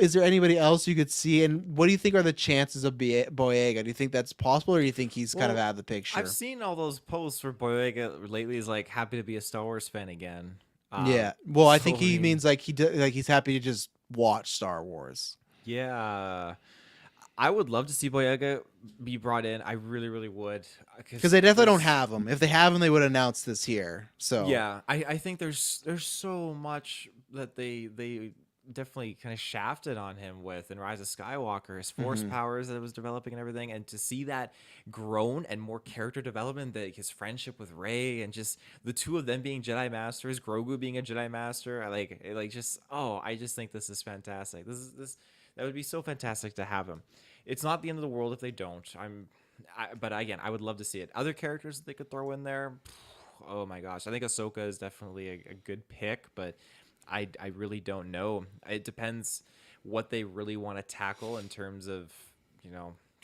is there anybody else you could see? And what do you think are the chances of Boyega? Do you think that's possible, or do you think he's kind of out of the picture? I've seen all those posts for Boyega lately. He's like happy to be a Star Wars fan again. Yeah. Well, I think he means like he's happy to just watch Star Wars. Yeah. I would love to see Boyega be brought in. I really, really would. Because they definitely don't have him. If they have him, they would announce this here. So yeah, I think there's so much that they definitely kind of shafted on him with in Rise of Skywalker, his force powers that it was developing and everything, and to see that grown and more character development, that his friendship with Rey and just the two of them being Jedi Masters, Grogu being a Jedi Master, I just think this is fantastic. This that would be so fantastic to have him. It's not the end of the world if they don't. But again, I would love to see it. Other characters that they could throw in there. Oh my gosh, I think Ahsoka is definitely a good pick, but I really don't know. It depends what they really want to tackle in terms of,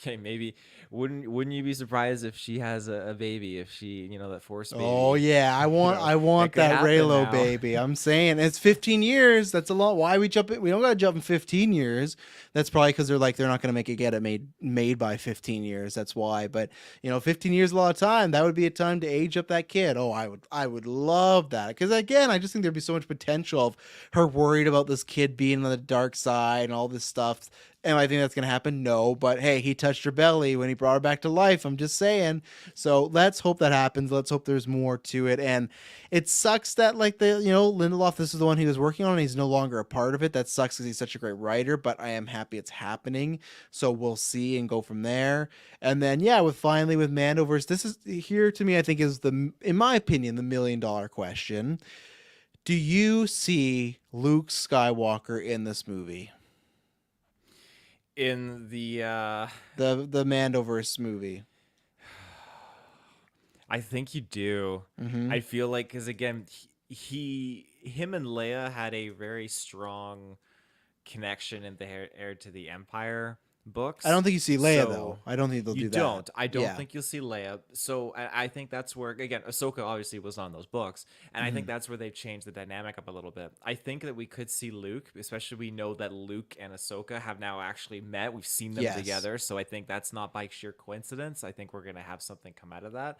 okay, maybe wouldn't you be surprised if she has a baby, if she, that Force baby. Oh yeah, I want could that happen Raylo now. baby. I'm saying it's 15 years. That's a lot. Why we jump it? We don't gotta jump in 15 years. That's probably because they're not gonna get it made by 15 years. That's why. But 15 years is a lot of time. That would be a time to age up that kid. Oh, I would love that, because again, I just think there'd be so much potential of her worried about this kid being on the dark side and all this stuff. Am I think that's going to happen? No, but hey, he touched her belly when he brought her back to life. I'm just saying. So let's hope that happens. Let's hope there's more to it. And it sucks that Lindelof, this is the one he was working on, and he's no longer a part of it. That sucks because he's such a great writer, but I am happy it's happening. So we'll see and go from there. And then, yeah, with Mandoverse, this is here to me, I think is in my opinion, the $1 million question. Do you see Luke Skywalker in this movie? In the Mandoverse movie. I think you do. I feel like, because again, him and Leia had a very strong connection in the Heir to the Empire books. I don't think you see Leia So, though. I don't think they'll do that. You don't. I don't Yeah. think you'll see Leia. So I think that's where, again, Ahsoka obviously was on those books, and I think that's where they've changed the dynamic up a little bit. I think that we could see Luke, especially we know that Luke and Ahsoka have now actually met. We've seen them Yes. together, so I think that's not by sheer coincidence. I think we're gonna have something come out of that.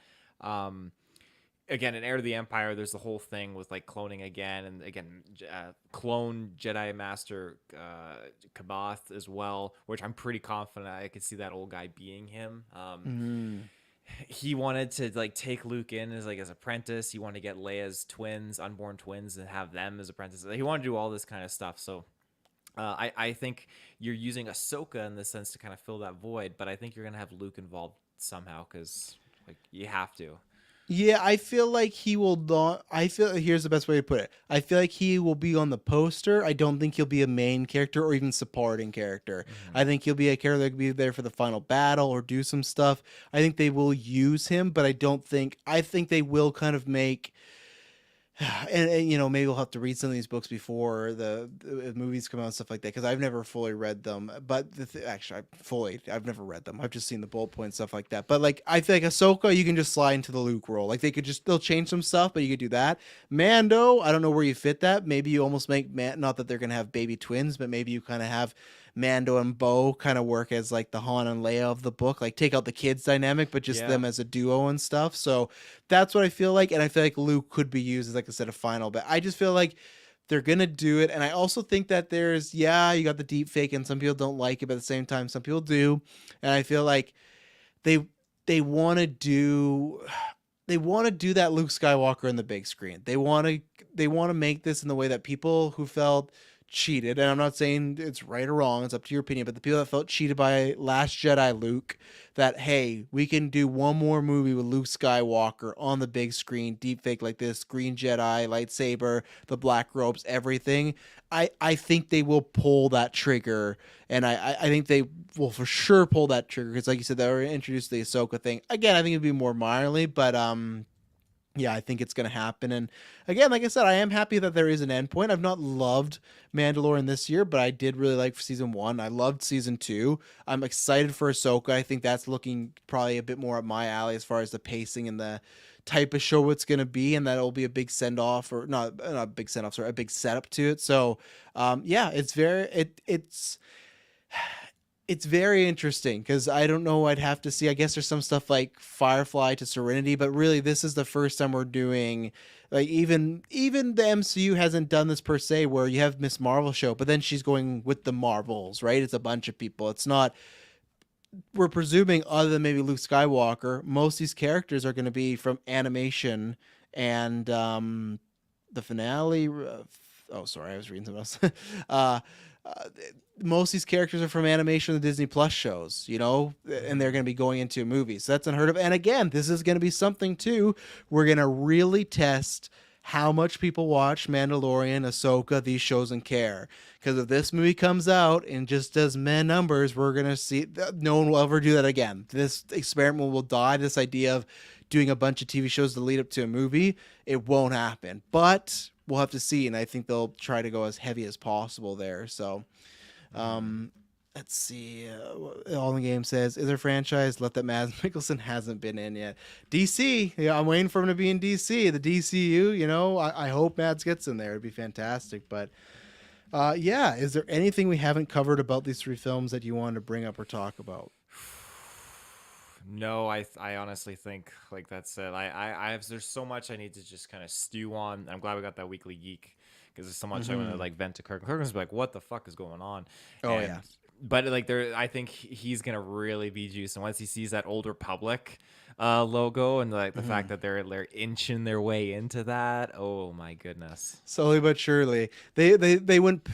Again, in Heir to the Empire, there's the whole thing with like cloning again, and again, clone Jedi Master Kabath as well, which I'm pretty confident I could see that old guy being him. He wanted to like take Luke in as apprentice. He wanted to get Leia's twins, unborn twins, and have them as apprentices. He wanted to do all this kind of stuff. So I think you're using Ahsoka in this sense to kind of fill that void, but I think you're gonna have Luke involved somehow, because you have to. Yeah, I feel like he will not. Here's the best way to put it. I feel like he will be on the poster. I don't think he'll be a main character or even supporting character. I think he'll be a character that could be there for the final battle or do some stuff. I think they will use him, but I think they will kind of make. And maybe we'll have to read some of these books before the movies come out and stuff like that, because I've never fully read them. But I've never read them. I've just seen the bullet points, stuff like that. But I feel like Ahsoka, you can just slide into the Luke role. They'll change some stuff, but you could do that. Mando, I don't know where you fit that. Maybe you almost make not that they're gonna have baby twins, but maybe you kind of have Mando and Bo kind of work as the Han and Leia of the book, take out the kids dynamic, but just them as a duo and stuff. So that's what I feel like. And I feel like Luke could be used as, like I said, a final, but I just feel like they're going to do it. And I also think that you got the deep fake and some people don't like it, but at the same time, some people do. And I feel like they want to do that Luke Skywalker in the big screen. They want to make this in the way that people who felt cheated, and I'm not saying it's right or wrong, it's up to your opinion, but the people that felt cheated by Last Jedi Luke, that hey, we can do one more movie with Luke Skywalker on the big screen, deepfake like this, green Jedi, lightsaber, the black robes, everything. I think they will pull that trigger, and I think they will for sure pull that trigger, because like you said, they were introduced to the Ahsoka thing. Again, I think it'd be more minorly, but yeah, I think it's going to happen. And again, like I said, I am happy that there is an endpoint. I've not loved Mandalorian this year, but I did really like season 1. I loved season 2. I'm excited for Ahsoka. I think that's looking probably a bit more up my alley as far as the pacing and the type of show it's going to be, and that'll be a big send off, or not a big send off, sorry, a big setup to it. So, yeah, it's very interesting, because I don't know. I'd have to see. I guess there's some stuff like Firefly to Serenity, but really this is the first time we're doing, even the MCU hasn't done this per se, where you have Miss Marvel show, but then she's going with the Marvels, right? It's a bunch of people. It's not, we're presuming, other than maybe Luke Skywalker, most of these characters are going to be from animation, and the finale, Oh, sorry, I was reading something else. uh, uh, most of these characters are from animation and the Disney Plus shows, you know, and they're going to be going into movies. So that's unheard of. And again, this is going to be something too. We're going to really test how much people watch Mandalorian, Ahsoka, these shows, and care. Because if this movie comes out and just does meh numbers, we're going to see no one will ever do that again. This experiment will die. This idea of doing a bunch of TV shows to lead up to a movie, it won't happen. But we'll have to see. And I think they'll try to go as heavy as possible there. So, let's see. All in the game says, is there a franchise left that Mads Mikkelsen hasn't been in yet? DC. Yeah, I'm waiting for him to be in DC. The DCU, you know, I hope Mads gets in there. It'd be fantastic. But yeah, is there anything we haven't covered about these three films that you wanted to bring up or talk about? No, I honestly think like that's it. I have there's so much I need to just kind of stew on. I'm glad we got that weekly geek because there's so much I want to like vent to Kirk. Kirk's like, what the fuck is going on? Oh, yeah. But like I think he's gonna really be juiced, and once he sees that Old Republic logo and like the fact that they're inching their way into that, oh my goodness. Slowly but surely, they went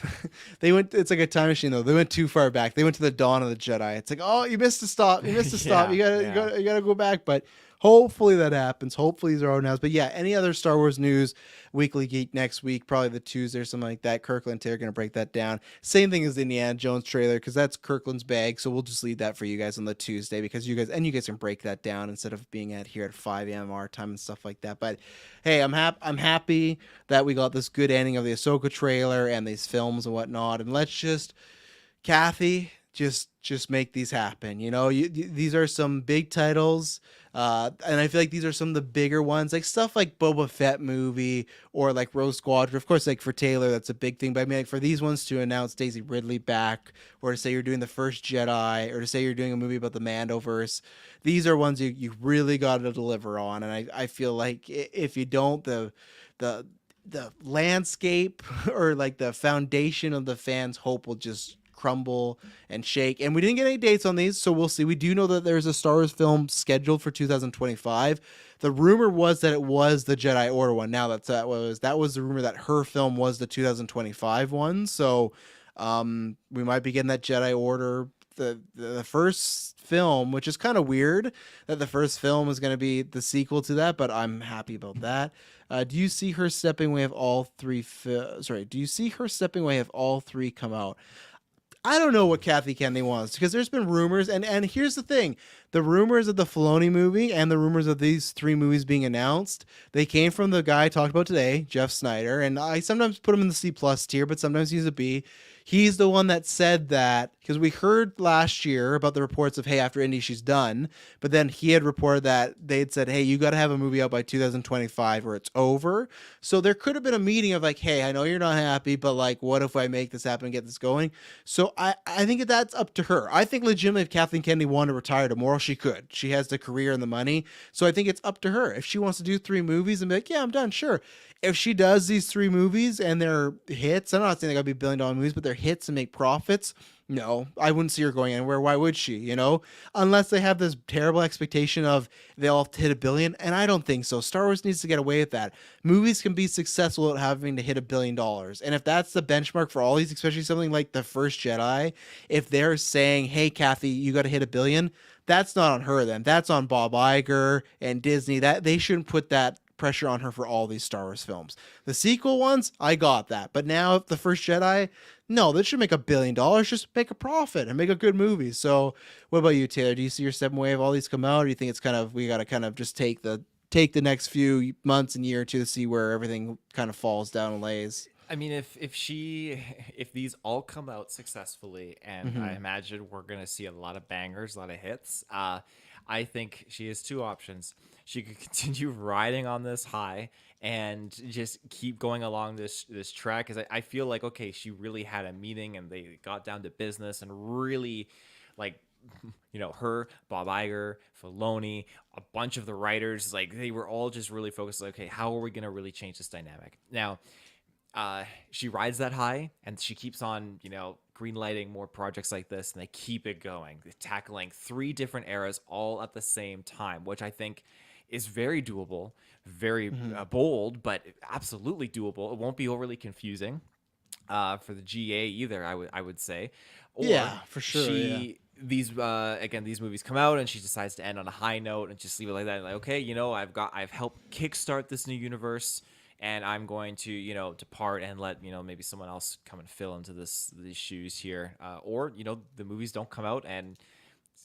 they went. It's like a time machine though. They went too far back. They went to the dawn of the Jedi. It's like, oh, you missed a stop. You missed a stop. Yeah, You gotta go back. But hopefully that happens. Hopefully these are all announced. But yeah, any other Star Wars news? Weekly Geek next week, probably the Tuesday or something like that. Kirklin and Terry are gonna break that down. Same thing as the Indiana Jones trailer because that's Kirklin's bag. So we'll just leave that for you guys on the Tuesday because you guys can break that down instead of being at here at 5 a.m. our time and stuff like that. But hey, I'm happy that we got this good ending of the Ahsoka trailer and these films and whatnot. And let's just, Kathy, just make these happen. You know, these are some big titles, and I feel like these are some of the bigger ones, like stuff like Boba Fett movie or like Rogue Squadron. Of course, like for Taylor, that's a big thing. But I mean, like for these ones to announce Daisy Ridley back, or to say you're doing the first Jedi, or to say you're doing a movie about the Mandoverse, these are ones you really got to deliver on. And I feel like if you don't, the landscape or like the foundation of the fans' hope will just crumble and shake. And we didn't get any dates on these, so we'll see. We do know that there's a Star Wars film scheduled for 2025. The rumor was that it was the Jedi Order one. Now that was the rumor that her film was the 2025 one. So we might be getting that Jedi Order the first film, which is kind of weird that the first film is going to be the sequel to that, but I'm happy about that. Do you see her stepping away of all three? Do you see her stepping away of all three come out? I don't know what Kathy Kennedy wants because there's been rumors, and here's the thing: the rumors of the Filoni movie and the rumors of these three movies being announced, they came from the guy I talked about today, Jeff Snyder, and I sometimes put him in the C+ tier, but sometimes he's a B. He's the one that said that because we heard last year about the reports of, hey, after Indy, she's done. But then he had reported that they'd said, hey, you got to have a movie out by 2025 or it's over. So there could have been a meeting of like, hey, I know you're not happy, but like, what if I make this happen and get this going? So I think that's up to her. I think legitimately if Kathleen Kennedy wanted to retire tomorrow, she could. She has the career and the money. So I think it's up to her. If she wants to do 3 movies and be like, yeah, I'm done, sure. If she does these 3 movies and they're hits, I'm not saying they gotta be billion-dollar movies, but they're hits and make profits, no, I wouldn't see her going anywhere. Why would she, you know? Unless they have this terrible expectation of they'll have to hit $1 billion, and I don't think so. Star Wars needs to get away with that. Movies can be successful without having to hit $1 billion. And if that's the benchmark for all these, especially something like The First Jedi, if they're saying, hey, Kathy, you gotta hit $1 billion, that's not on her then. That's on Bob Iger and Disney. That they shouldn't put that pressure on her for all these Star Wars films. The sequel ones, I got that. But now The First Jedi, no, that should make $1 billion. Just make a profit and make a good movie. So what about you, Taylor? Do you see your stepping away of all these come out? Or do you think it's kind of, we got to kind of just take the next few months and year or two to see where everything kind of falls down and lays? I mean, if these all come out successfully, and I imagine we're gonna see a lot of bangers, a lot of hits, I think she has 2 options. She could continue riding on this high and just keep going along this track. Because I feel like, okay, she really had a meeting and they got down to business and really, like, you know, her, Bob Iger, Filoni, a bunch of the writers, like they were all just really focused. Like, okay, how are we gonna really change this dynamic now? She rides that high and she keeps on, you know, green lighting more projects like this, and they keep it going, tackling 3 different eras all at the same time, which I think is very doable, very bold, but absolutely doable. It won't be overly confusing for the GA either. I would say, or Yeah, for sure. Yeah. she these again these movies come out and she decides to end on a high note and just leave it like that. Like, okay, I've helped kickstart this new universe. And I'm going to, depart and let, maybe someone else come and fill into these shoes here. Or, the movies don't come out and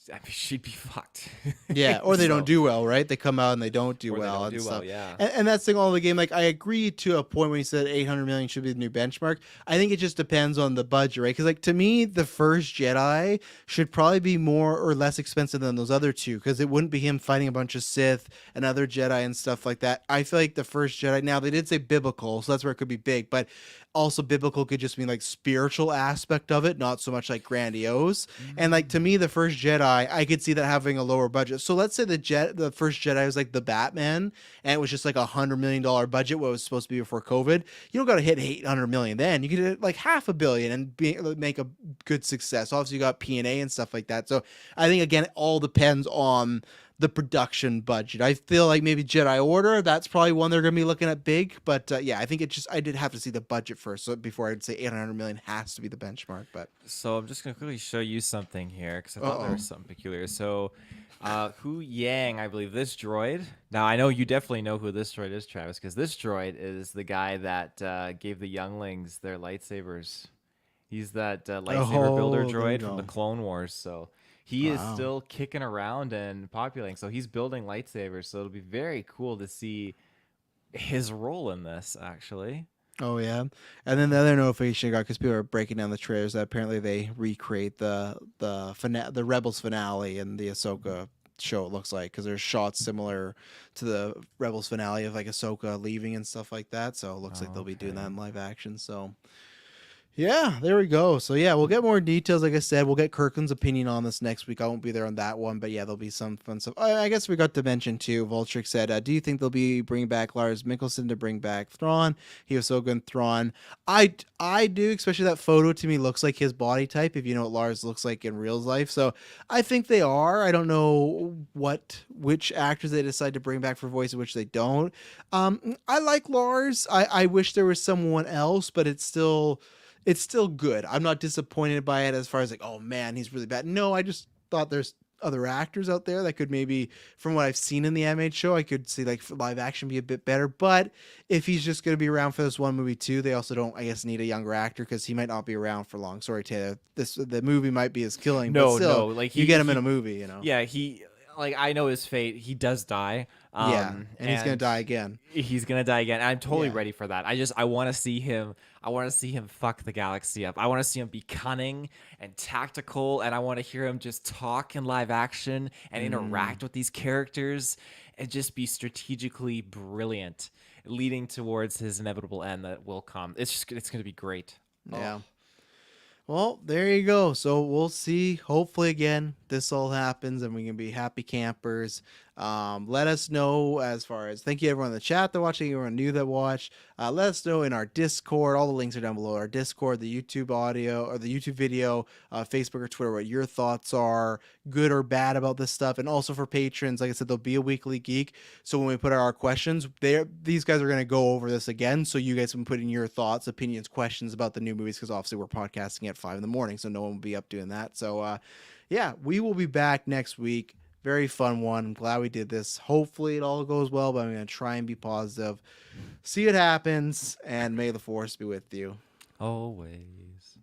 I mean, she'd be fucked. Yeah, or they So- don't do well, right? They come out and they don't do Or they well don't and do well, stuff. yeah. And that's the thing all the game. Like, I agree to a point when you said 800 million should be the new benchmark. I think it just depends on the budget, right? Because, like, to me, the first Jedi should probably be more or less expensive than those other two, because it wouldn't be him fighting a bunch of Sith and other Jedi and stuff like that. I feel like the first Jedi, now they did say biblical, so that's where it could be big, but also biblical could just mean like spiritual aspect of it, not so much like grandiose. And like to me, the first Jedi, I could see that having a lower budget. So let's say the first Jedi was like the Batman, and it was just like $100 million budget, what was supposed to be before COVID. You don't got to hit 800 million then. You could hit like $500 million and make a good success. Obviously, you got P&A and stuff like that. So I think again, it all depends on the production budget. I feel like maybe Jedi Order, that's probably one they're going to be looking at big. But yeah, I think I did have to see the budget first. So before I'd say 800 million has to be the benchmark. But So I'm just going to quickly show you something here because I thought there Uh-oh. was something peculiar. So Hu Yang, I believe this droid. Now, I know you definitely know who this droid is, Travis, because this droid is the guy that gave the younglings their lightsabers. He's that lightsaber builder Oh, there you droid from the go. Clone Wars. So he is Wow. still kicking around and populating. So he's building lightsabers. So it'll be very cool to see his role in this, actually. Oh yeah, and then the other notification I got, because people are breaking down the trailers, that apparently they recreate the Rebels finale in the Ahsoka show. It looks like, because there's shots similar to the Rebels finale of like Ahsoka leaving and stuff like that. So it looks like they'll be doing that Okay. in live action. So yeah, there we go. So yeah, we'll get more details. Like I said, we'll get Kirklin's opinion on this next week. I won't be there on that one, but yeah, there'll be some fun stuff. I guess we got to mention too. Vultric said, "Do you think they'll be bringing back Lars Mikkelsen to bring back Thrawn? He was so good in Thrawn. I do, especially that photo to me looks like his body type. If you know what Lars looks like in real life, so I think they are. I don't know which actors they decide to bring back for voice and which they don't. I like Lars. I wish there was someone else, but it's still good. I'm not disappointed by it as far as like, oh man, he's really bad. No, I just thought there's other actors out there that could maybe, from what I've seen in the animated show, I could see like live action be a bit better. But if he's just going to be around for this one movie too, they also don't, I guess, need a younger actor because he might not be around for long. Sorry, Taylor. The movie might be his killing. No, but still, no, like you get him in a movie, you know. Yeah, I know his fate. He does die. Yeah, and he's gonna and die again. He's gonna die again. I'm totally Yeah. ready for that. I want to see him. I want to see him fuck the galaxy up. I want to see him be cunning and tactical, and I want to hear him just talk in live action and interact with these characters and just be strategically brilliant, leading towards his inevitable end that will come. It's gonna be great. Yeah. Well, there you go. So we'll see. Hopefully, again, this all happens and we can be happy campers. Let us know as far as thank you everyone in the chat that watching, everyone new that watched. Let us know in our Discord. All the links are down below. Our Discord, the YouTube audio or the YouTube video, Facebook or Twitter, what your thoughts are, good or bad about this stuff. And also for patrons, like I said, there'll be a weekly geek. So when we put out our questions, these guys are going to go over this again. So you guys can put in your thoughts, opinions, questions about the new movies, because obviously we're podcasting at 5 a.m, so no one will be up doing that. So yeah, we will be back next week. Very fun one. I'm glad we did this. Hopefully it all goes well, but I'm going to try and be positive. See what happens, and may the force be with you. Always.